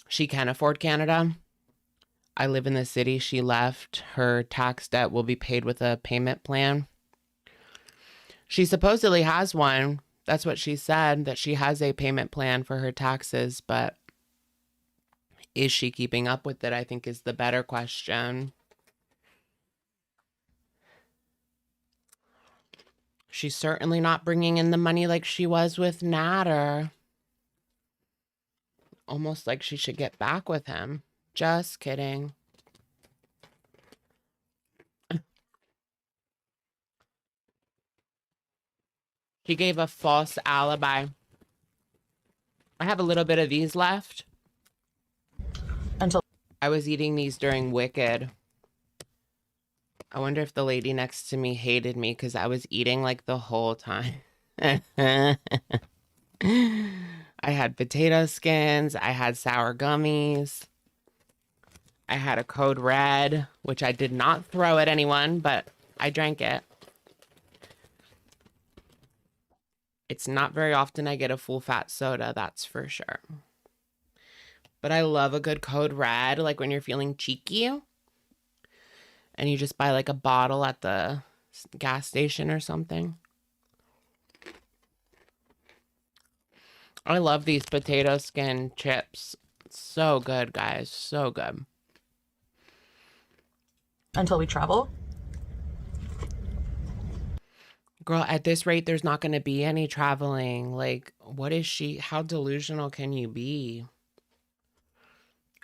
She can afford Canada. I live in the city she left. Her tax debt will be paid with a payment plan. She supposedly has one. That's what she said, that she has a payment plan for her taxes, but is she keeping up with it, I think, is the better question. She's certainly not bringing in the money like she was with Nader. Almost like she should get back with him. Just kidding. He gave a false alibi. I have a little bit of these left. I was eating these during Wicked. I wonder if the lady next to me hated me because I was eating like the whole time. I had potato skins. I had sour gummies. I had a Code Red, which I did not throw at anyone, but I drank it. It's not very often I get a full fat soda, that's for sure. But I love a good Code Red, like when you're feeling cheeky. And you just buy like a bottle at the gas station or something. I love these potato skin chips. So good, guys. So good. Until we travel. Girl, at this rate, there's not going to be any traveling. Like, what is she? How delusional can you be?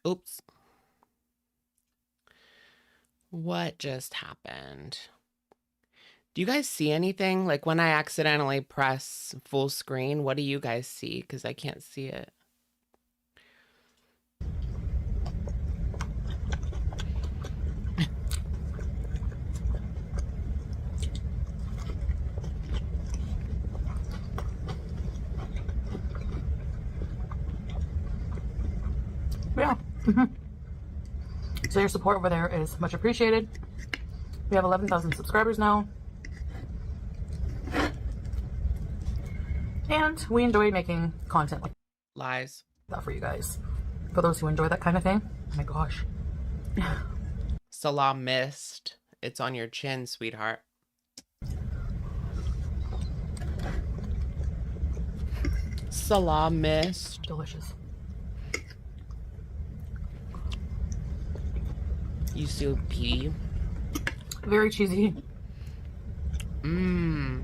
Oops. What just happened? Do you guys see anything? Like when I accidentally press full screen, what do you guys see? Because I can't see it. Yeah. So your support over there is much appreciated. We have 11,000 subscribers now. And we enjoy making content like Lies. that for you guys. For those who enjoy that kind of thing. Oh my gosh. Salah mist. It's on your chin, sweetheart. Salah mist. Delicious. You still pee? Very cheesy. Mmm.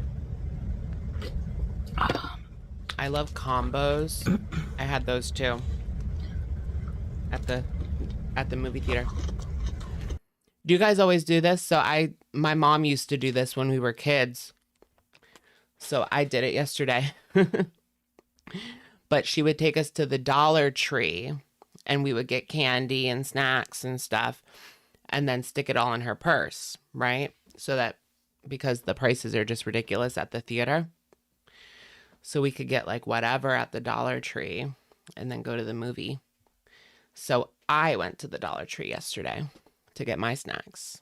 I love combos. I had those too. At the movie theater. Do you guys always do this? So my mom used to do this when we were kids. So I did it yesterday. But she would take us to the Dollar Tree and we would get candy and snacks and stuff and then stick it all in her purse, right? So that because the prices are just ridiculous at the theater. So we could get like whatever at the Dollar Tree and then go to the movie. So I went to the Dollar Tree yesterday to get my snacks.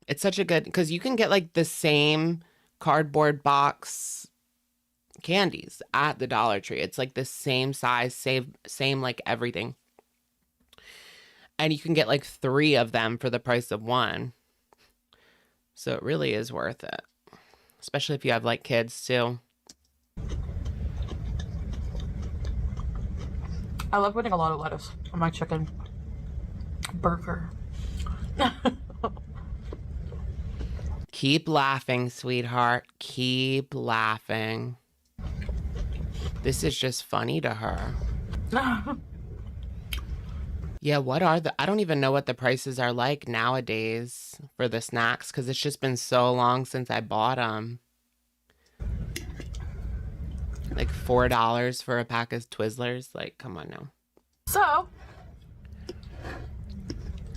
It's such a good, because you can get like the same cardboard box candies at the Dollar Tree. It's like the same size, same like everything. And you can get like 3 of them for the price of 1. So it really is worth it. Especially if you have like kids too. I love putting a lot of lettuce on my chicken burger. Keep laughing, sweetheart. Keep laughing. This is just funny to her. Yeah, I don't even know what the prices are like nowadays for the snacks because it's just been so long since I bought them. Like $4 for a pack of Twizzlers. Like, come on now. So,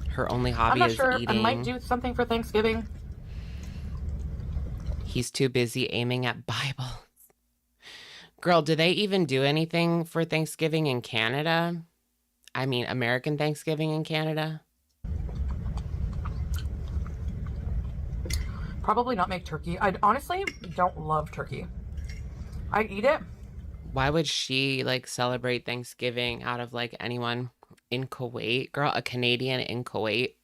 Her only I'm hobby not is sure. eating. I might do something for Thanksgiving. He's too busy aiming at Bibles. Girl, do they even do anything for Thanksgiving in Canada? I mean, American Thanksgiving in Canada? Probably not make turkey. I honestly don't love turkey. I'd eat it. Why would she like celebrate Thanksgiving out of like anyone in Kuwait? Girl, a Canadian in Kuwait.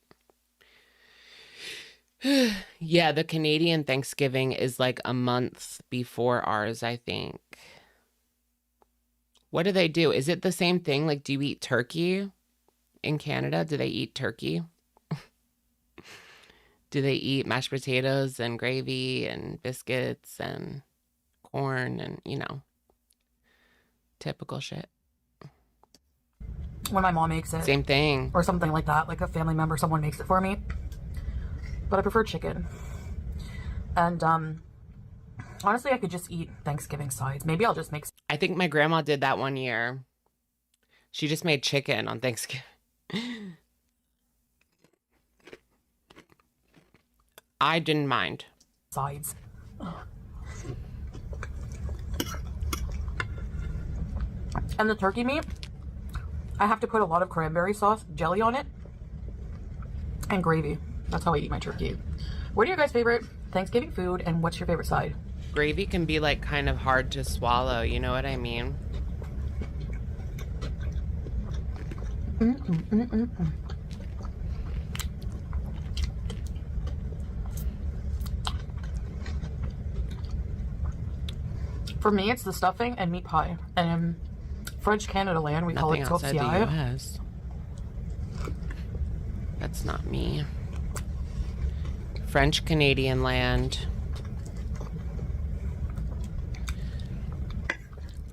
Yeah, the Canadian Thanksgiving is like a month before ours, I think. What do they do? Is it the same thing? Like, do you eat turkey in Canada? Do they eat turkey? Do they eat mashed potatoes and gravy and biscuits and corn and, you know, typical shit? When my mom makes it. Same thing. Or something like that. Like a family member, someone makes it for me. But I prefer chicken. And, honestly, I could just eat Thanksgiving sides. Maybe I'll just make... I think my grandma did that one year. She just made chicken on Thanksgiving. I didn't mind. Sides. And the turkey meat, I have to put a lot of cranberry sauce, jelly on it, and gravy. That's how I eat my turkey. What are your guys' favorite Thanksgiving food, and what's your favorite side? Gravy can be like kind of hard to swallow, you know what I mean? For me, it's the stuffing and meat pie. And in French Canada land, we call it Nothing outside the tortilla. US. That's not me. French Canadian land.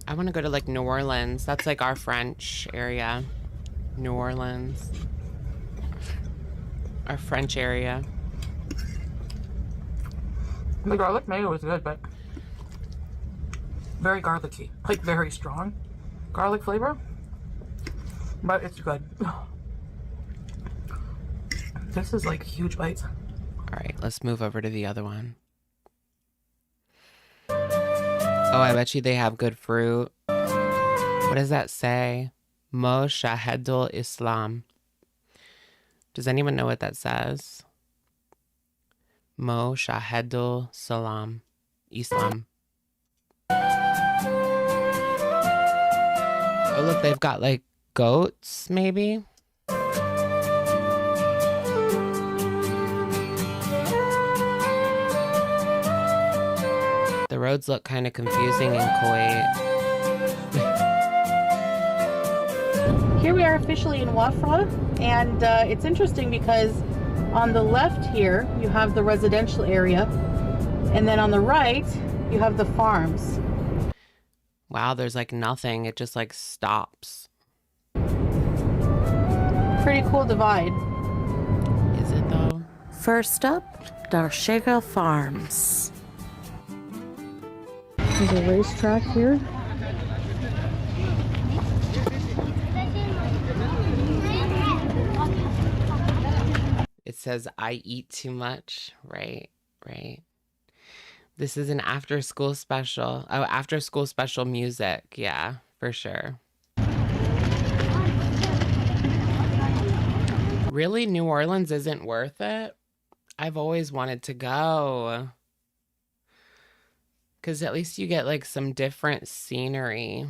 I want to go to like New Orleans. That's like our French area. New Orleans. Our French area. The garlic mayo is good, but very garlicky. Like very strong garlic flavor. But it's good. This is like huge bites. All right, let's move over to the other one. Oh, I bet you they have good fruit. What does that say? Mo Shahedul Islam. Does anyone know what that says? Mo Shahedul Salam. Islam. Oh, look, they've got like goats, maybe? The roads look kind of confusing in Kuwait. Here we are officially in Wafra, and it's interesting because on the left here you have the residential area, and then on the right you have the farms. Wow, there's like nothing. It just like stops. Pretty cool divide. Is it though? First up, Darshega Farms. There's a racetrack here. It says, I eat too much. Right, right. This is an after school special. Oh, after school special music. Yeah, for sure. Really? New Orleans isn't worth it? I've always wanted to go. Because at least you get like some different scenery.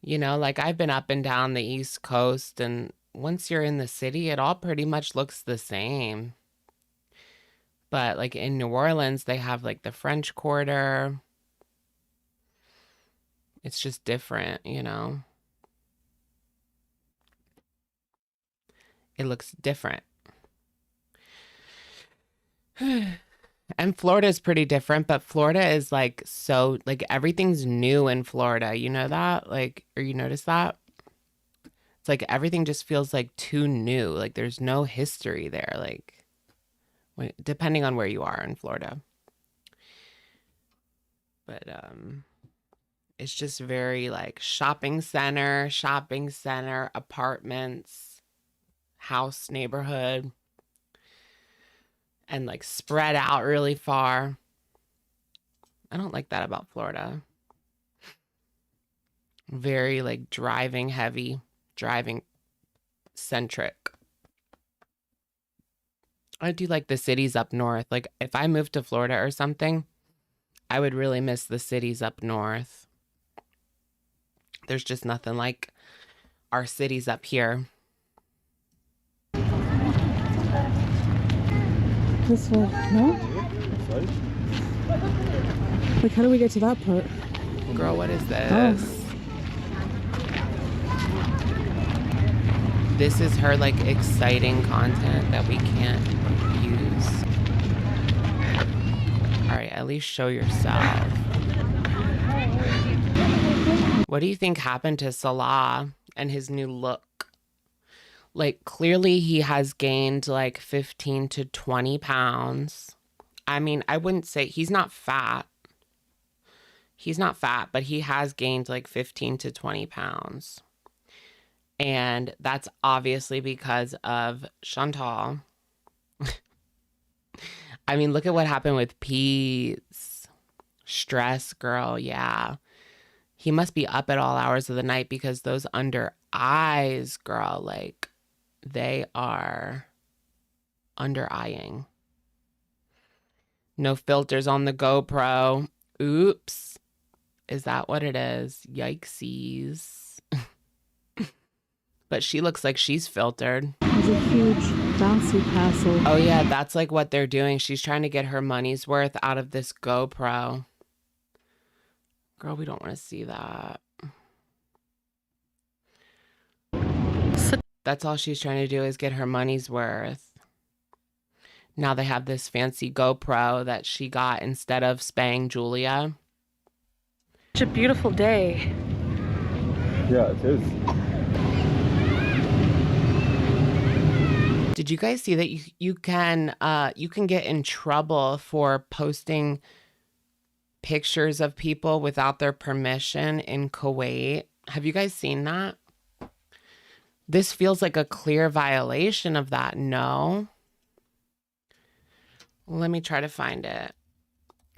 You know, like I've been up and down the East Coast, and once you're in the city, it all pretty much looks the same. But like in New Orleans, they have like the French Quarter. It's just different, you know. It looks different. And Florida is pretty different, but Florida is like so, like everything's new in Florida. You know that? Like, or you notice that? It's like everything just feels like too new. Like there's no history there. Like, depending on where you are in Florida. But it's just very like shopping center, apartments, house, neighborhood. And like spread out really far. I don't like that about Florida. Very like driving heavy, driving centric. I do like the cities up north. Like if I moved to Florida or something, I would really miss the cities up north. There's just nothing like our cities up here. This way, no? Like, how do we get to that part? Girl, what is this? This is her like exciting content that we can't use. All right, at least show yourself. What do you think happened to Salah and his new look? Like, clearly he has gained like 15 to 20 pounds. I mean, I wouldn't say he's not fat. He's not fat, but he has gained like 15 to 20 pounds. And that's obviously because of Chantal. I mean, look at what happened with Pete's stress, girl. Yeah. He must be up at all hours of the night because those under eyes, girl, like they are under eyeing. No filters on the GoPro. Oops. Is that what it is? Yikesies. But she looks like she's filtered. There's a huge bouncy castle. Oh yeah, that's like what they're doing. She's trying to get her money's worth out of this GoPro. Girl, we don't want to see that. That's all she's trying to do is get her money's worth. Now they have this fancy GoPro that she got instead of spaying Julia. Such a beautiful day. Yeah, it is. Did you guys see that you can get in trouble for posting pictures of people without their permission in Kuwait? Have you guys seen that? This feels like a clear violation of that, no? Let me try to find it.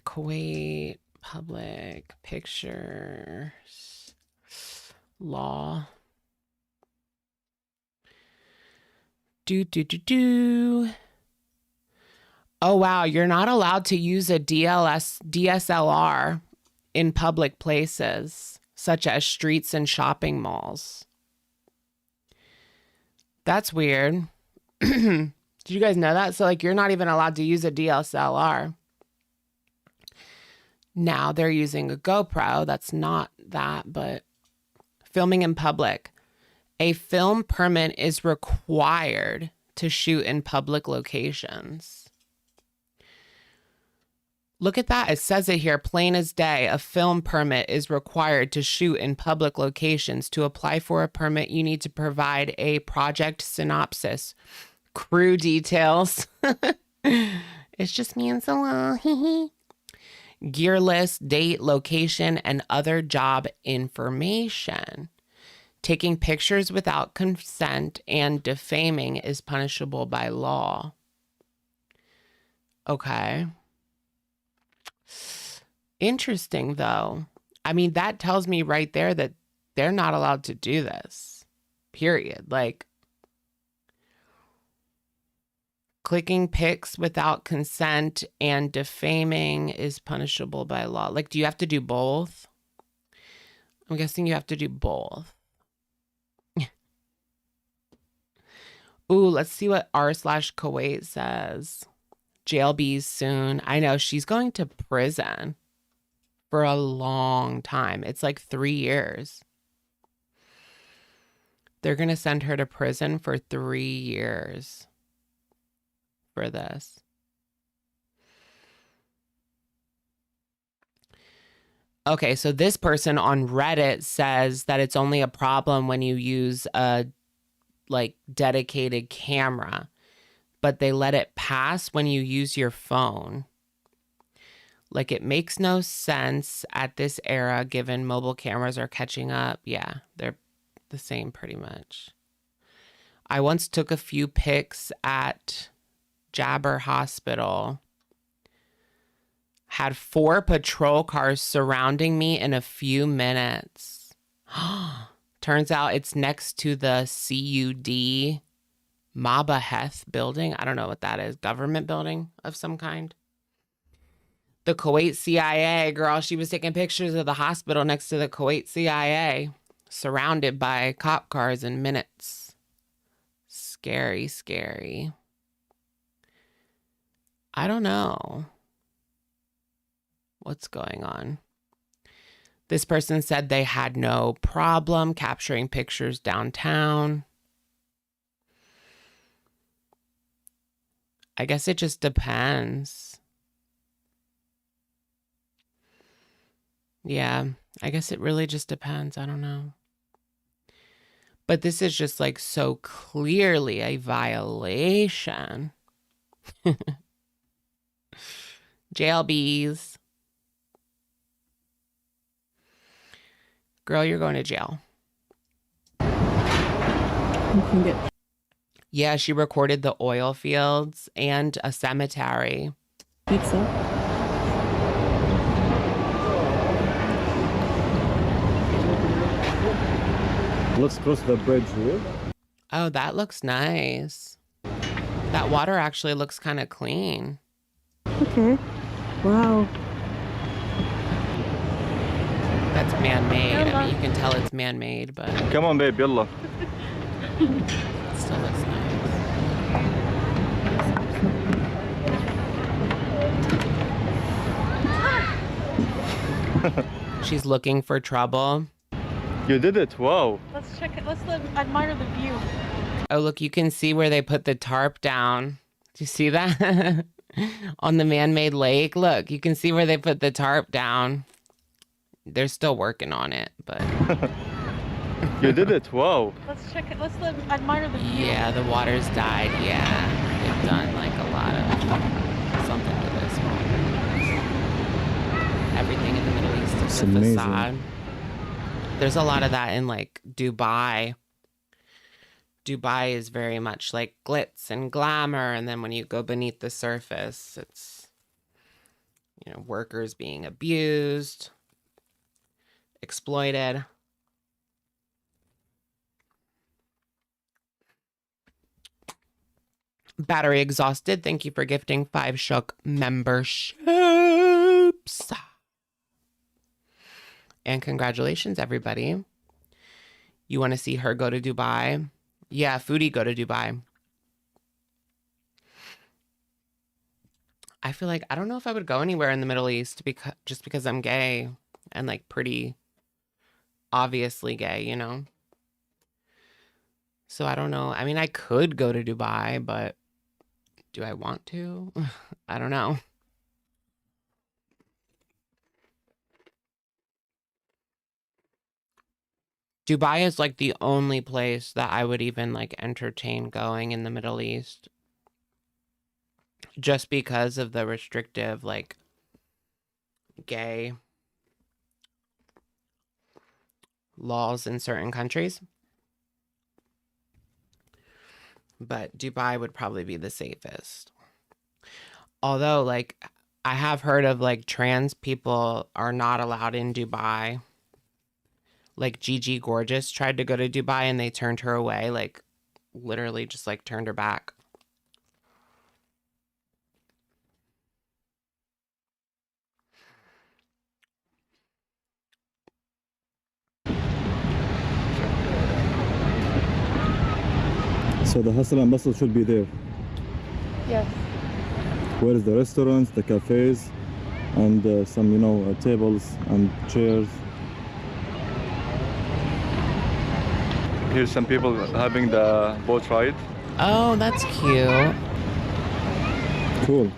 Kuwait public pictures law. Oh, wow. You're not allowed to use a DSLR in public places, such as streets and shopping malls. That's weird. Did you guys know that? So, like, you're not even allowed to use a DSLR. Now they're using a GoPro. That's not that, but filming in public. A film permit is required to shoot in public locations. Look at that. It says it here, plain as day. A film permit is required to shoot in public locations. To apply for a permit, you need to provide a project synopsis, crew details. It's just me and Salah. Gear list, date, location, and other job information. Taking pictures without consent and defaming is punishable by law. Okay. Interesting, though. I mean, that tells me right there that they're not allowed to do this. Period. Like, clicking pics without consent and defaming is punishable by law. Like, do you have to do both? I'm guessing you have to do both. Ooh, let's see what r/Kuwait says. Jail bees soon. I know, she's going to prison for a long time. It's like 3 years. They're going to send her to prison for 3 years for this. Okay, so this person on Reddit says that it's only a problem when you use a dedicated camera, but they let it pass when you use your phone. Like, it makes no sense at this era given mobile cameras are catching up. Yeah, they're the same pretty much. I once took a few pics at Jabber Hospital. Had 4 patrol cars surrounding me in a few minutes. Turns out it's next to the CUD Mabaheth building. I don't know what that is. Government building of some kind. The Kuwait CIA, girl, she was taking pictures of the hospital next to the Kuwait CIA, surrounded by cop cars in minutes. Scary, scary. I don't know what's going on. This person said they had no problem capturing pictures downtown. I guess it just depends. Yeah, I guess it really just depends. I don't know. But this is just like so clearly a violation. Jail bees. Girl, you're going to jail. You can get Yeah, she recorded the oil fields and a cemetery. pizza. Let's cross the bridge here. Oh, that looks nice. That water actually looks kind of clean. Okay. Wow. That's man-made. I mean, you can tell it's man-made, but it Come on, babe, yalla. still looks nice. She's looking for trouble. You did it, wow. Let's check it. Let's admire the view. Oh, look, you can see where they put the tarp down. Do you see that? On the man-made lake. Look, you can see where they put the tarp down. They're still working on it, but You did it, wow. Let's check it. Let's admire the view. yeah, the water's died. Yeah, they've done like a lot of something to this one. Everything in the Middle East is It's a amazing. facade. There's a lot of that in like Dubai. Dubai is very much like glitz and glamour, and then when you go beneath the surface, it's, you know, workers being abused, exploited. Battery exhausted. Thank you for gifting 5 Shook memberships. And congratulations, everybody. You want to see her go to Dubai? Yeah, Foodie go to Dubai. I feel like, I don't know if I would go anywhere in the Middle East just because I'm gay and like pretty obviously gay, you know? So I don't know. I mean, I could go to Dubai, but do I want to? I don't know. Dubai is like the only place that I would even like entertain going in the Middle East. Just because of the restrictive, like, gay laws in certain countries. But Dubai would probably be the safest. Although, like, I have heard of, like, trans people are not allowed in Dubai. Like, Gigi Gorgeous tried to go to Dubai and they turned her away. Like, literally just, like, turned her back. So the hustle and bustle should be there. Yes. Where is the restaurants, the cafes, and some, you know, tables and chairs. Here's some people having the boat ride. Oh, that's cute. Cool.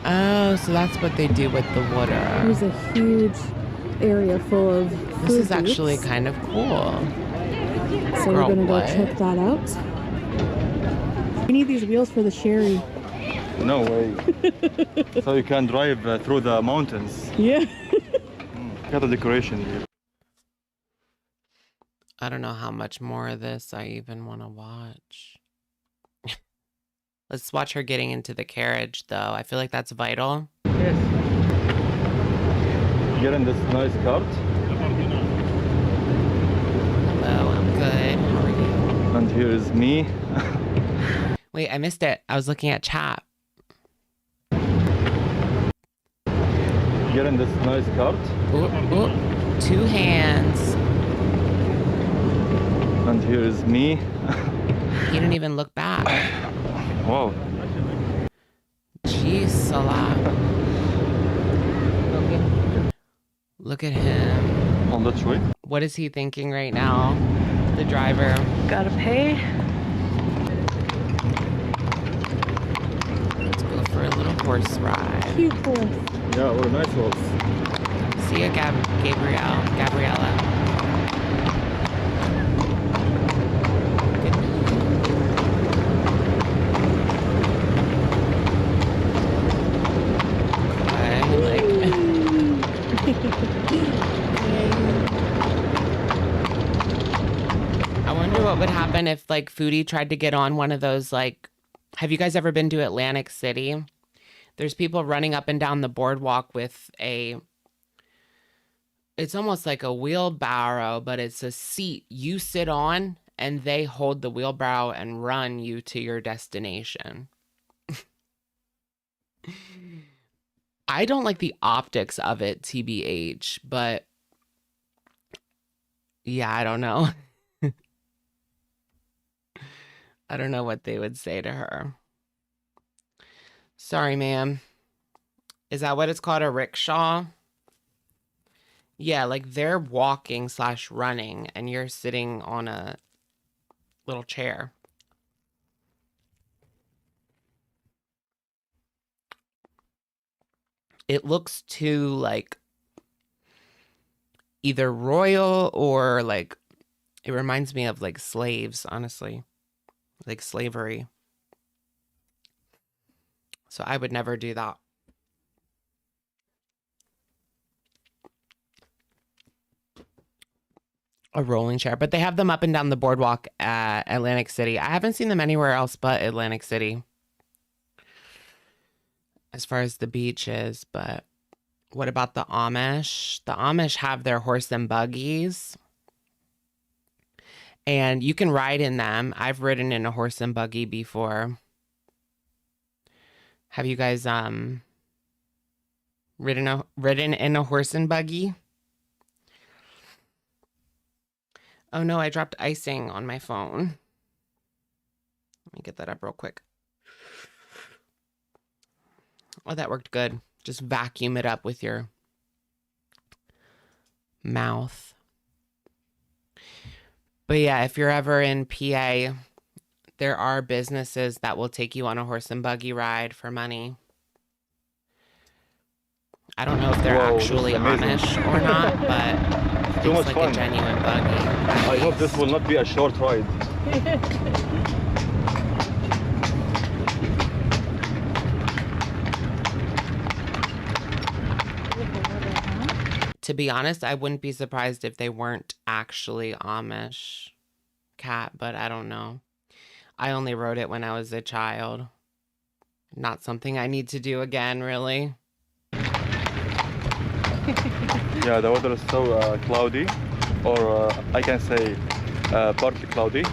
Oh, so that's what they do with the water. There's a huge area full of food This is actually booths. kind of cool. So we're Girl, gonna go what? check that out. We need these wheels for the sherry. No way. So you can drive through the mountains. Yeah. Got a decoration here. I don't know how much more of this I even want to watch. Let's watch her getting into the carriage, though. I feel like that's vital. Yes. Get in this nice cart. Hello, I'm good. How are you? And here is me. Wait, I missed it. I was looking at chat. Get in this nice cart. Ooh, ooh. 2 hands. And here is me. He didn't even look back. Wow. Jeez, Salah. Look at him. On that way. What is he thinking right now? The driver. Gotta pay. Let's go for a little horse ride. Cute horse. Yeah, what a nice horse. See ya, Gabriella. Good I wonder what would happen if like Foodie tried to get on one of those, like, have you guys ever been to Atlantic City? There's people running up and down the boardwalk with it's almost like a wheelbarrow, but it's a seat you sit on and they hold the wheelbarrow and run you to your destination. I don't like the optics of it, TBH, but yeah, I don't know. I don't know what they would say to her. Sorry, ma'am. Is that what it's called, a rickshaw? Yeah, like they're walking / running and you're sitting on a little chair. It looks too like either royal or like, it reminds me of like slaves, honestly, like slavery. So I would never do that. A rolling chair, but they have them up and down the boardwalk at Atlantic City. I haven't seen them anywhere else but Atlantic City as far as the beaches. But what about the Amish? The Amish have their horse and buggies and you can ride in them. I've ridden in a horse and buggy before. Have you guys ridden in a horse and buggy? Oh no, I dropped icing on my phone. Let me get that up real quick. Oh, that worked good. Just vacuum it up with your mouth. But yeah, if you're ever in PA, there are businesses that will take you on a horse and buggy ride for money. I don't know if they're actually Amish or not, but it's like a genuine buggy. I hope this will not be a short ride. To be honest, I wouldn't be surprised if they weren't actually Amish, Cat, but I don't know. I only rode it when I was a child. Not something I need to do again, really. Yeah, the weather is so cloudy, or I can say partly cloudy.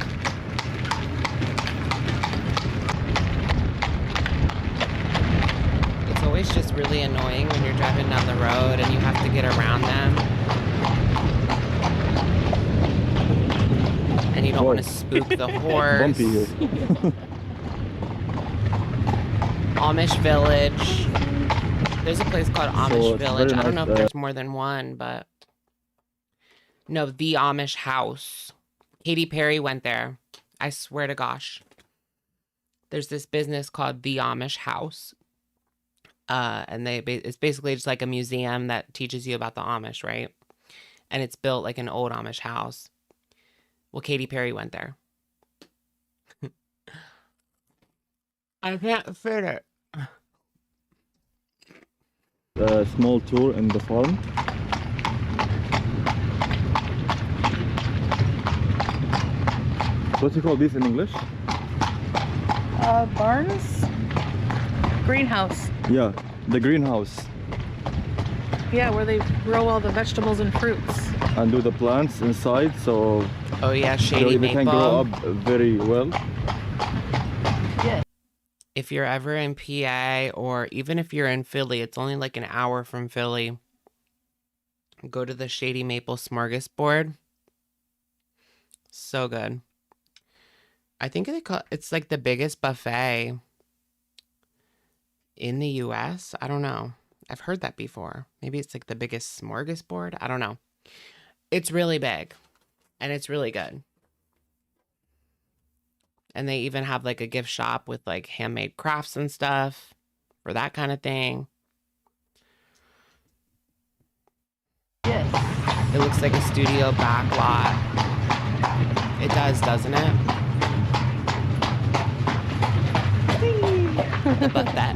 It's always just really annoying when you're driving down the road and you have to get around them. And you don't want to spook the horse. Bumpy here. Amish Village. There's a place called Amish Village. I don't know if nice, there's more than one, but no, the Amish House. Katy Perry went there. I swear to gosh. There's this business called the Amish House. And it's basically just like a museum that teaches you about the Amish, right? And it's built like an old Amish house. Well, Katy Perry went there. I can't fit it. A small tour in the farm. What do you call this in English? Barns? Greenhouse. Yeah, the greenhouse. Yeah, where they grow all the vegetables and fruits. And do the plants inside, so Oh yeah, shady they can grow maple. up very well. If you're ever in PA or even if you're in Philly, it's only like an hour from Philly. Go to the Shady Maple Smorgasbord. So good. I think it's like the biggest buffet in the US. I don't know. I've heard that before. Maybe it's like the biggest smorgasbord. I don't know. It's really big and it's really good. And they even have like a gift shop with like handmade crafts and stuff for that kind of thing. Yes. It looks like a studio back lot. It does, doesn't it? The buffet.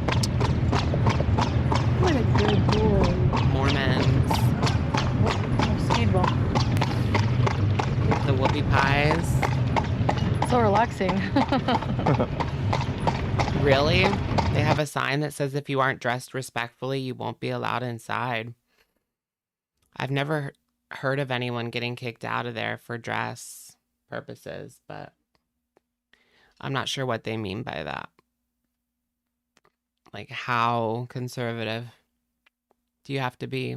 What a good boy. Mormons. Speedball. The whoopie pies. relaxing. Really? They have a sign that says if you aren't dressed respectfully, you won't be allowed inside. I've never heard of anyone getting kicked out of there for dress purposes, but I'm not sure what they mean by that. Like, how conservative do you have to be?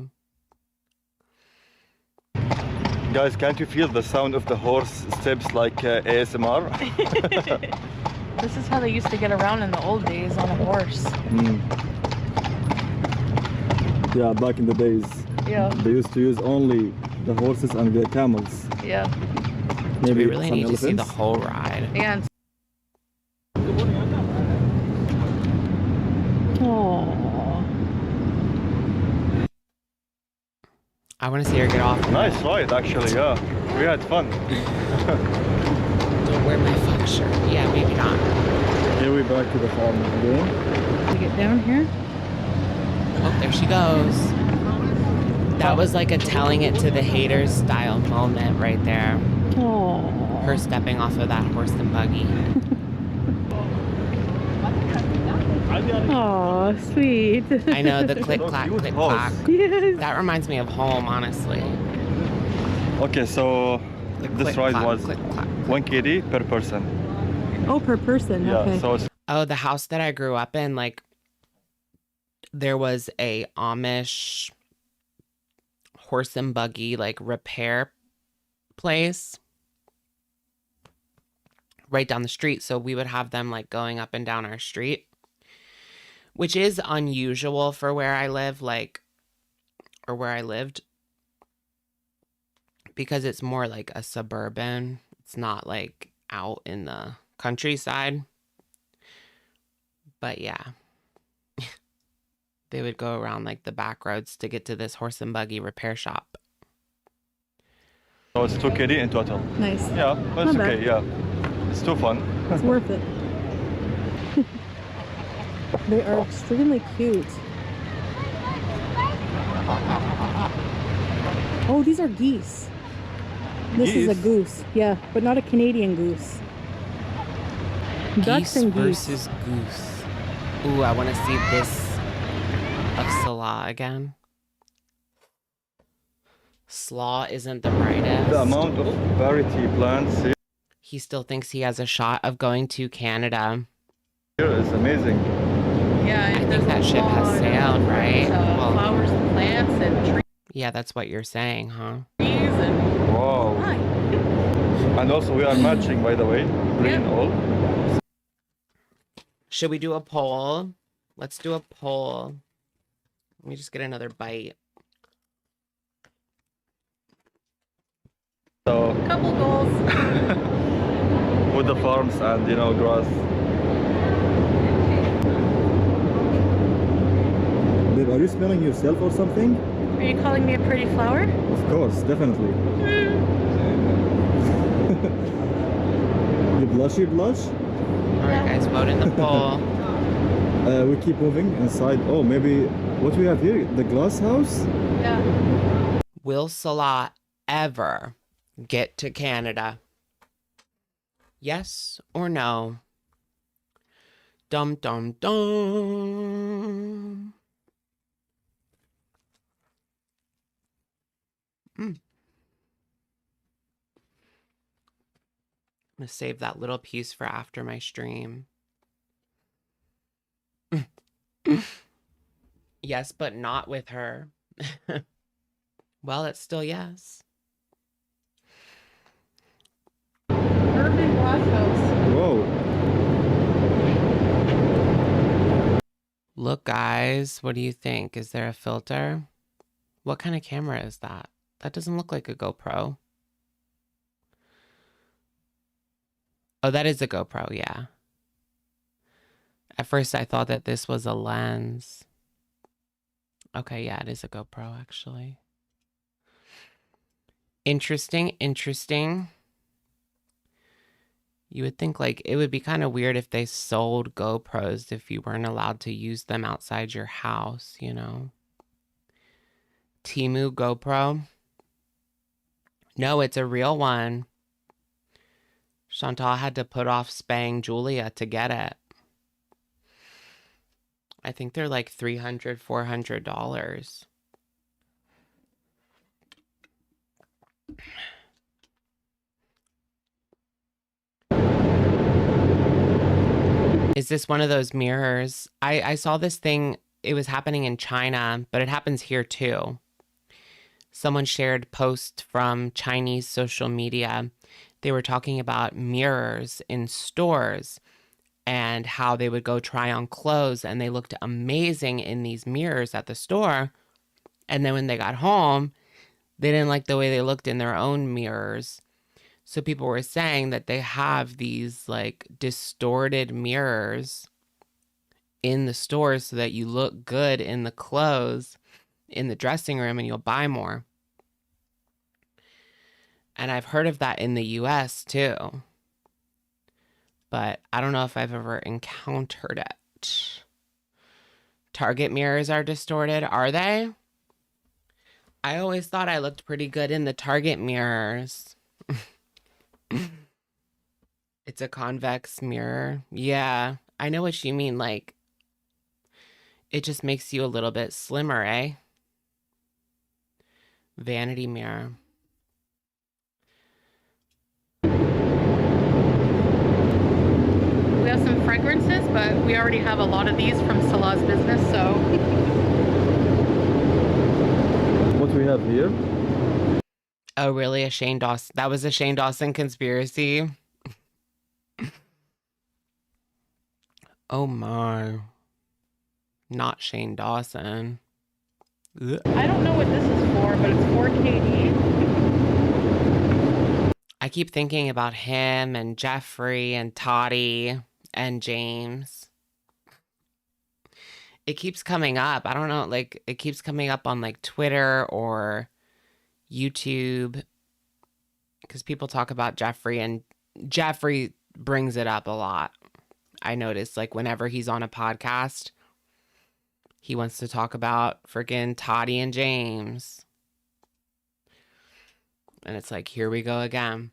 Guys, can't you feel the sound of the horse steps like ASMR? This is how they used to get around in the old days on a horse. Yeah, back in the days. Yeah. They used to use only the horses and the camels. Yeah. Maybe We really some need to see the elephants. whole ride. And oh, I want to see her get off. Nice ride, actually, yeah. We had fun. Don't wear my fuck shirt. Yeah, maybe not. Here we back to the farm again. to get down here. Oh, there she goes. That was like a telling it to the haters style moment right there. Oh. Her stepping off of that horse and buggy. Oh, sweet. I know, the click clack, click clack. Yes. That reminds me of home, honestly. Okay, so The this click ride clack, was click clack. 1 KD per person. Oh, per person. Yeah, Okay. so it's Oh, the house that I grew up in, like, there was a Amish horse and buggy, like, repair place right down the street. So we would have them, like, going up and down our street, which is unusual for where I live, like, or where I lived, because it's more like a suburban. It's not, like, out in the countryside. But yeah, they would go around like the back roads to get to this horse and buggy repair shop. so it's 2 KD in total. Nice. Yeah, but it's Not okay, yeah. It's too fun. It's worth it. They are extremely cute. Oh, these are geese. This is a Geese? goose. Yeah, but not a Canadian goose. Ducks Geese and geese. versus goose. Ooh, I want to see this of Salah again. Slaw isn't the brightest. The amount of variety plants He still thinks he has a shot of going to Canada. here is amazing. Yeah, I think that ship has sailed, right? Well, flowers and plants and yeah, that's what you're saying, huh? trees and Wow. And also we are matching, by the way. Green all. Should we do a poll? Let's do a poll. Let me just get another bite. So couple goals. with the farms and grass. Babe, are you smelling yourself or something? Are you calling me a pretty flower? Of course, definitely. You blush, you blush? All right, guys, vote in the poll. We keep moving inside. Oh, maybe what we have here, the glass house? Yeah. Will Salah ever get to Canada? Yes or no? Dum dum dum. I'm gonna save that little piece for after my stream. Yes, but not with her. Well, it's still yes. Urban glass house. Whoa. Look, guys, what do you think? Is there a filter? What kind of camera is that? That doesn't look like a GoPro. Oh, that is a GoPro, yeah. At first, I thought that this was a lens. Okay, yeah, it is a GoPro, actually. Interesting, interesting. You would think, like, it would be kind of weird if they sold GoPros if you weren't allowed to use them outside your house, you know? Temu GoPro. No, it's a real one. Chantal had to put off spaying Julia to get it. I think they're like $300, $400. Is this one of those mirrors? I saw this thing. It was happening in China, but it happens here too. Someone shared posts from Chinese social media. They were talking about mirrors in stores and how they would go try on clothes and they looked amazing in these mirrors at the store. And then when they got home, they didn't like the way they looked in their own mirrors. So people were saying that they have these like distorted mirrors in the stores so that you look good in the clothes in the dressing room and you'll buy more. And I've heard of that in the US too. But I don't know if I've ever encountered it. Target mirrors are distorted, are they? I always thought I looked pretty good in the Target mirrors. It's a convex mirror. Yeah, I know what you mean. Like, it just makes you a little bit slimmer, eh? Vanity mirror. We have some fragrances, but we already have a lot of these from Salah's business, so. What we have here? Oh, really? A Shane Dawson. That was a Shane Dawson conspiracy. Oh my. Not Shane Dawson. Ugh. I don't know what this is for, but it's 4KD. I keep thinking about him and Jeffrey and Toddy and James. It keeps coming up. I don't know, like it keeps coming up on like Twitter or YouTube because people talk about Jeffrey and Jeffrey brings it up a lot. I notice like whenever he's on a podcast, he wants to talk about freaking Toddy and James. And it's like, here we go again.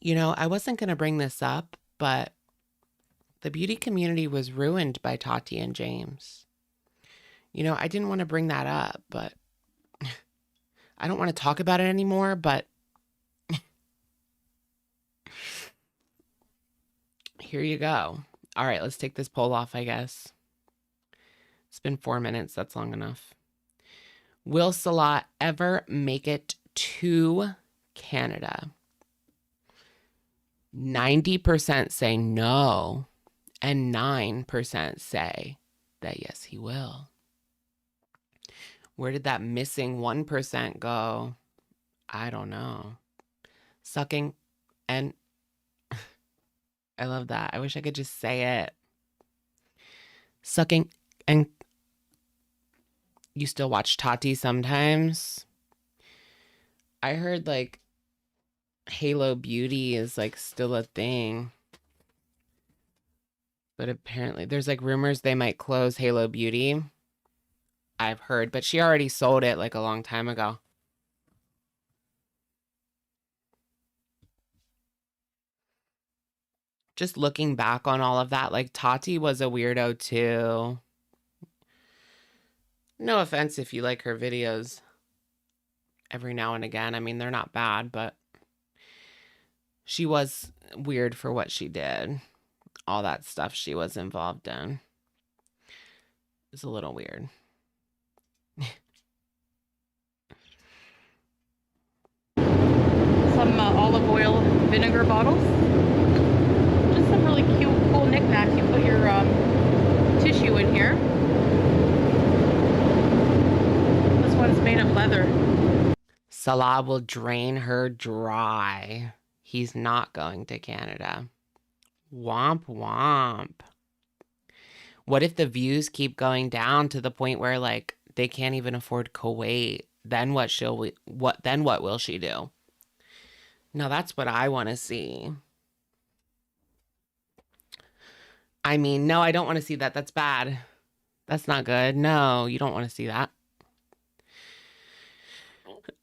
You know, I wasn't going to bring this up, but the beauty community was ruined by Tati and James. You know, I didn't want to bring that up, but I don't want to talk about it anymore, but here you go. All right, let's take this poll off, I guess. It's been 4 minutes. That's long enough. Will Salah ever make it to Canada? 90% say no, and 9% say that yes, he will. Where did that missing 1% go? I don't know. Sucking and I love that. I wish I could just say it. Sucking and you still watch Tati sometimes? I heard like Halo Beauty is like still a thing. But apparently there's like rumors they might close Halo Beauty. I've heard, but she already sold it like a long time ago. Just looking back on all of that, like Tati was a weirdo too. No offense if you like her videos every now and again. I mean, they're not bad, but she was weird for what she did. All that stuff she was involved in is a little weird. Some olive oil vinegar bottles. Just some really cute, cool knickknacks. You put your tissue in here. This one's made of leather. Salah will drain her dry. He's not going to Canada. Womp womp. What if the views keep going down to the point where like they can't even afford Kuwait? Then what will she do? Now that's what I want to see. I mean, no, I don't want to see that. That's bad. That's not good. No, you don't want to see that.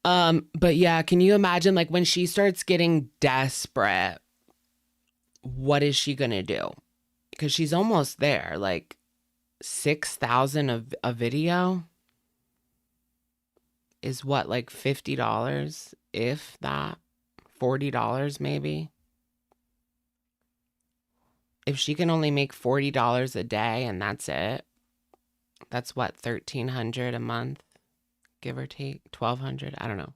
But yeah, can you imagine like when she starts getting desperate, what is she gonna do? Because she's almost there. Like 6,000 a video is what, like $50, if that, $40 maybe. If she can only make $40 a day and that's it, that's what, 1,300 a month, give or take, 1,200, I don't know.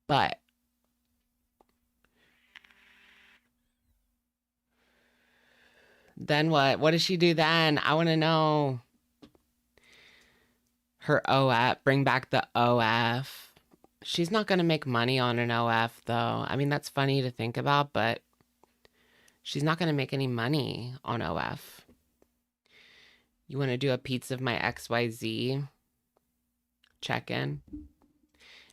But then what? What does she do then? I want to know. Her OF, bring back the OF. She's not going to make money on an OF though. I mean, that's funny to think about, but she's not going to make any money on OF. You want to do a pizza of my XYZ check-in?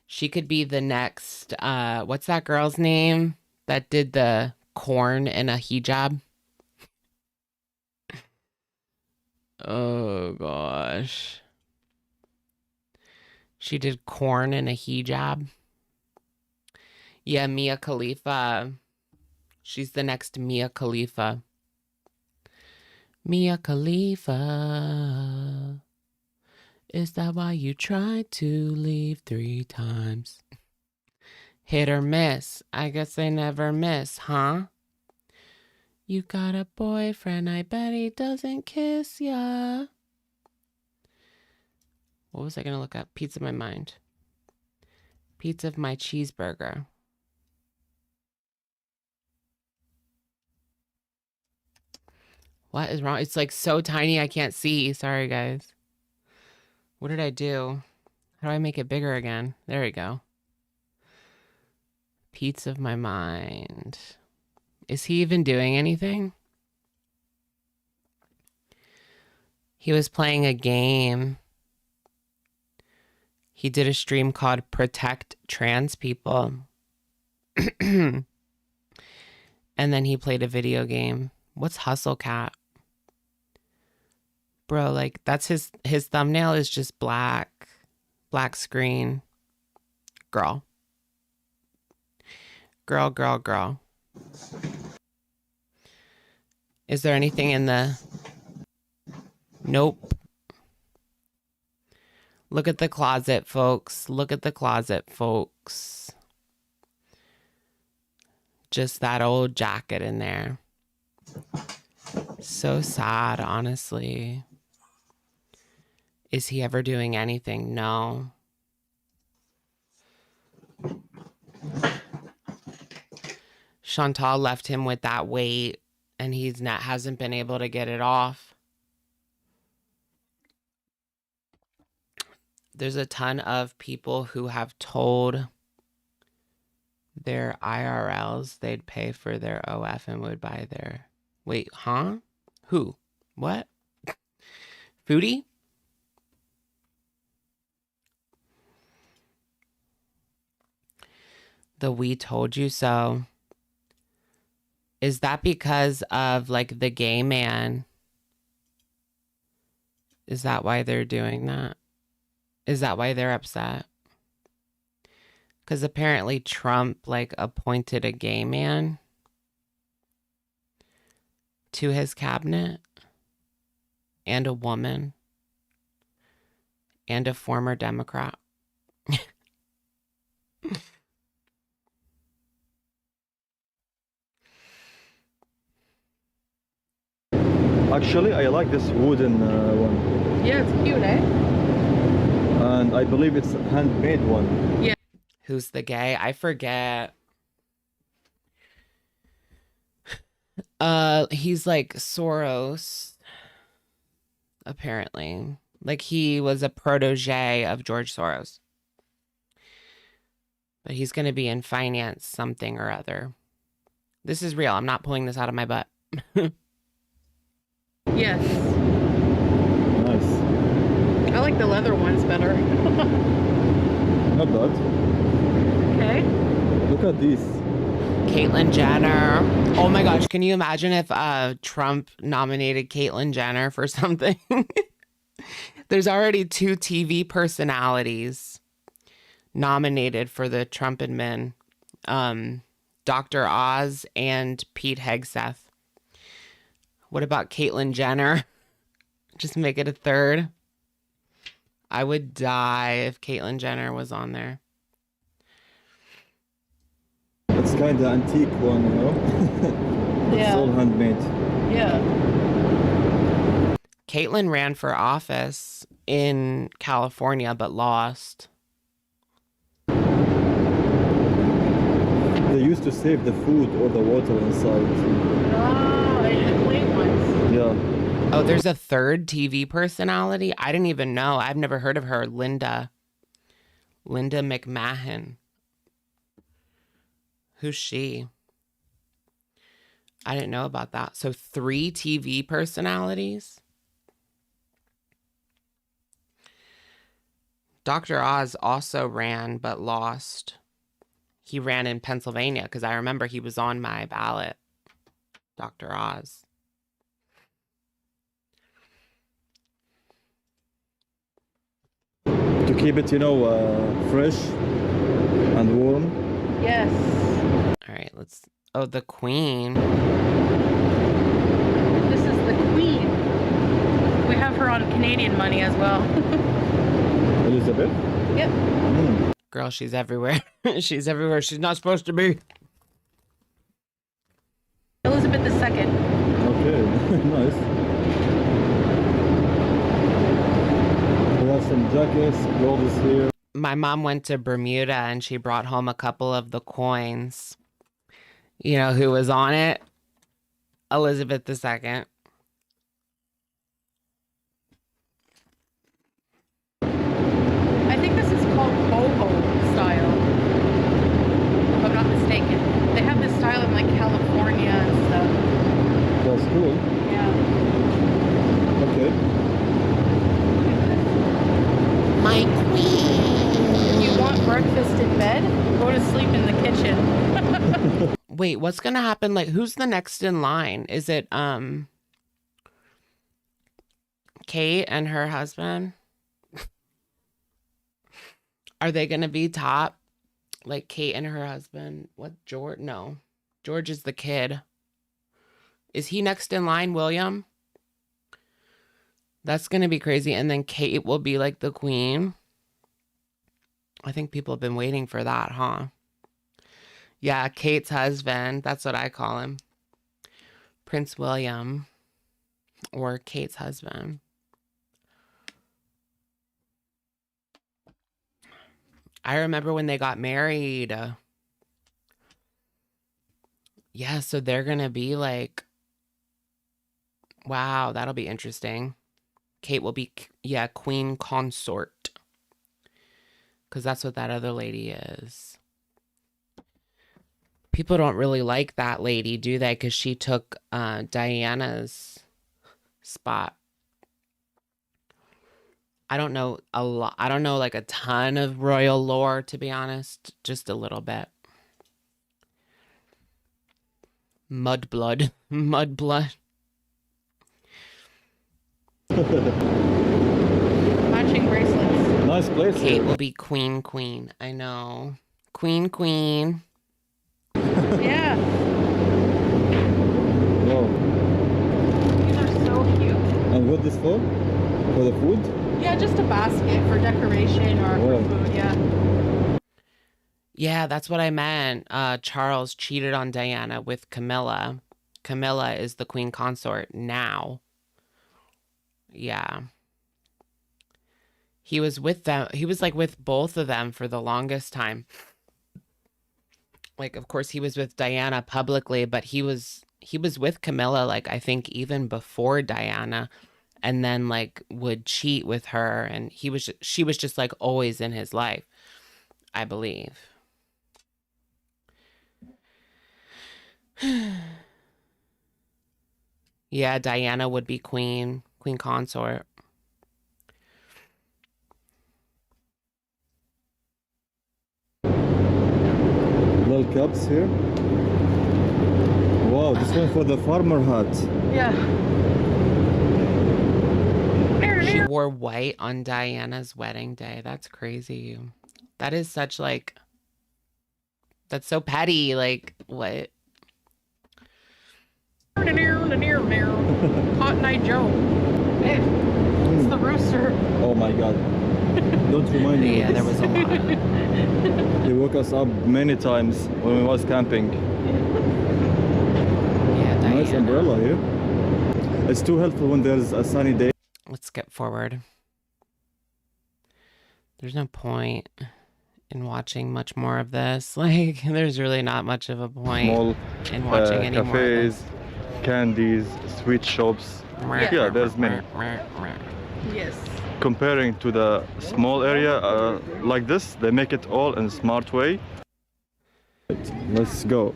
She could be the next, what's that girl's name that did the corn in a hijab? Oh gosh. She did corn in a hijab. Yeah, Mia Khalifa. She's the next Mia Khalifa. Mia Khalifa. Is that why you tried to leave 3 times? Hit or miss. I guess they never miss, huh? You got a boyfriend, I bet he doesn't kiss ya. What was I going to look up? Pizza of my mind. Pizza of my cheeseburger. What is wrong? It's like so tiny I can't see. Sorry, guys. What did I do? How do I make it bigger again? There we go. Pizza of my mind. Is he even doing anything? He was playing a game. He did a stream called Protect Trans People. And then he played a video game. What's Hustle Cat? Bro, like that's his thumbnail is just black screen. Girl. Girl. Is there anything in the... Nope. Look at the closet, folks. Look at the closet, folks. Just that old jacket in there. So sad, honestly. Is he ever doing anything? No. Chantal left him with that weight and hasn't been able to get it off. There's a ton of people who have told their IRLs they'd pay for their OF and would buy their... Wait, huh? Who? What? Foodie? The we told you so. Is that because of like the gay man? Is that why they're doing that? Is that why they're upset? Because apparently Trump like appointed a gay man to his cabinet, and a woman, and a former Democrat. Actually, I like this wooden one. Yeah, it's cute, eh? And I believe it's a handmade one. Yeah. Who's the gay? I forget. He's like Soros, apparently. Like he was a protege of George Soros. But he's going to be in finance something or other. This is real. I'm not pulling this out of my butt. Yes. Nice. I like the leather ones better. Not bad. Okay. Look at these. Caitlyn Jenner. Oh my gosh, can you imagine if Trump nominated Caitlyn Jenner for something? There's already 2 TV personalities nominated for the Trumpetman, Dr. Oz and Pete Hegseth. What about Caitlyn Jenner? Just make it a third. I would die if Caitlyn Jenner was on there. It's kind of antique one, you know? It's Yeah. all handmade. Yeah. Caitlyn ran for office in California but lost. They used to save the food or the water inside. Oh, and the late ones. Yeah. Oh, there's a third TV personality? I didn't even know. I've never heard of her. Linda McMahon. Who's she? I didn't know about that. So 3 TV personalities? Dr. Oz also ran but lost. He ran in Pennsylvania because I remember he was on my ballot. Dr. Oz. To keep it, you know, fresh and warm. Yes. All right, let's... Oh, the Queen. This is the Queen. We have her on Canadian money as well. Elizabeth? Yep. Girl, she's everywhere. She's everywhere. She's not supposed to be. Elizabeth II. Okay, nice. We have some jackets, clothes here. My mom went to Bermuda and she brought home a couple of the coins. You know who was on it? Elizabeth II. I think this is called boho style, if I'm not mistaken. They have this style in like California and stuff. That's cool. Yeah. Okay. My queen. If you want breakfast in bed, go to sleep in the kitchen. Wait, what's gonna happen? Like, who's the next in line? Is it Kate and her husband? Are they gonna be top? Like Kate and her husband? What, George? No. George is the kid. Is he next in line, William? That's gonna be crazy. And then Kate will be like the queen. I think people have been waiting for that, huh? Yeah, Kate's husband. That's what I call him. Prince William. Or Kate's husband. I remember when they got married. Yeah, so they're going to be like... Wow, that'll be interesting. Kate will be, yeah, queen consort. Because that's what that other lady is. People don't really like that lady, do they? Because she took Diana's spot. I don't know a lot. I don't know like a ton of royal lore, to be honest. Just a little bit. Mudblood. Mudblood. Matching bracelets. Nice place Kate here. will be queen. I know. Queen. Yeah. Wow. These are so cute. And what this for? For the food? Yeah, just a basket for decoration or Wow. for food, yeah. Yeah, that's what I meant. Charles cheated on Diana with Camilla. Camilla is the queen consort now. Yeah. He was with them. He was like with both of them for the longest time. Like, of course, he was with Diana publicly, but he was with Camilla, like, I think even before Diana, and then like would cheat with her. And she was just like always in his life, I believe. Yeah, Diana would be queen consort. Little cups here. Wow, this one for the farmer hat. Yeah. She wore white on Diana's wedding day. That's crazy. That is such like, that's so petty. Like, what? Cotton Eye Joe. It's the rooster. Oh my god. Don't remind me. Yeah, of there this. was a lot. He woke us up many times when we was camping. Yeah, Nice Diana. umbrella here. It's too helpful when there's a sunny day. Let's skip forward. There's no point in watching much more of this. Like, there's really not much of a point Small in watching any more of cafes, this. candies, sweet shops. Yeah, there's many. Yes. Comparing to the small area like this, they make it all in a smart way. Let's go.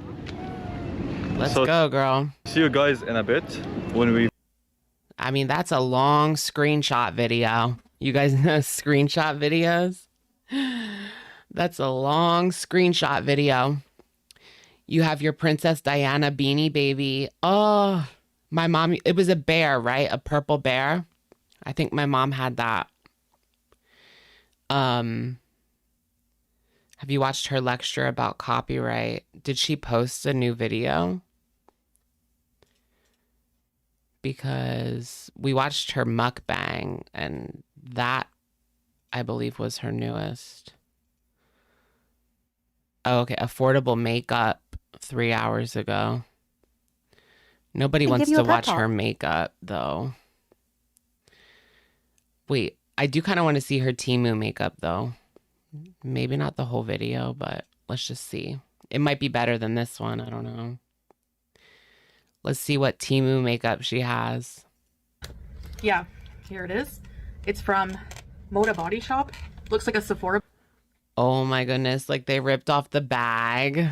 Let's So- go, girl. See you guys in a bit when we I mean, that's a long screenshot video. You guys know screenshot videos? That's a long screenshot video. You have your Princess Diana beanie baby. Oh, my mom, it was a bear, right? A purple bear. I think my mom had that. Have you watched her lecture about copyright? Did she post a new video? Because we watched her mukbang, and that, I believe, was her newest. Oh, okay. Affordable makeup 3 hours ago. Nobody Hey, wants give you to a pep watch her talk. makeup, though. Wait, I do kind of want to see her Temu makeup, though. Maybe not the whole video, but let's just see. It might be better than this one. I don't know. Let's see what Temu makeup she has. Yeah, here it is. It's from Moda Body Shop. Looks like a Sephora Oh my goodness, like they ripped off the bag.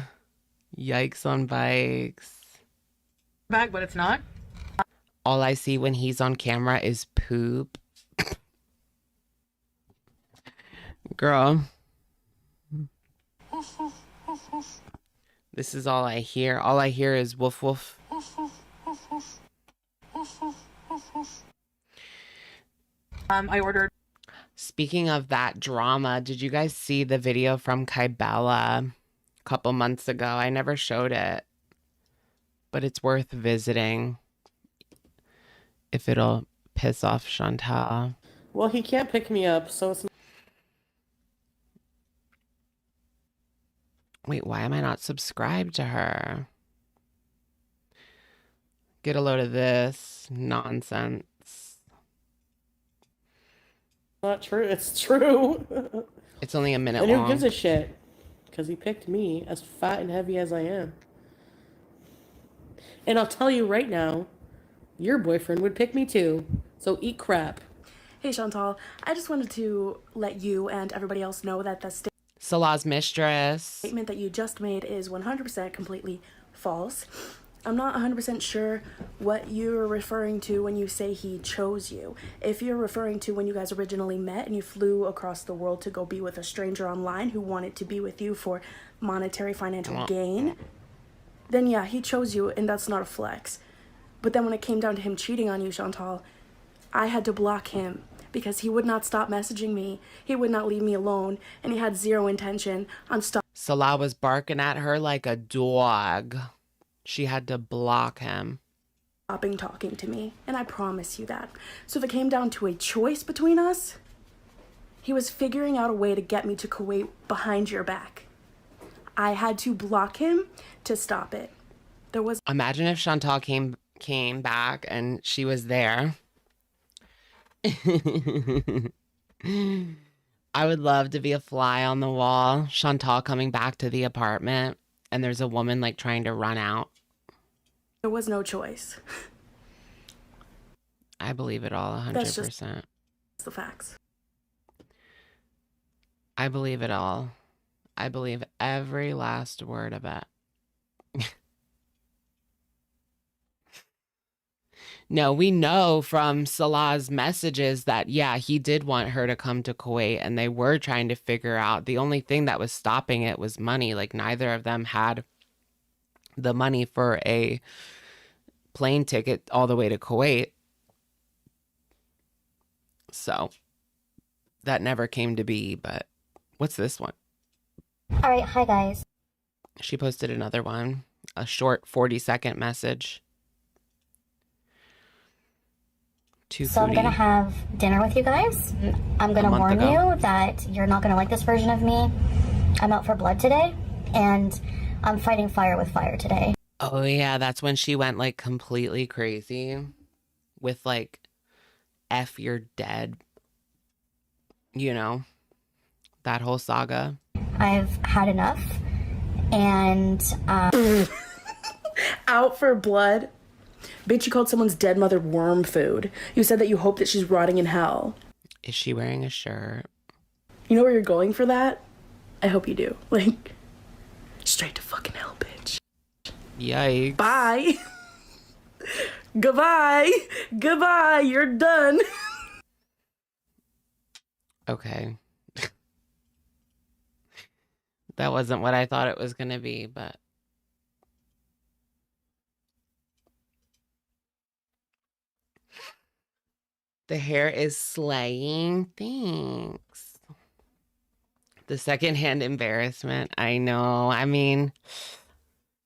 Yikes on bikes. bag, but it's not. All I see when he's on camera is poop. Girl. This is all I hear. All I hear is woof woof. I ordered. Speaking of that drama, did you guys see the video from Kybella a couple months ago? I never showed it, but it's worth visiting if it'll piss off Chantal. Well, he can't pick me up, so it's Wait, why am I not subscribed to her? Get a load of this nonsense. not true. It's true. It's only a minute And who long. gives a shit? Because he picked me, as fat and heavy as I am. And I'll tell you right now, your boyfriend would pick me too. So eat crap. Hey Chantal, I just wanted to let you and everybody else know that the Salah's mistress. statement that you just made is 100% completely false. I'm not 100% sure what you're referring to when you say he chose you. If you're referring to when you guys originally met and you flew across the world to go be with a stranger online who wanted to be with you for monetary financial gain, then yeah, he chose you and that's not a flex. But then when it came down to him cheating on you, Chantal, I had to block him because he would not stop messaging me. He would not leave me alone, and he had zero intention on Salah was barking at her like a dog. She had to block him. stopping talking to me, and I promise you that. So if it came down to a choice between us, he was figuring out a way to get me to Kuwait behind your back. I had to block him to stop it. There was Imagine if Chantal came back and she was there. I would love to be a fly on the wall. Chantal coming back to the apartment and there's a woman like trying to run out. no choice. I believe it all 100%. That's the facts. I believe it all. I believe every last word of it. No, we know from Salah's messages that, yeah, he did want her to come to Kuwait and they were trying to figure out. The only thing that was stopping it was money. Like, neither of them had the money for a plane ticket all the way to Kuwait. So that never came to be, but What's this one? All right, hi guys. She posted another one, a short 40-second message. So I'm gonna have dinner with you guys. I'm gonna warn you that you're not gonna like this version of me. I'm out for blood today, and I'm fighting fire with fire today. Oh yeah, that's when she went like completely crazy with like, F you're dead. You know, that whole saga. I've had enough, and Out for blood? Bitch, you called someone's dead mother worm food. You said that you hope that she's rotting in hell. Is she wearing a shirt? You know where you're going for that? I hope you do. Like, straight to fucking hell, bitch. Yikes. Bye. Goodbye. Goodbye. You're done. Okay. That wasn't what I thought it was going to be, but. The hair is slaying. Thanks. The secondhand embarrassment. I know. I mean,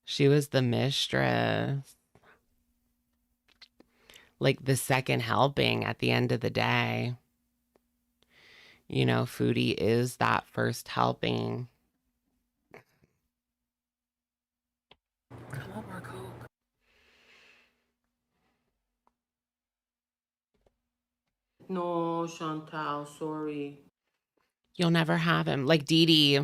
she was the mistress. Like the second helping at the end of the day. You know, Foodie is that first helping. Come on, more Coke. No, Chantal, sorry. You'll never have him. Like Dee Dee.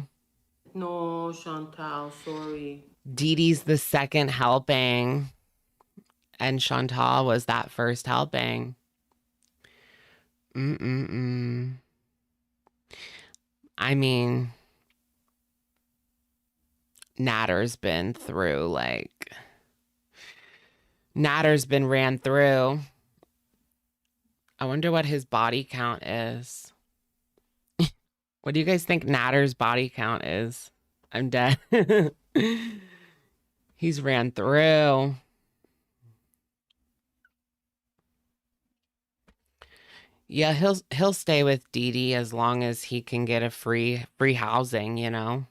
No, Chantal, sorry. Dee Dee's the second helping. And Chantal was that first helping. I mean, Natter's been through, like... Natter's been ran through. I wonder what his body count is. What do you guys think Natter's body count is? I'm dead. He's ran through. Yeah, he'll stay with Dee Dee as long as he can get a free housing, you know.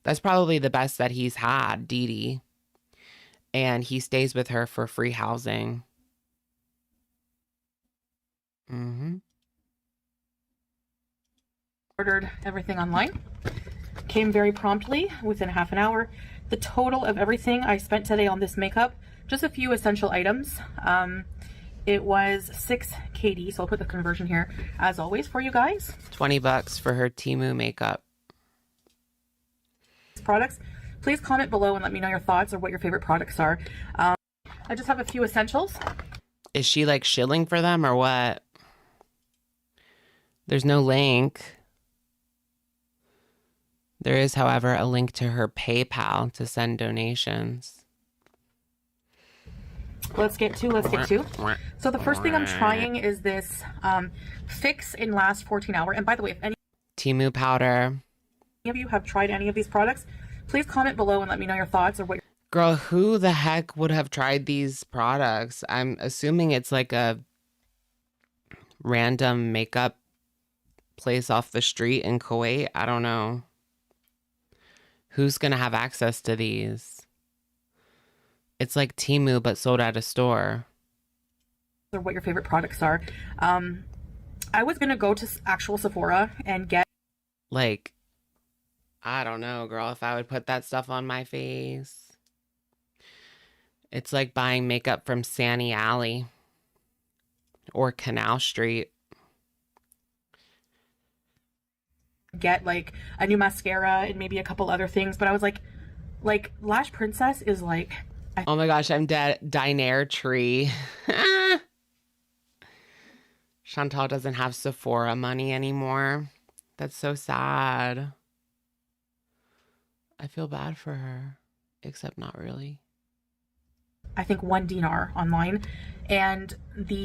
That's probably the best that he's had, Dee Dee. And he stays with her for free housing. Ordered everything online. Came very promptly, within half an hour. The total of everything I spent today on this makeup, just a few essential items. It was 6 KD, so I'll put the conversion here as always for you guys. $20 for her Temu makeup. Products. Please comment below and let me know your thoughts or what your favorite products are. I just have a few essentials. Is she like shilling for them or what? There's no link. There is, however, a link to her PayPal to send donations. Let's get to. So the first thing I'm trying is this fix in last 14 hour. And by the way, if any Temu powder. of you have tried any of these products, please comment below and let me know your thoughts or what. Girl, who the heck would have tried these products? I'm assuming it's like a random makeup place off the street in Kuwait. I don't know. Who's going to have access to these? It's like Temu, but sold at a store. Or what your favorite products are. I was going to go to actual Sephora and get... Like, I don't know, girl, if I would put that stuff on my face. It's like buying makeup from Sani Alley or Canal Street. Get like a new mascara and maybe a couple other things, but I was like Lash Princess is like... Oh my gosh, I'm dead. Diner Tree. Chantal doesn't have Sephora money anymore. That's so sad. I feel bad for her, except not really. I think 1 dinar online, and the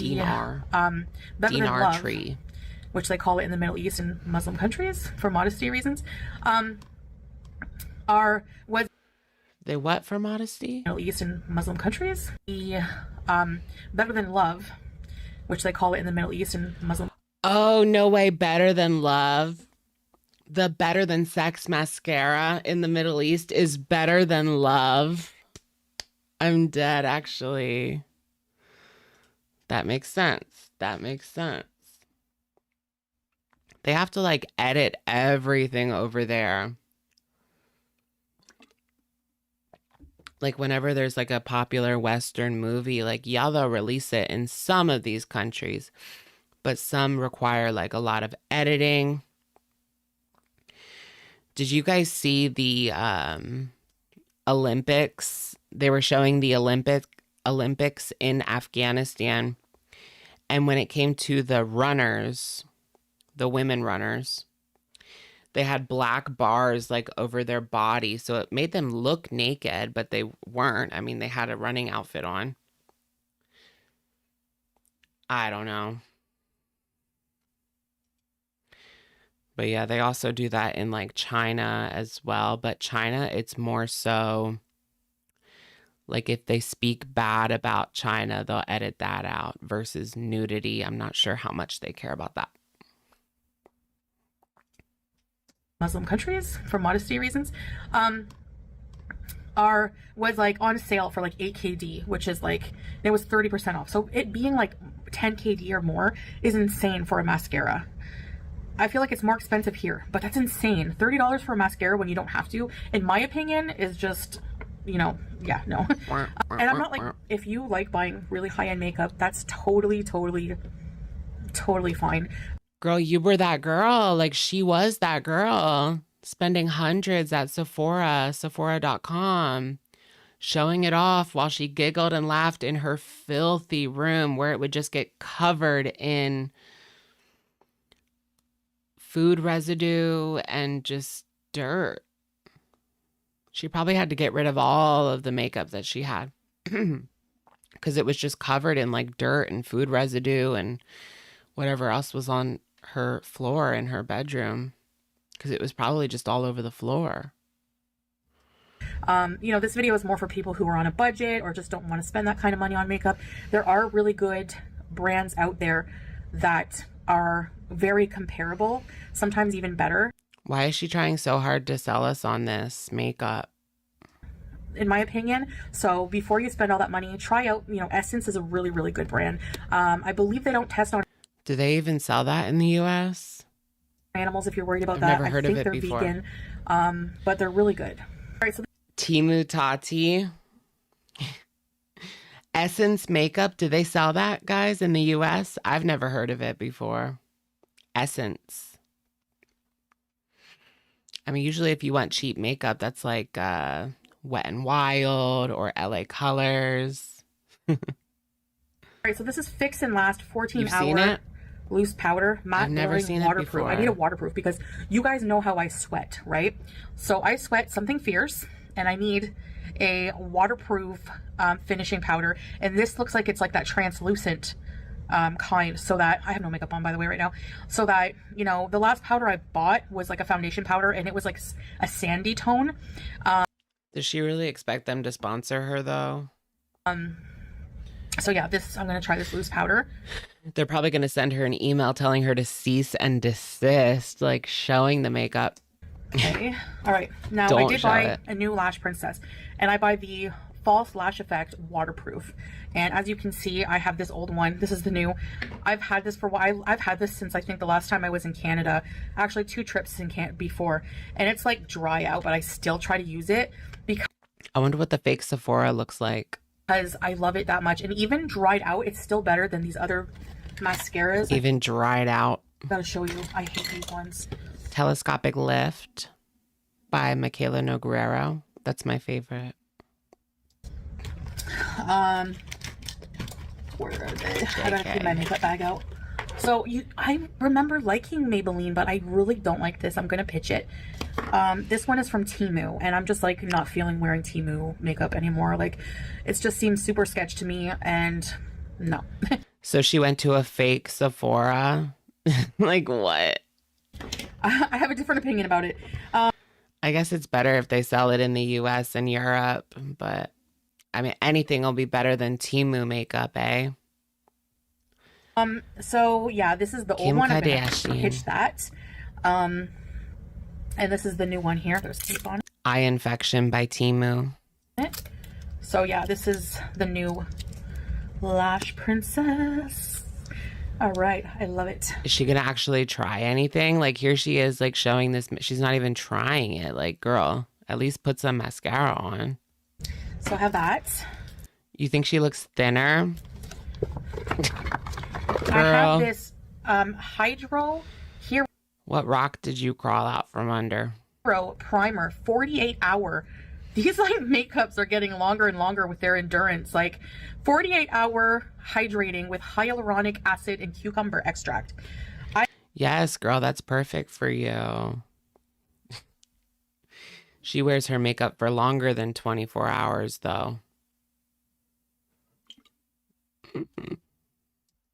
dinar tree, which they call it in the Middle East and Muslim countries for modesty reasons, was they what for modesty? Middle East and Muslim countries. The Better Than Love, which they call it in the Middle East and Muslim. Oh no way! Better Than Love. The Better Than Sex mascara in the Middle East is better than love. I'm dead, actually. That makes sense. That makes sense. They have to like edit everything over there. Like whenever there's like a popular Western movie, like yeah, they'll release it in some of these countries, but some require like a lot of editing. Did you guys see the Olympics? They were showing the Olympics in Afghanistan. And when it came to the runners, the women runners, they had black bars like over their body. So it made them look naked, but they weren't. I mean, they had a running outfit on. I don't know. But yeah, they also do that in like China as well. But China, it's more so like if they speak bad about China, they'll edit that out versus nudity. I'm not sure how much they care about that. Muslim countries for modesty reasons was like on sale for like 8 KD, which is like it was 30% off. So it being like 10 KD or more is insane for a mascara. I feel like it's more expensive here, but that's insane. $30 for a mascara when you don't have to, in my opinion, is just, you know, yeah, no. And I'm not like, if you like buying really high-end makeup, that's totally fine. Girl, you were that girl. Like she was that girl spending hundreds at Sephora.com, showing it off while she giggled and laughed in her filthy room where it would just get covered in food residue and just dirt. She probably had to get rid of all of the makeup that she had because it was just covered in like dirt and food residue and whatever else was on her floor in her bedroom, because it was probably just all over the floor. You know, this video is more for people who are on a budget or just don't want to spend that kind of money on makeup. There are really good brands out there that are very comparable, sometimes even better. Why is she trying so hard to sell us on this makeup? In my opinion. So before you spend all that money, try out, you know, Essence is a really, really good brand. I believe they don't test on Do they even sell that in the US? Animals if you're worried about I've that. never heard of it they're before. vegan, but they're really good. All right, so Timu Tati. Essence makeup, do they sell that, guys, in the US? I've never heard of it before. Essence. I mean, usually if you want cheap makeup, that's like Wet n Wild or LA Colors. all right, so this is Fix and Last 14 You've seen hour it? loose powder, matte I've never blurring, seen it waterproof. before. I need a waterproof because you guys know how I sweat, right? So I sweat something fierce, and I need a waterproof finishing powder. And this looks like it's like that translucent kind, so that I have no makeup on, by the way, right now. So that, you know, the last powder I bought was like a foundation powder, and it was like a sandy tone. Does she really expect them to sponsor her, though? So yeah, I'm gonna try this loose powder. They're probably going to send her an email telling her to cease and desist, like showing the makeup. Okay. All right. Now I Don't did show buy it. a new Lash Princess, and I buy the False Lash Effect waterproof. And as you can see, I have this old one. This is the new. I've had this for a while. I've had this since I think the last time I was in Canada. Actually, 2 trips in Canada before, and it's like dry out, but I still try to use it because I wonder what the fake Sephora looks like. I love it that much. And even dried out, it's still better than these other mascaras. Even dried out. I gotta show you. I hate these ones. Telescopic Lift by Michaela Nogueira. That's my favorite. Where are they? I gotta keep my makeup bag out. So I remember liking Maybelline, but I really don't like this. I'm gonna pitch it. This one is from Temu, and I'm just like not feeling wearing Temu makeup anymore. Like, it just seems super sketch to me, and no. So she went to a fake Sephora. Like what? I have a different opinion about it. I guess it's better if they sell it in the US and Europe, but I mean, anything will be better than Temu makeup, eh? So yeah, this is the Kim old one. I'm gonna Kardashian. pitch that. And this is the new one here. There's tape on Eye Infection by Temu. it. So yeah, this is the new Lash Princess. All right, I love it. Is she gonna actually try anything? Like, here she is, like, showing this. She's not even trying it. Like, girl, at least put some mascara on. So I have that. You think she looks thinner? I have this Hydro Hero What rock did you crawl out from under? Primer, 48 hour. These like makeups are getting longer and longer with their endurance. Like 48 hour hydrating with hyaluronic acid and cucumber extract. Yes, girl, that's perfect for you. She wears her makeup for longer than 24 hours, though.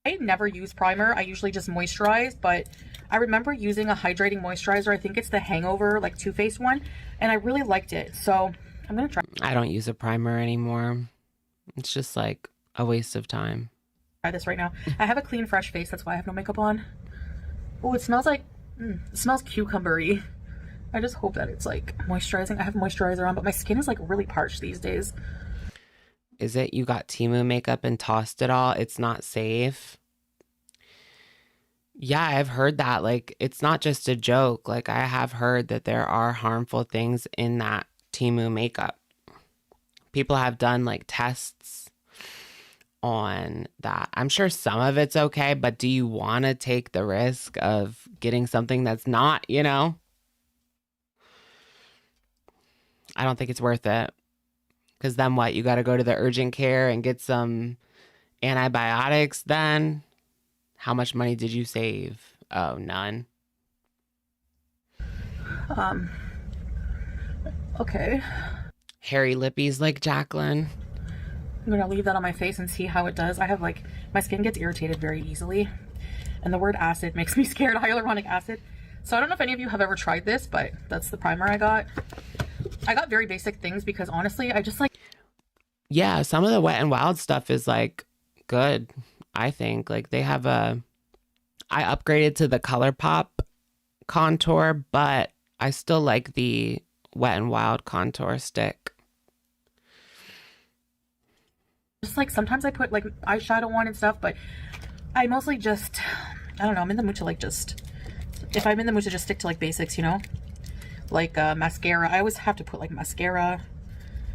I never use primer. I usually just moisturize, but I remember using a hydrating moisturizer. I think it's the Hangover, like Too Faced one, and I really liked it. So I'm going to try. I don't use a primer anymore. It's just like a waste of time. Try this right now. I have a clean, fresh face. That's why I have no makeup on. Oh, it smells like, it smells cucumbery. I just hope that it's like moisturizing. I have moisturizer on, but my skin is like really parched these days. Is it you got Temu makeup and tossed it all? It's not safe. Yeah, I've heard that. Like, it's not just a joke. Like, I have heard that there are harmful things in that Temu makeup. People have done like tests on that. I'm sure some of it's okay, but do you want to take the risk of getting something that's not, you know? I don't think it's worth it. Because then what? You got to go to the urgent care and get some antibiotics then? How much money did you save? Oh, none. Okay. Hairy lippies like Jacqueline. I'm going to leave that on my face and see how it does. I have like, my skin gets irritated very easily. And the word acid makes me scared. Hyaluronic acid. So I don't know if any of you have ever tried this, but that's the primer I got. I got very basic things because honestly, I just like. Yeah, some of the Wet n Wild stuff is like good, I think. Like they have I upgraded to the ColourPop contour, but I still like the Wet n Wild contour stick. Just like sometimes I put like eyeshadow on and stuff, but I mostly just, I don't know, I'm in the mood to like just, if I'm in the mood to just stick to like basics, you know? Like mascara. I always have to put like mascara.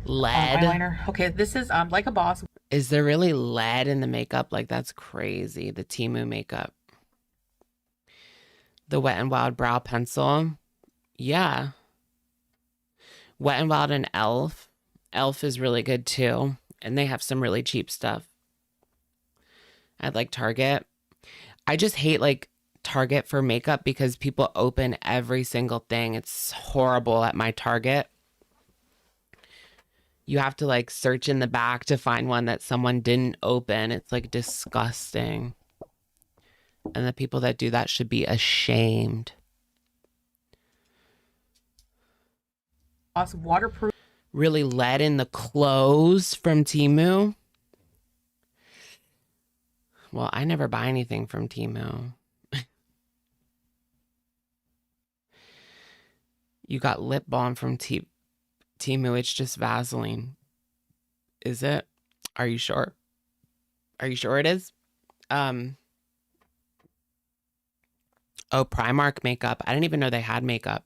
Lead. Eyeliner. Okay, this is Like a Boss. Is there really lead in the makeup? Like that's crazy. The Temu makeup. The Wet n Wild brow pencil. Yeah. Wet n Wild and Elf. Elf is really good too. And they have some really cheap stuff. I like Target. I just hate like Target for makeup because people open every single thing. It's horrible at my Target. You have to like search in the back to find one that someone didn't open. It's like disgusting. And the people that do that should be ashamed. Awesome. Waterproof. Really lead in the clothes from Temu. Well, I never buy anything from Temu. You got lip balm from Temu. It's just Vaseline. Is it? Are you sure? Are you sure it is? Oh, Primark makeup. I didn't even know they had makeup.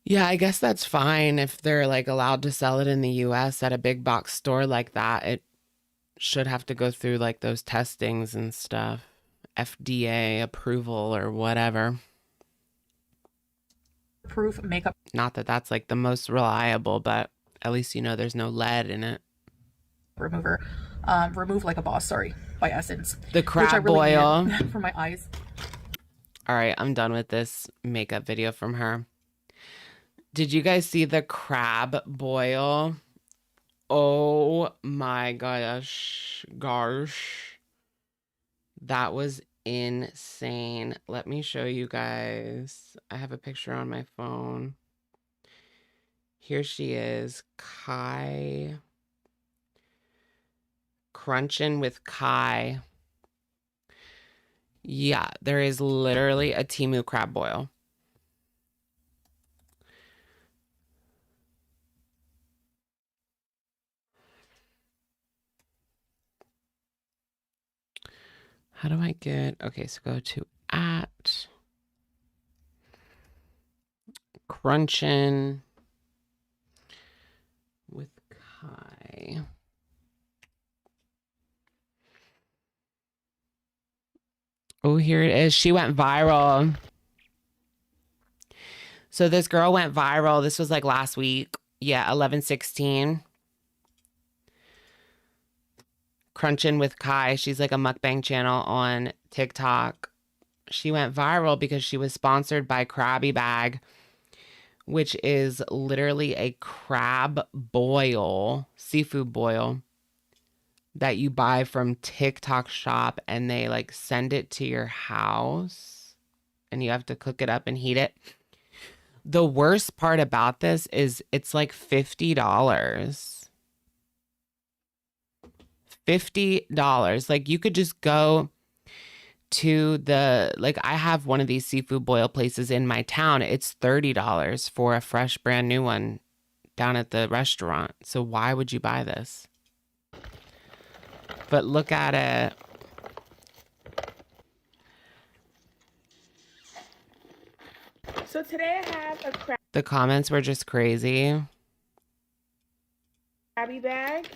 Yeah, I guess that's fine if they're like allowed to sell it in the US at a big box store like that. It should have to go through like those testings and stuff. FDA approval or whatever. Proof makeup. Not that that's like the most reliable, but at least you know there's no lead in it. Remover. Remove Like a Boss, sorry, by Essence. The crab boil. For my eyes. All right, I'm done with this makeup video from her. Did you guys see the crab boil? Oh my gosh. That was insane. Let me show you guys. I have a picture on my phone. Here she is, Kai. Crunching with Kai. Yeah, there is literally a Temu crab boil. How do I get, okay, so go to at Crunchin with Kai. Oh, here it is. She went viral. So this girl went viral. This was like last week. Yeah, 11/16. Crunchin' with Kai. She's like a mukbang channel on TikTok. She went viral because she was sponsored by Krabby Bag, which is literally a crab boil, seafood boil that you buy from TikTok shop, and they like send it to your house and you have to cook it up and heat it. The worst part about this is it's like $50. $50. Like you could just go to the, like I have one of these seafood boil places in my town. It's $30 for a fresh brand new one down at the restaurant. So why would you buy this? But look at it. So today I have a The comments were just crazy. Krabby Bag,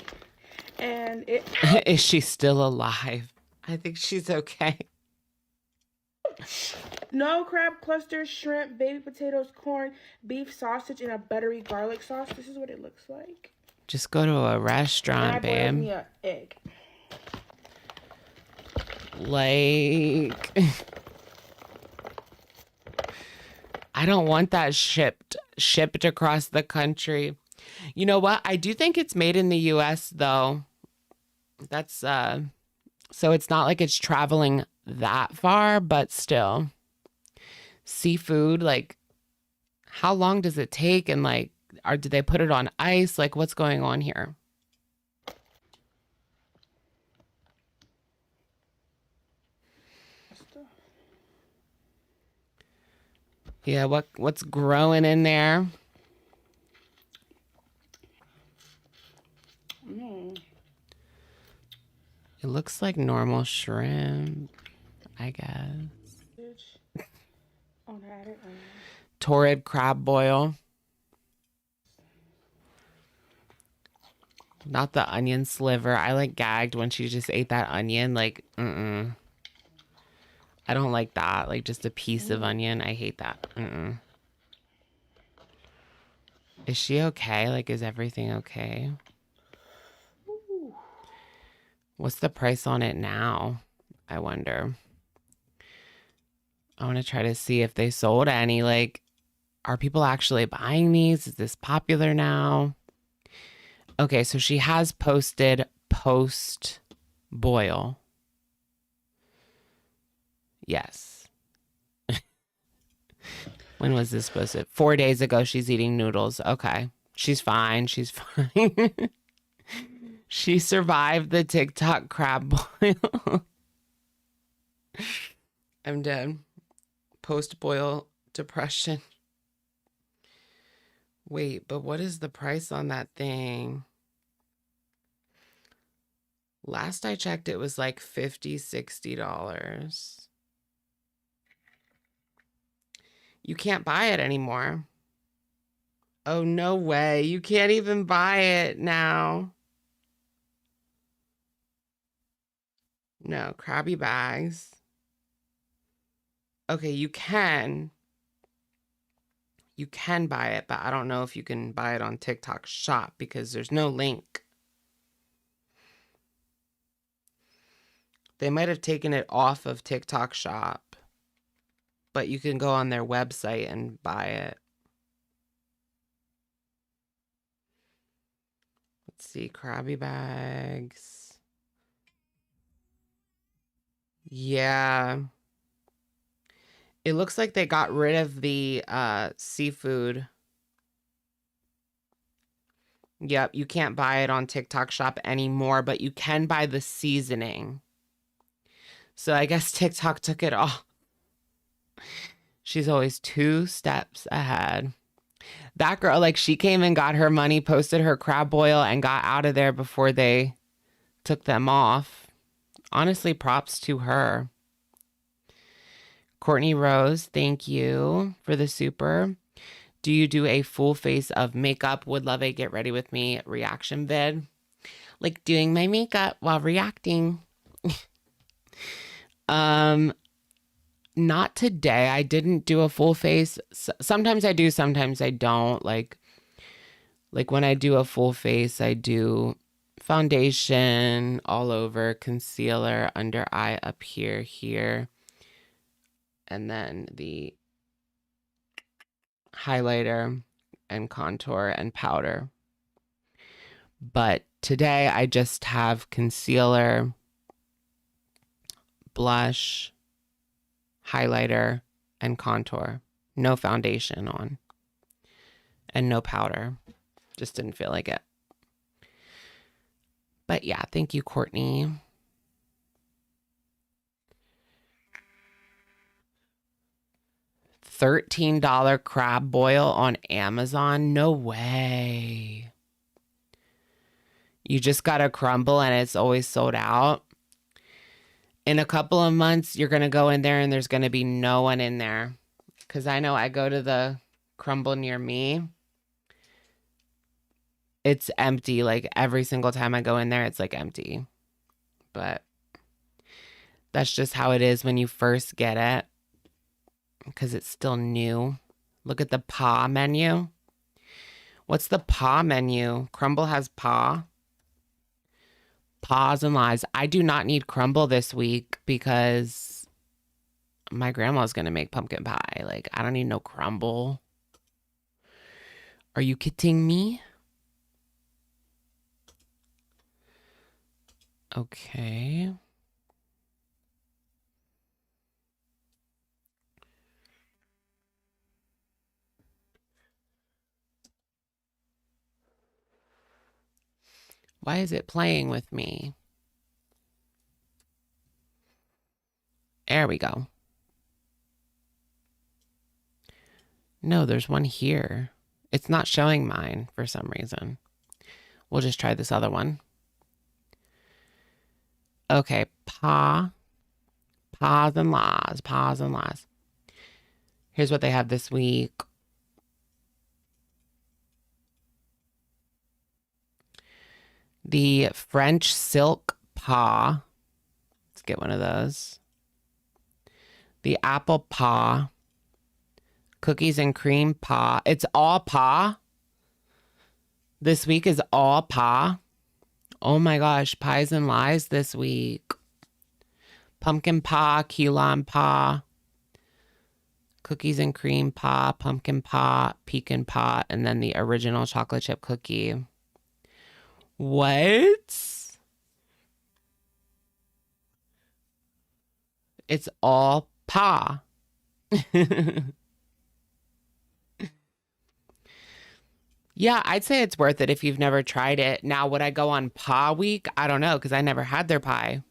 and it Is she still alive? I think she's okay. no crab clusters, shrimp, baby potatoes, corn, beef sausage, and a buttery garlic sauce. This is what it looks like. Just go to a restaurant, And I boiled me babe. an egg. Like, I don't want that shipped across the country. You know what? I do think it's made in the US though. That's so it's not like it's traveling that far, but still. Seafood, like how long does it take, and like do they put it on ice? Like what's going on here? Yeah, what's growing in there? It looks like normal shrimp, I guess. Oh, no, I didn't. Torrid crab boil. Not the onion sliver. I like gagged when she just ate that onion. Like, I don't like that. Like just a piece of onion. I hate that. Is she okay? Like, is everything okay? What's the price on it now? I wonder. I want to try to see if they sold any. Like, are people actually buying these? Is this popular now? Okay, so she has posted post boil. Yes. When was this posted? 4 days ago, she's eating noodles. Okay. She's fine. She's fine. She survived the TikTok crab boil. I'm dead. Post boil depression. Wait, but what is the price on that thing? Last I checked, it was like $50, $60. You can't buy it anymore. Oh, no way. You can't even buy it now. No, Krabby Bags. Okay, you can. You can buy it, but I don't know if you can buy it on TikTok shop because there's no link. They might have taken it off of TikTok shop, but you can go on their website and buy it. Let's see, Krabby Bags. Yeah. It looks like they got rid of the seafood. Yep, you can't buy it on TikTok shop anymore, but you can buy the seasoning. So I guess TikTok took it off. She's always 2 steps ahead. That girl, like, she came and got her money, posted her crab boil, and got out of there before they took them off. Honestly, props to her. Courtney Rose, thank you for the super. Do you do a full face of makeup? Would love a get ready with me reaction vid. Like doing my makeup while reacting. Not today. I didn't do a full face. Sometimes I do, sometimes I don't. Like when I do a full face, I do foundation all over, concealer, under eye up here, and then the highlighter and contour and powder. But today I just have concealer, blush, highlighter, and contour. No foundation on. And no powder. Just didn't feel like it. But yeah, thank you, Courtney. $13 crab boil on Amazon? No way. You just got to crumble and it's always sold out. In a couple of months, you're going to go in there and there's going to be no one in there. Because I know I go to the crumble near me. It's empty. Like every single time I go in there, it's like empty. But that's just how it is when you first get it. Because it's still new. Look at the paw menu. What's the paw menu? Crumble has paw. Paws and lies. I do not need crumble this week because my grandma's going to make pumpkin pie. Like, I don't need no crumble. Are you kidding me? Okay. Why is it playing with me? There we go. No, there's one here. It's not showing mine for some reason. We'll just try this other one. Okay, paws and laws. Here's what they have this week. The French silk paw. Let's get one of those. The apple paw. Cookies and cream paw. It's all paw. This week is all paw. Oh my gosh, pies and lies this week. Pumpkin paw, key lime paw. Cookies and cream paw, pumpkin paw, pecan paw, and then the original chocolate chip cookie. What? It's all paw. Yeah, I'd say it's worth it if you've never tried it. Now, would I go on paw week? I don't know, because I never had their pie.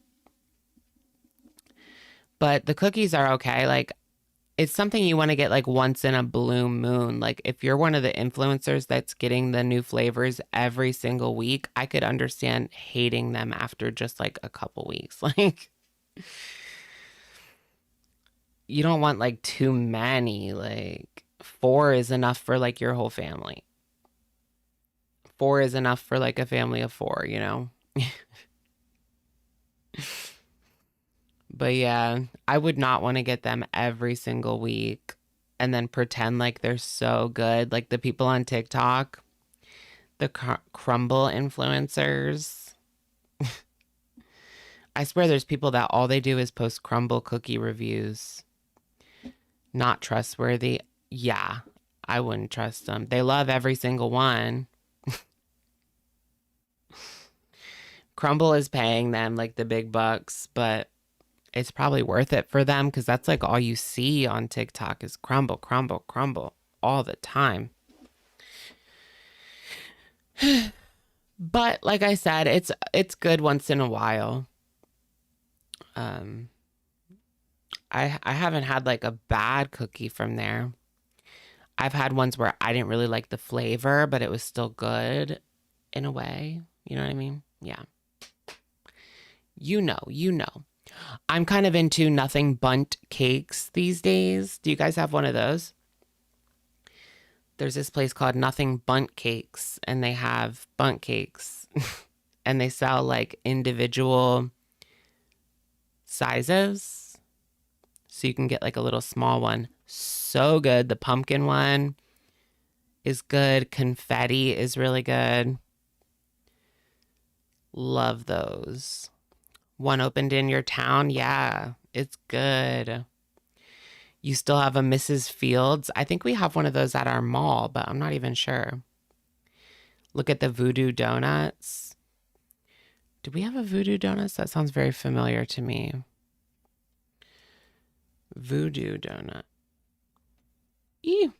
But the cookies are okay. Like, it's something you want to get like once in a blue moon. Like if you're one of the influencers that's getting the new flavors every single week, I could understand hating them after just like a couple weeks. Like you don't want like too many. Like 4 is enough for like your whole family. 4 is enough for like a family of 4, you know? But yeah, I would not want to get them every single week and then pretend like they're so good. Like the people on TikTok, the crumble influencers. I swear there's people that all they do is post crumble cookie reviews. Not trustworthy. Yeah, I wouldn't trust them. They love every single one. Crumble is paying them like the big bucks, but it's probably worth it for them because that's like all you see on TikTok is crumble, crumble, crumble all the time. But like I said, it's good once in a while. I haven't had like a bad cookie from there. I've had ones where I didn't really like the flavor, but it was still good in a way. You know what I mean? Yeah. You know. I'm kind of into nothing bundt cakes these days. Do you guys have one of those? There's this place called Nothing Bundt Cakes, and they have bundt cakes and they sell like individual sizes. So you can get like a little small one. So good. The pumpkin one is good. Confetti is really good. Love those. One opened in your town. Yeah, it's good. You still have a Mrs. Fields. I think we have one of those at our mall, but I'm not even sure. Look at the Voodoo Donuts. Do we have a Voodoo Donuts? That sounds very familiar to me. Voodoo Donut. Ew.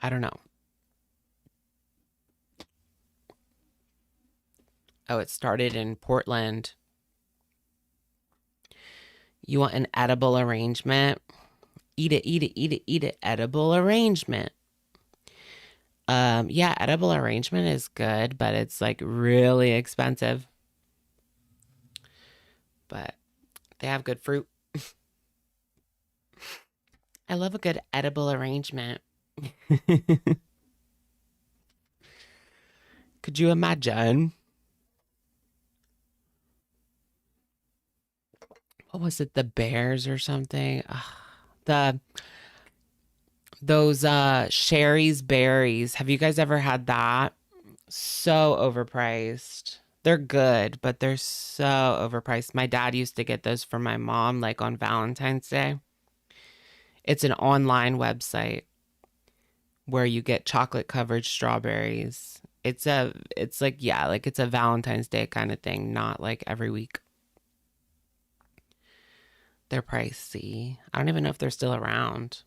I don't know. Oh, it started in Portland. You want an edible arrangement? Eat it, eat it, eat it, eat it. Edible arrangement. Yeah, edible arrangement is good, but it's like really expensive. But they have good fruit. I love a good edible arrangement. Could you imagine? What was it? The Bears or something? Those Sherry's berries. Have you guys ever had that? So overpriced. They're good, but they're so overpriced. My dad used to get those for my mom, like on Valentine's Day. It's an online website where you get chocolate covered strawberries. It's like, yeah, like it's a Valentine's Day kind of thing, not like every week. They're pricey. I don't even know if they're still around.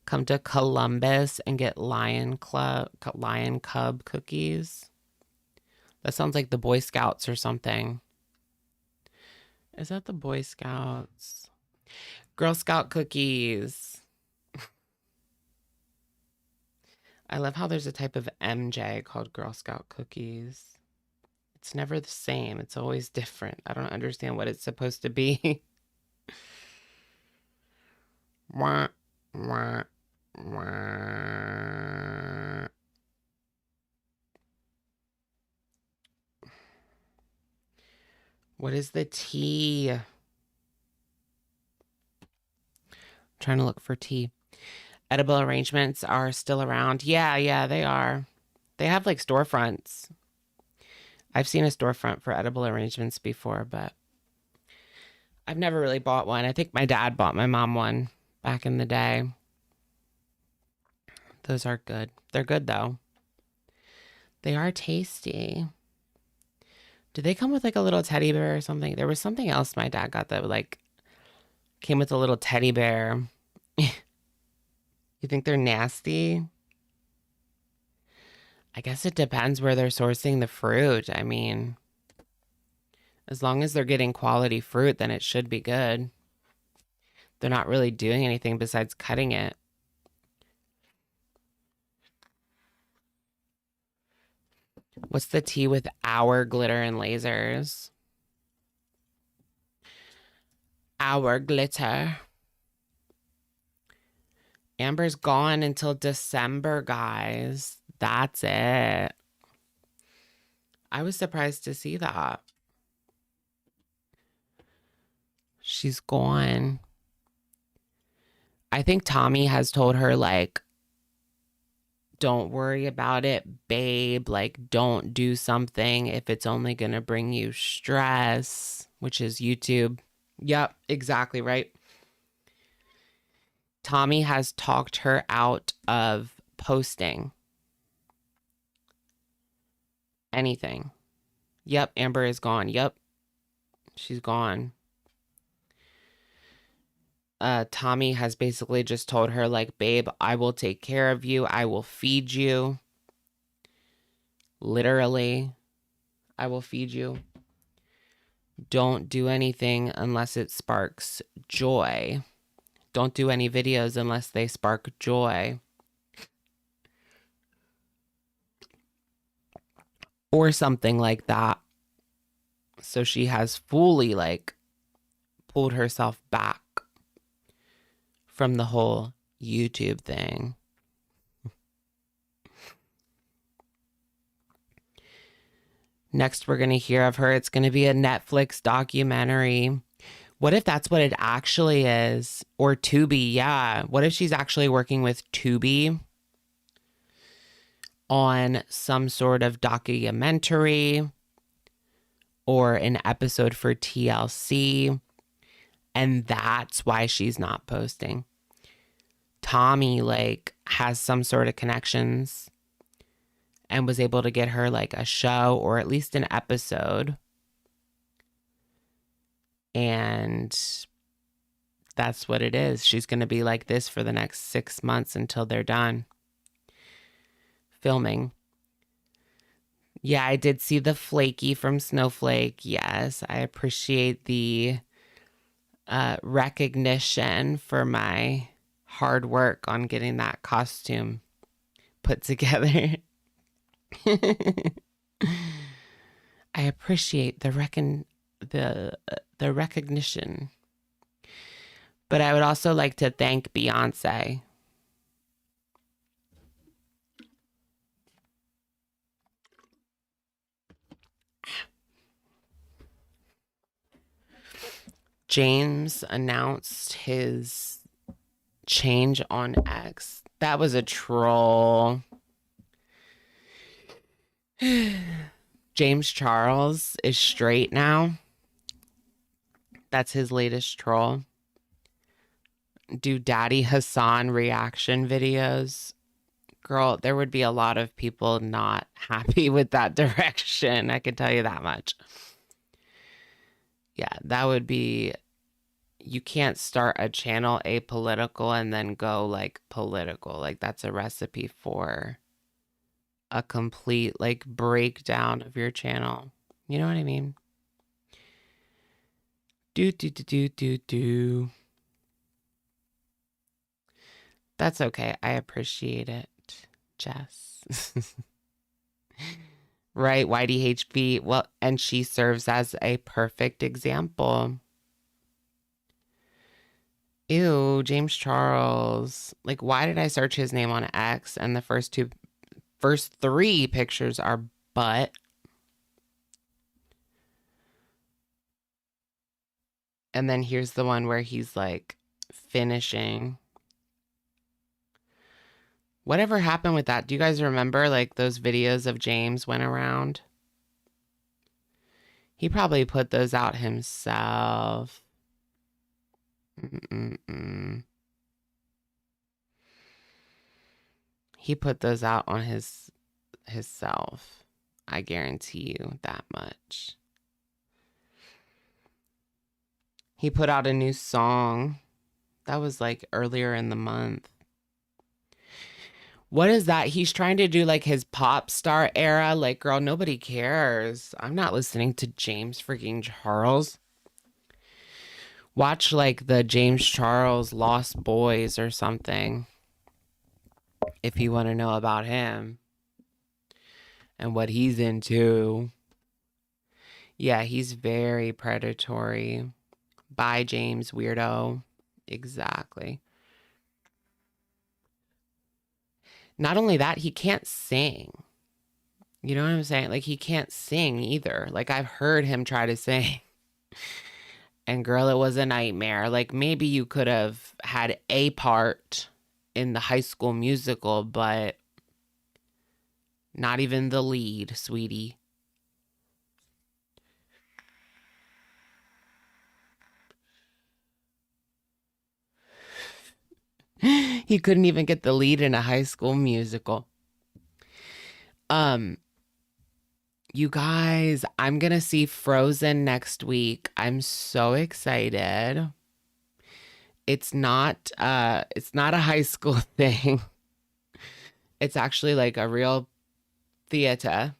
Come to Columbus and get Lion Cub cookies. That sounds like the Boy Scouts or something. Is that the Boy Scouts? Girl Scout cookies. I love how there's a type of MJ called Girl Scout cookies. It's never the same. It's always different. I don't understand what it's supposed to be. Wah, wah, wah. What is the tea? Trying to look for tea. Edible arrangements are still around. Yeah, they are. They have like storefronts. I've seen a storefront for edible arrangements before, but I've never really bought one. I think my dad bought my mom one back in the day. Those are good. They're good though. They are tasty. Do they come with like a little teddy bear or something? There was something else my dad got that like came with a little teddy bear. You think they're nasty? I guess it depends where they're sourcing the fruit. I mean, as long as they're getting quality fruit, then it should be good. They're not really doing anything besides cutting it. What's the tea with our glitter and lasers? Our glitter. Amber's gone until December, guys. That's it. I was surprised to see that. She's gone. I think Tommy has told her, like, don't worry about it, babe. Like, don't do something if it's only going to bring you stress, which is YouTube. Yep, exactly right. Tommy has talked her out of posting anything. Yep, Amber is gone. Yep, she's gone. Tommy has basically just told her, like, babe, I will take care of you. I will feed you. Literally. I will feed you. Don't do anything unless it sparks joy. Don't do any videos unless they spark joy. Or something like that. So she has fully like pulled herself back from the whole YouTube thing. Next, we're going to hear of her. It's going to be a Netflix documentary. What if that's what it actually is? Or Tubi, yeah. What if she's actually working with Tubi on some sort of documentary or an episode for TLC? And that's why she's not posting. Tommy, like, has some sort of connections and was able to get her like a show or at least an episode. And that's what it is. She's going to be like this for the next 6 months until they're done filming. Yeah, I did see the flaky from Snowflake. Yes, I appreciate the recognition for my hard work on getting that costume put together. I appreciate the recognition. But I would also like to thank Beyonce. James announced his change on X. That was a troll. James Charles is straight now. That's his latest troll. Do Daddy Hassan reaction videos. Girl, there would be a lot of people not happy with that direction. I can tell you that much. Yeah, that would be... You can't start a channel apolitical and then go like political. Like that's a recipe for a complete like breakdown of your channel. You know what I mean? Do. That's okay. I appreciate it, Jess. Right, YDHB. Well, and she serves as a perfect example. Ew, James Charles. Like, why did I search his name on X and the first three pictures are butt? And then here's the one where he's like finishing. Whatever happened with that? Do you guys remember like those videos of James went around? He probably put those out himself. He put those out on his self. I guarantee you that much. He put out a new song. That was like earlier in the month. What is that? He's trying to do like his pop star era. Like, girl, nobody cares. I'm not listening to James freaking Charles. Watch like the James Charles Lost Boys or something. If you want to know about him. And what he's into. Yeah, he's very predatory. Bye, James, weirdo. Exactly. Not only that, he can't sing. You know what I'm saying? Like, he can't sing either. Like, I've heard him try to sing. And girl, it was a nightmare. Like, maybe you could have had a part in the High School Musical, but not even the lead, sweetie. He couldn't even get the lead in a High School Musical. You guys, I'm going to see Frozen next week. I'm so excited. It's not a high school thing. It's actually like a real theater.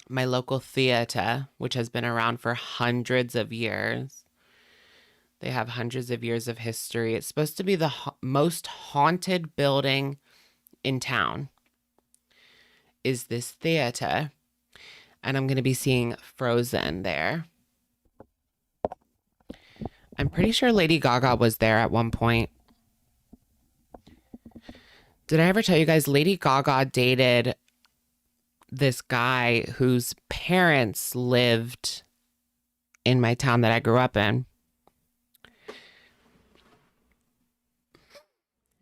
my local theater, which has been around for hundreds of years. They have hundreds of years of history. It's supposed to be the most haunted building in town, is this theater. And I'm going to be seeing Frozen there. I'm pretty sure Lady Gaga was there at one point. Did I ever tell you guys Lady Gaga dated this guy whose parents lived in my town that I grew up in?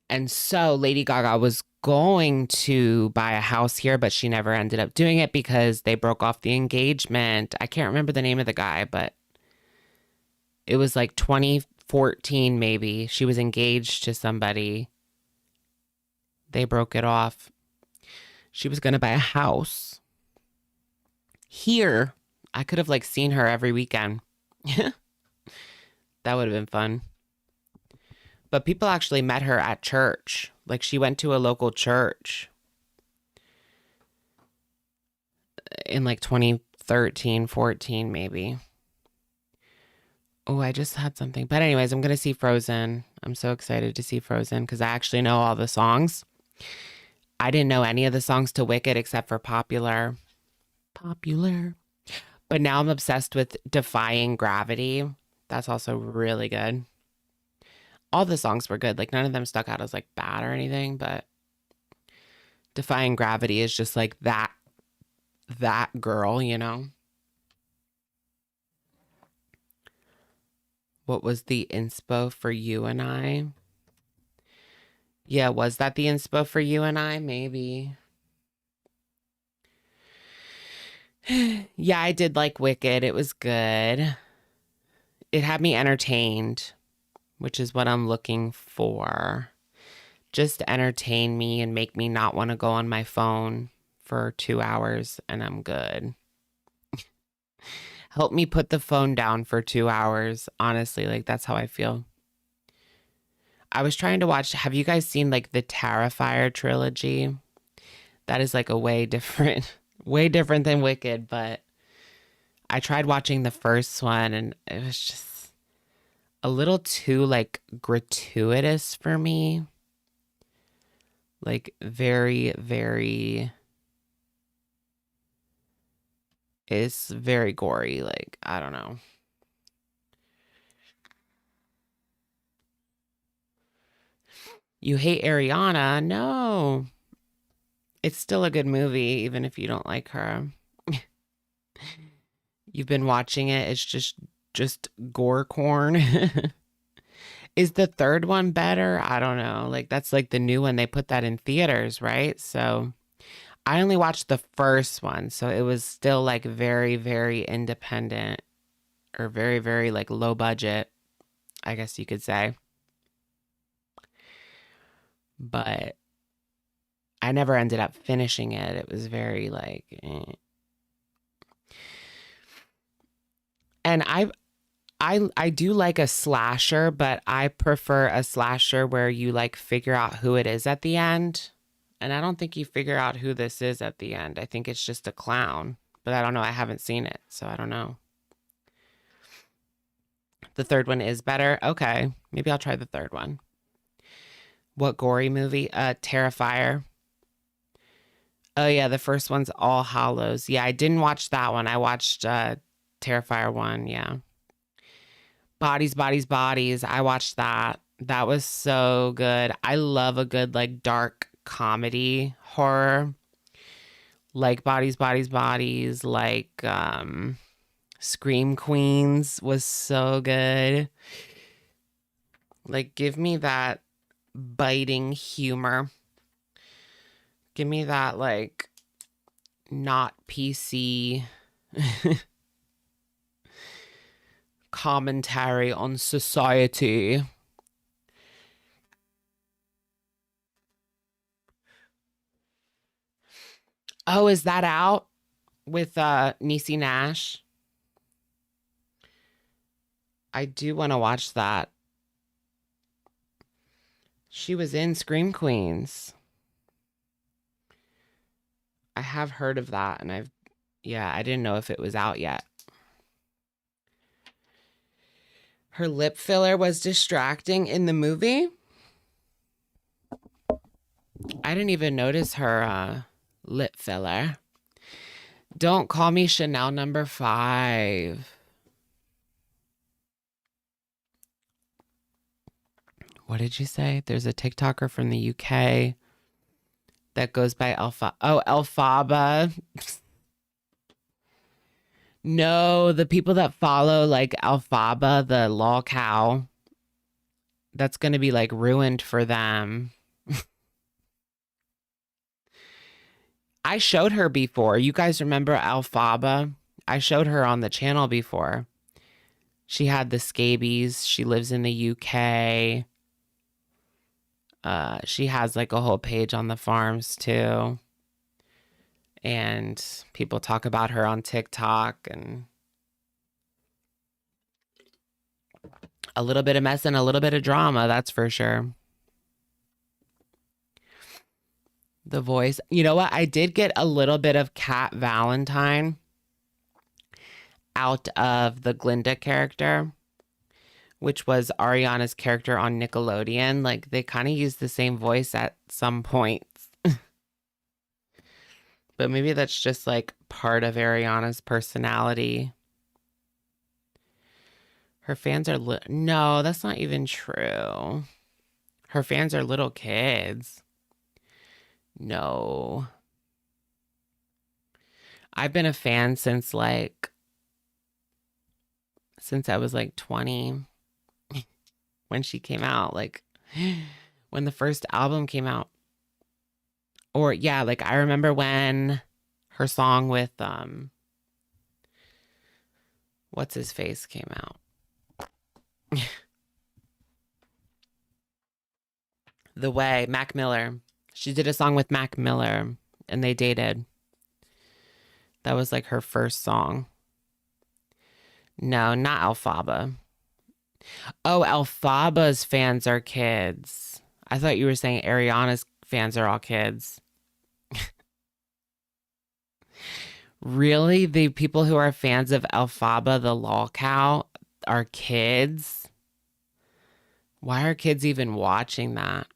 And so Lady Gaga was going to buy a house here, but she never ended up doing it because they broke off the engagement. I can't remember the name of the guy, but it was like 2014 maybe. She was engaged to somebody. They broke it off. She was going to buy a house here. I could have like seen her every weekend. That would have been fun. But people actually met her at church. Like she went to a local church in like 2013, 14 maybe. Oh, I just had something. But anyways, I'm going to see Frozen. I'm so excited to see Frozen because I actually know all the songs. I didn't know any of the songs to Wicked except for Popular. But now I'm obsessed with Defying Gravity. That's also really good. All the songs were good. Like none of them stuck out as like bad or anything, but Defying Gravity is just like that girl, you know? What was the inspo for You and I? Yeah, was that the inspo for You and I? Maybe. Yeah, I did like Wicked. It was good. It had me entertained, which is what I'm looking for. Just entertain me and make me not want to go on my phone for 2 hours and I'm good. Help me put the phone down for 2 hours. Honestly, like that's how I feel. I was trying to watch, have you guys seen like the Terrifier trilogy? That is like a way different than Wicked, but I tried watching the first one and it was just a little too like gratuitous for me. Like very, very, it's very gory. Like, I don't know. You hate Ariana? No. It's still a good movie, even if you don't like her. You've been watching it. It's just gore corn. Is the third one better? I don't know. Like, that's like the new one. They put that in theaters, right? So I only watched the first one. So it was still like very, very independent or very, very like low budget, I guess you could say. But I never ended up finishing it. It was very like, eh. And I do like a slasher, but I prefer a slasher where you like figure out who it is at the end. And I don't think you figure out who this is at the end. I think it's just a clown, but I don't know. I haven't seen it, so I don't know. The third one is better. Okay, maybe I'll try the third one. What gory movie? Terrifier. Oh yeah, the first one's All Hallows. Yeah, I didn't watch that one. I watched Terrifier 1, yeah. Bodies, Bodies, Bodies. I watched that. That was so good. I love a good like dark comedy horror. Like Bodies, Bodies, Bodies. Like Scream Queens was so good. Like give me that biting humor. Give me that like not PC commentary on society. Oh, is that out with Niecy Nash? I do want to watch that. She was in Scream Queens. I have heard of that and Yeah, I didn't know if it was out yet. Her lip filler was distracting in the movie. I didn't even notice her lip filler. Don't call me Chanel number 5. What did you say? There's a TikToker from the UK that goes by Elphaba. No, the people that follow like Elphaba, the lol cow, that's going to be like ruined for them. I showed her before. You guys remember Elphaba? I showed her on the channel before. She had the scabies. She lives in the UK. She has like a whole page on the farms too. And people talk about her on TikTok, and a little bit of mess and a little bit of drama, that's for sure. The voice. You know what? I did get a little bit of Cat Valentine out of the Glinda character, which was Ariana's character on Nickelodeon. Like, they kind of used the same voice at some points. But maybe that's just like part of Ariana's personality. Her fans are no, that's not even true. Her fans are little kids. No. I've been a fan since I was like 20 when she came out, like when the first album came out. Or yeah, like I remember when her song with what's his face came out. The Way, Mac Miller. She did a song with Mac Miller and they dated. That was like her first song. No, not Elphaba. Oh, Elphaba's fans are kids. I thought you were saying Ariana's fans are all kids. Really? The people who are fans of Elphaba, the lol cow, are kids? Why are kids even watching that?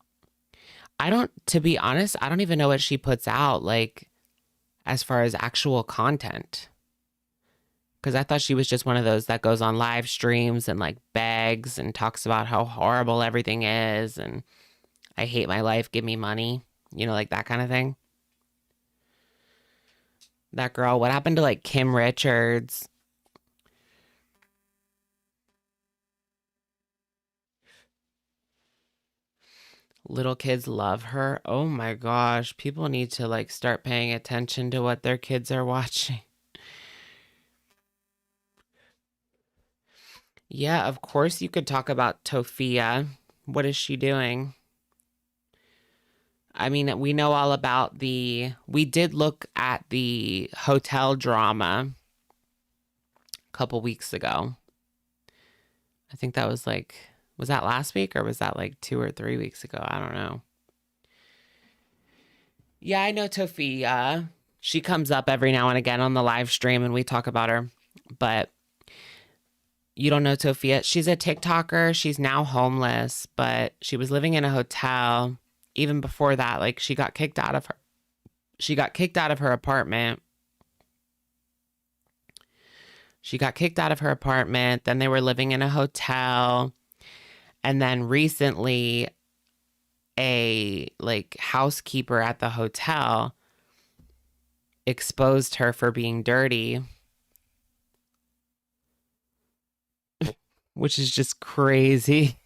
To be honest, I don't even know what she puts out, like, as far as actual content. Because I thought she was just one of those that goes on live streams and, like, begs and talks about how horrible everything is and I hate my life, give me money. You know, like that kind of thing. That girl, what happened to, like, Kim Richards? Little kids love her. Oh my gosh. People need to like start paying attention to what their kids are watching. Yeah, of course you could talk about Tofia. What is she doing? I mean, we know all about we did look at the hotel drama a couple weeks ago. I think that was like, was that last week or was that like 2 or 3 weeks ago? I don't know. Yeah, I know Tofia. She comes up every now and again on the live stream and we talk about her. But you don't know Tofia. She's a TikToker. She's now homeless, but she was living in a hotel. Even before that, like she got kicked out of her apartment. She got kicked out of her apartment. Then they were living in a hotel. And then recently, a like housekeeper at the hotel exposed her for being dirty, which is just crazy.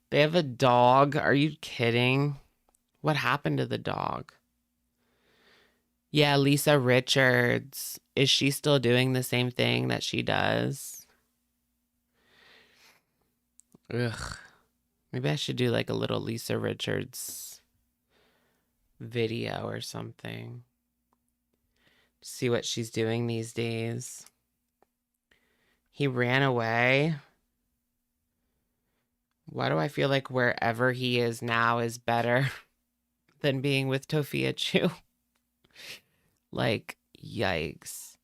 They have a dog. Are you kidding? What happened to the dog? Yeah, Lisa Richards. Is she still doing the same thing that she does? Ugh. Maybe I should do like a little Lisa Richards video or something. See what she's doing these days. He ran away. Why do I feel like wherever he is now is better than being with Tofia Chu? Like, yikes.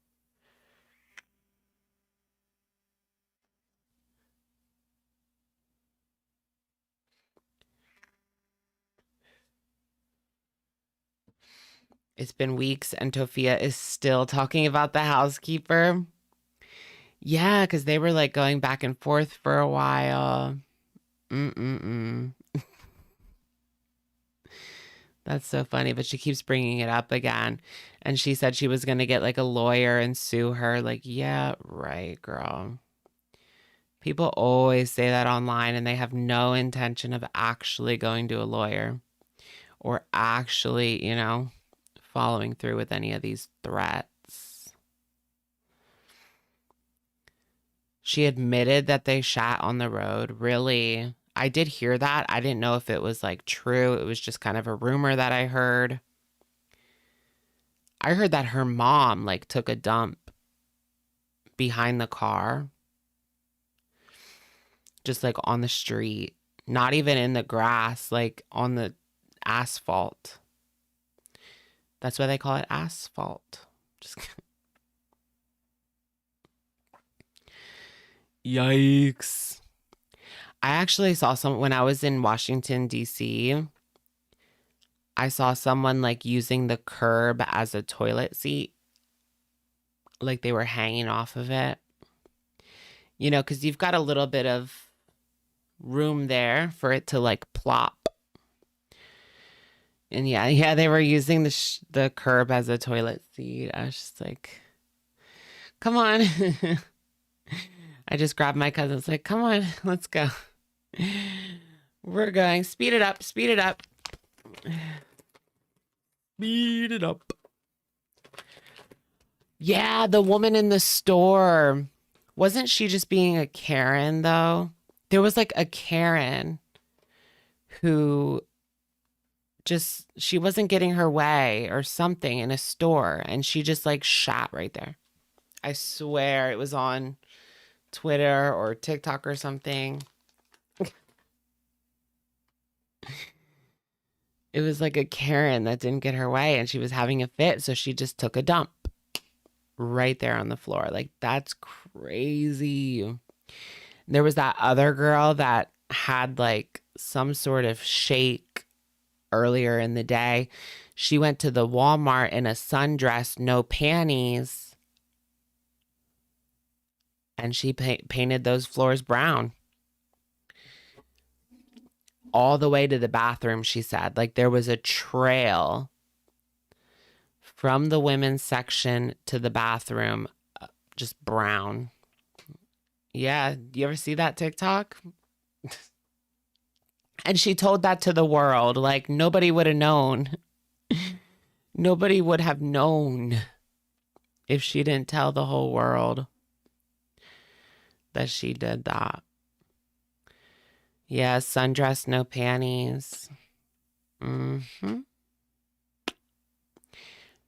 It's been weeks and Tofia is still talking about the housekeeper. Yeah, because they were like going back and forth for a while. Mm-mm-mm. That's so funny, but she keeps bringing it up again. And she said she was going to get like a lawyer and sue her. Like, yeah, right, girl. People always say that online and they have no intention of actually going to a lawyer or actually, following through with any of these threats. She admitted that they shat on the road. Really? I did hear that. I didn't know if it was like true. It was just kind of a rumor that I heard. I heard that her mom like took a dump behind the car. Just like on the street. Not even in the grass, like on the asphalt. That's why they call it asphalt. Just yikes. I actually saw when I was in Washington, D.C., I saw someone like using the curb as a toilet seat. Like they were hanging off of it. Because you've got a little bit of room there for it to like plop. And yeah, they were using the curb as a toilet seat. I was just like, come on. I just grabbed my cousin. It's like, come on, let's go. We're going. Speed it up. Speed it up. Speed it up. Yeah, the woman in the store. Wasn't she just being a Karen, though? There was like a Karen who she wasn't getting her way or something in a store. And she just like shot right there. I swear it was on Twitter or TikTok or something. It was like a Karen that didn't get her way and she was having a fit. So she just took a dump right there on the floor. Like, that's crazy. There was that other girl that had like some sort of shake earlier in the day. She went to the Walmart in a sundress, no panties. And she painted those floors brown. All the way to the bathroom, she said. Like there was a trail from the women's section to the bathroom, just brown. Yeah, you ever see that TikTok? And she told that to the world. Like nobody would have known. Nobody would have known if she didn't tell the whole world that she did that. Yeah, sundress, no panties. Mm-hmm.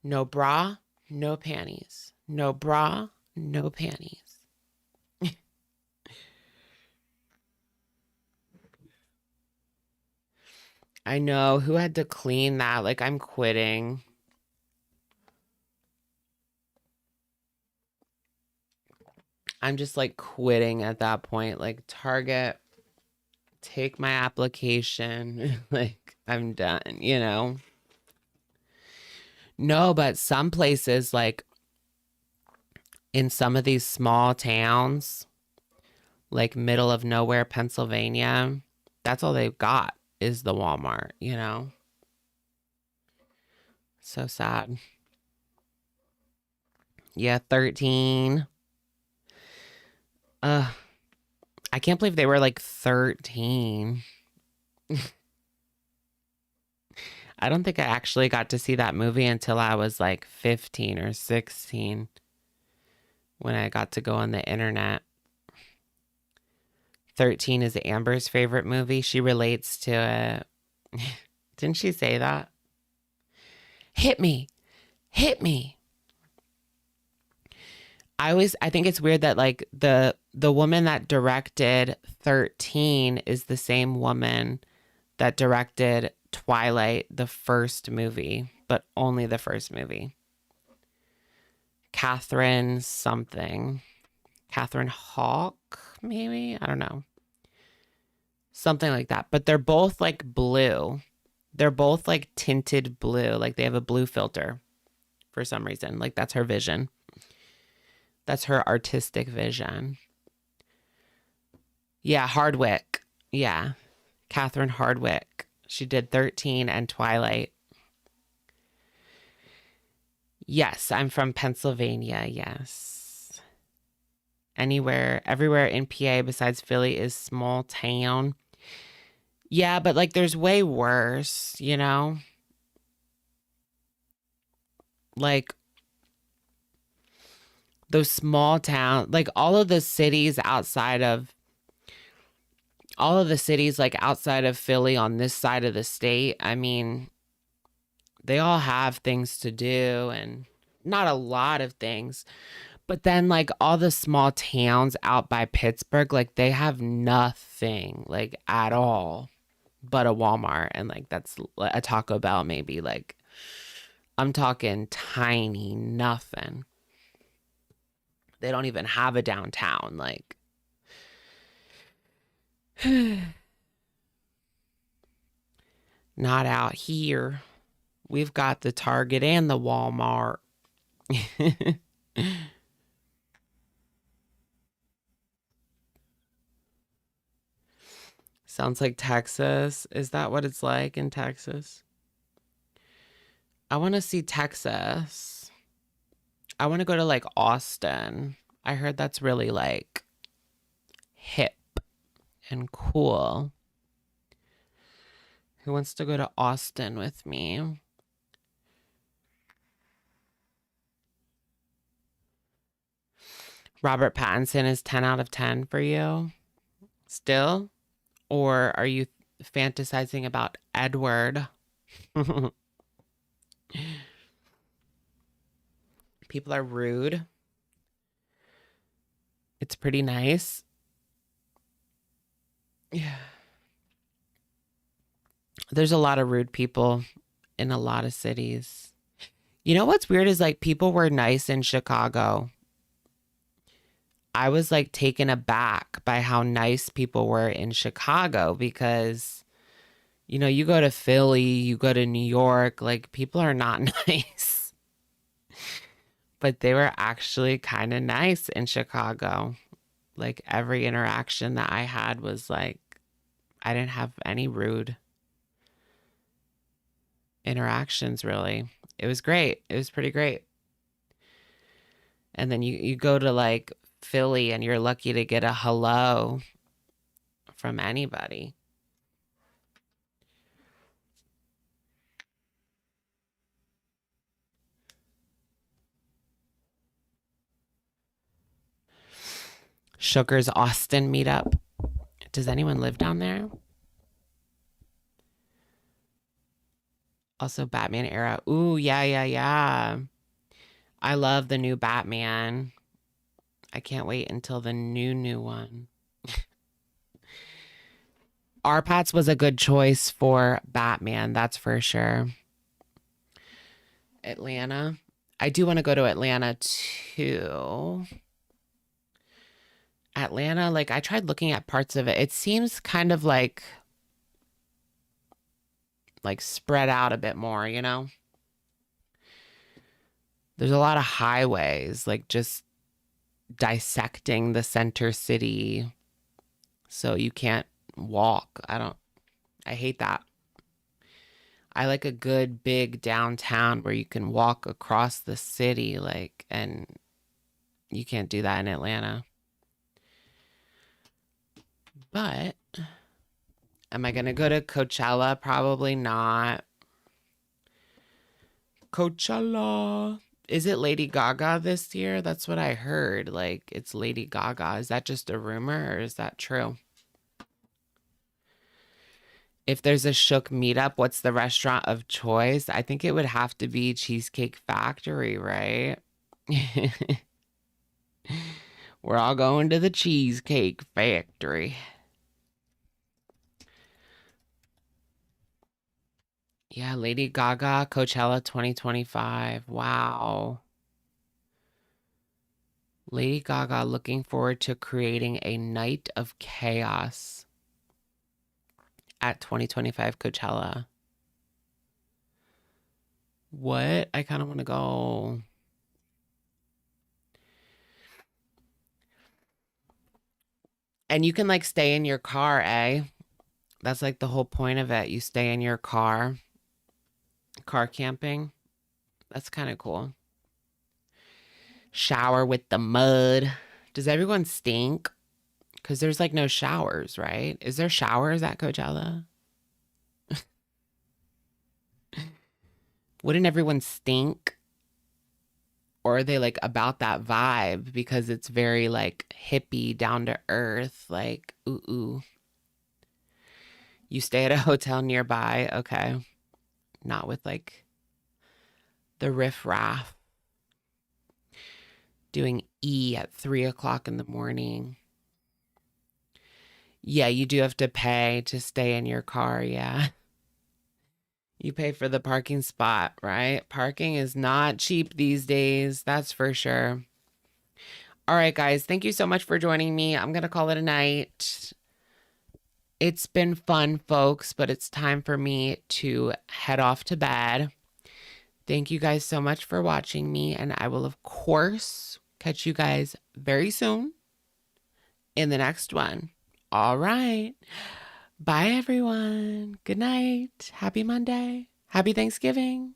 No bra, no panties. No bra, no panties. I know. Who had to clean that? Like, I'm quitting. I'm just like quitting at that point. Like, Target, take my application. Like, I'm done, No, but some places, like in some of these small towns, like middle of nowhere, Pennsylvania, that's all they've got is the Walmart, So sad. Yeah, 13. I can't believe they were like 13. I don't think I actually got to see that movie until I was like 15 or 16 when I got to go on the internet. 13 is Amber's favorite movie. She relates to it. Didn't she say that? Hit me. Hit me. I think it's weird that like the woman that directed 13 is the same woman that directed Twilight, the first movie, but only the first movie. Catherine something. Catherine Hawk, maybe? I don't know. Something like that. But they're both like blue. They're both like tinted blue. Like they have a blue filter for some reason. Like that's her vision. That's her artistic vision. Yeah, Hardwick. Yeah. Catherine Hardwick. She did 13 and Twilight. Yes, I'm from Pennsylvania. Yes. Everywhere in PA besides Philly is small town. Yeah, but like there's way worse, you know? Like those small towns, like all of the cities like outside of Philly on this side of the state, I mean, they all have things to do and not a lot of things. But then like all the small towns out by Pittsburgh, like they have nothing like at all but a Walmart and like that's a Taco Bell maybe. Like I'm talking tiny nothing. They don't even have a downtown like. Not out here. We've got the Target and the Walmart. Sounds like Texas. Is that what it's like in Texas? I want to see Texas. I want to go to like Austin. I heard that's really like hip and cool. Who wants to go to Austin with me? Robert Pattinson is 10 out of 10 for you still? Or are you fantasizing about Edward? People are rude. It's pretty nice. Yeah. There's a lot of rude people in a lot of cities. You know what's weird is like people were nice in Chicago. I was like taken aback by how nice people were in Chicago because, you know, you go to Philly, you go to New York, like people are not nice. But they were actually kind of nice in Chicago. Like every interaction that I had was like, I didn't have any rude interactions really. It was great. It was pretty great. And then you go to like Philly and you're lucky to get a hello from anybody. Sugar's Austin meetup. Does anyone live down there? Also Batman era. Ooh, yeah. I love the new Batman. I can't wait until the new one. Arpats was a good choice for Batman, that's for sure. Atlanta. I do want to go to Atlanta too. Atlanta, like I tried looking at parts of it. It seems kind of like spread out a bit more, you know? There's a lot of highways, like just dissecting the center city. So you can't walk. I hate that. I like a good big downtown where you can walk across the city, like, and you can't do that in Atlanta. But am I going to go to Coachella? Probably not. Coachella. Is it Lady Gaga this year? That's what I heard. Like, it's Lady Gaga. Is that just a rumor or is that true? If there's a Shook meetup, what's the restaurant of choice? I think it would have to be Cheesecake Factory, right? We're all going to the Cheesecake Factory. Yeah, Lady Gaga, Coachella 2025. Wow. Lady Gaga looking forward to creating a night of chaos at 2025 Coachella. What? I kind of want to go. And you can like stay in your car, eh? That's like the whole point of it. You stay in your car. Car camping. That's kind of cool. Shower with the mud. Does everyone stink? Because there's like no showers, right? Is there showers at Coachella? Wouldn't everyone stink? Or are they like about that vibe because it's very like hippie, down to earth, like ooh. You stay at a hotel nearby, okay. Not with like the riff-raff. Doing E at 3 o'clock in the morning. Yeah, you do have to pay to stay in your car, yeah. You pay for the parking spot, right? Parking is not cheap these days, that's for sure. All right, guys, thank you so much for joining me. I'm going to call it a night. It's been fun, folks, but it's time for me to head off to bed. Thank you guys so much for watching me, and I will, of course, catch you guys very soon in the next one. All right. Bye, everyone. Good night. Happy Monday. Happy Thanksgiving.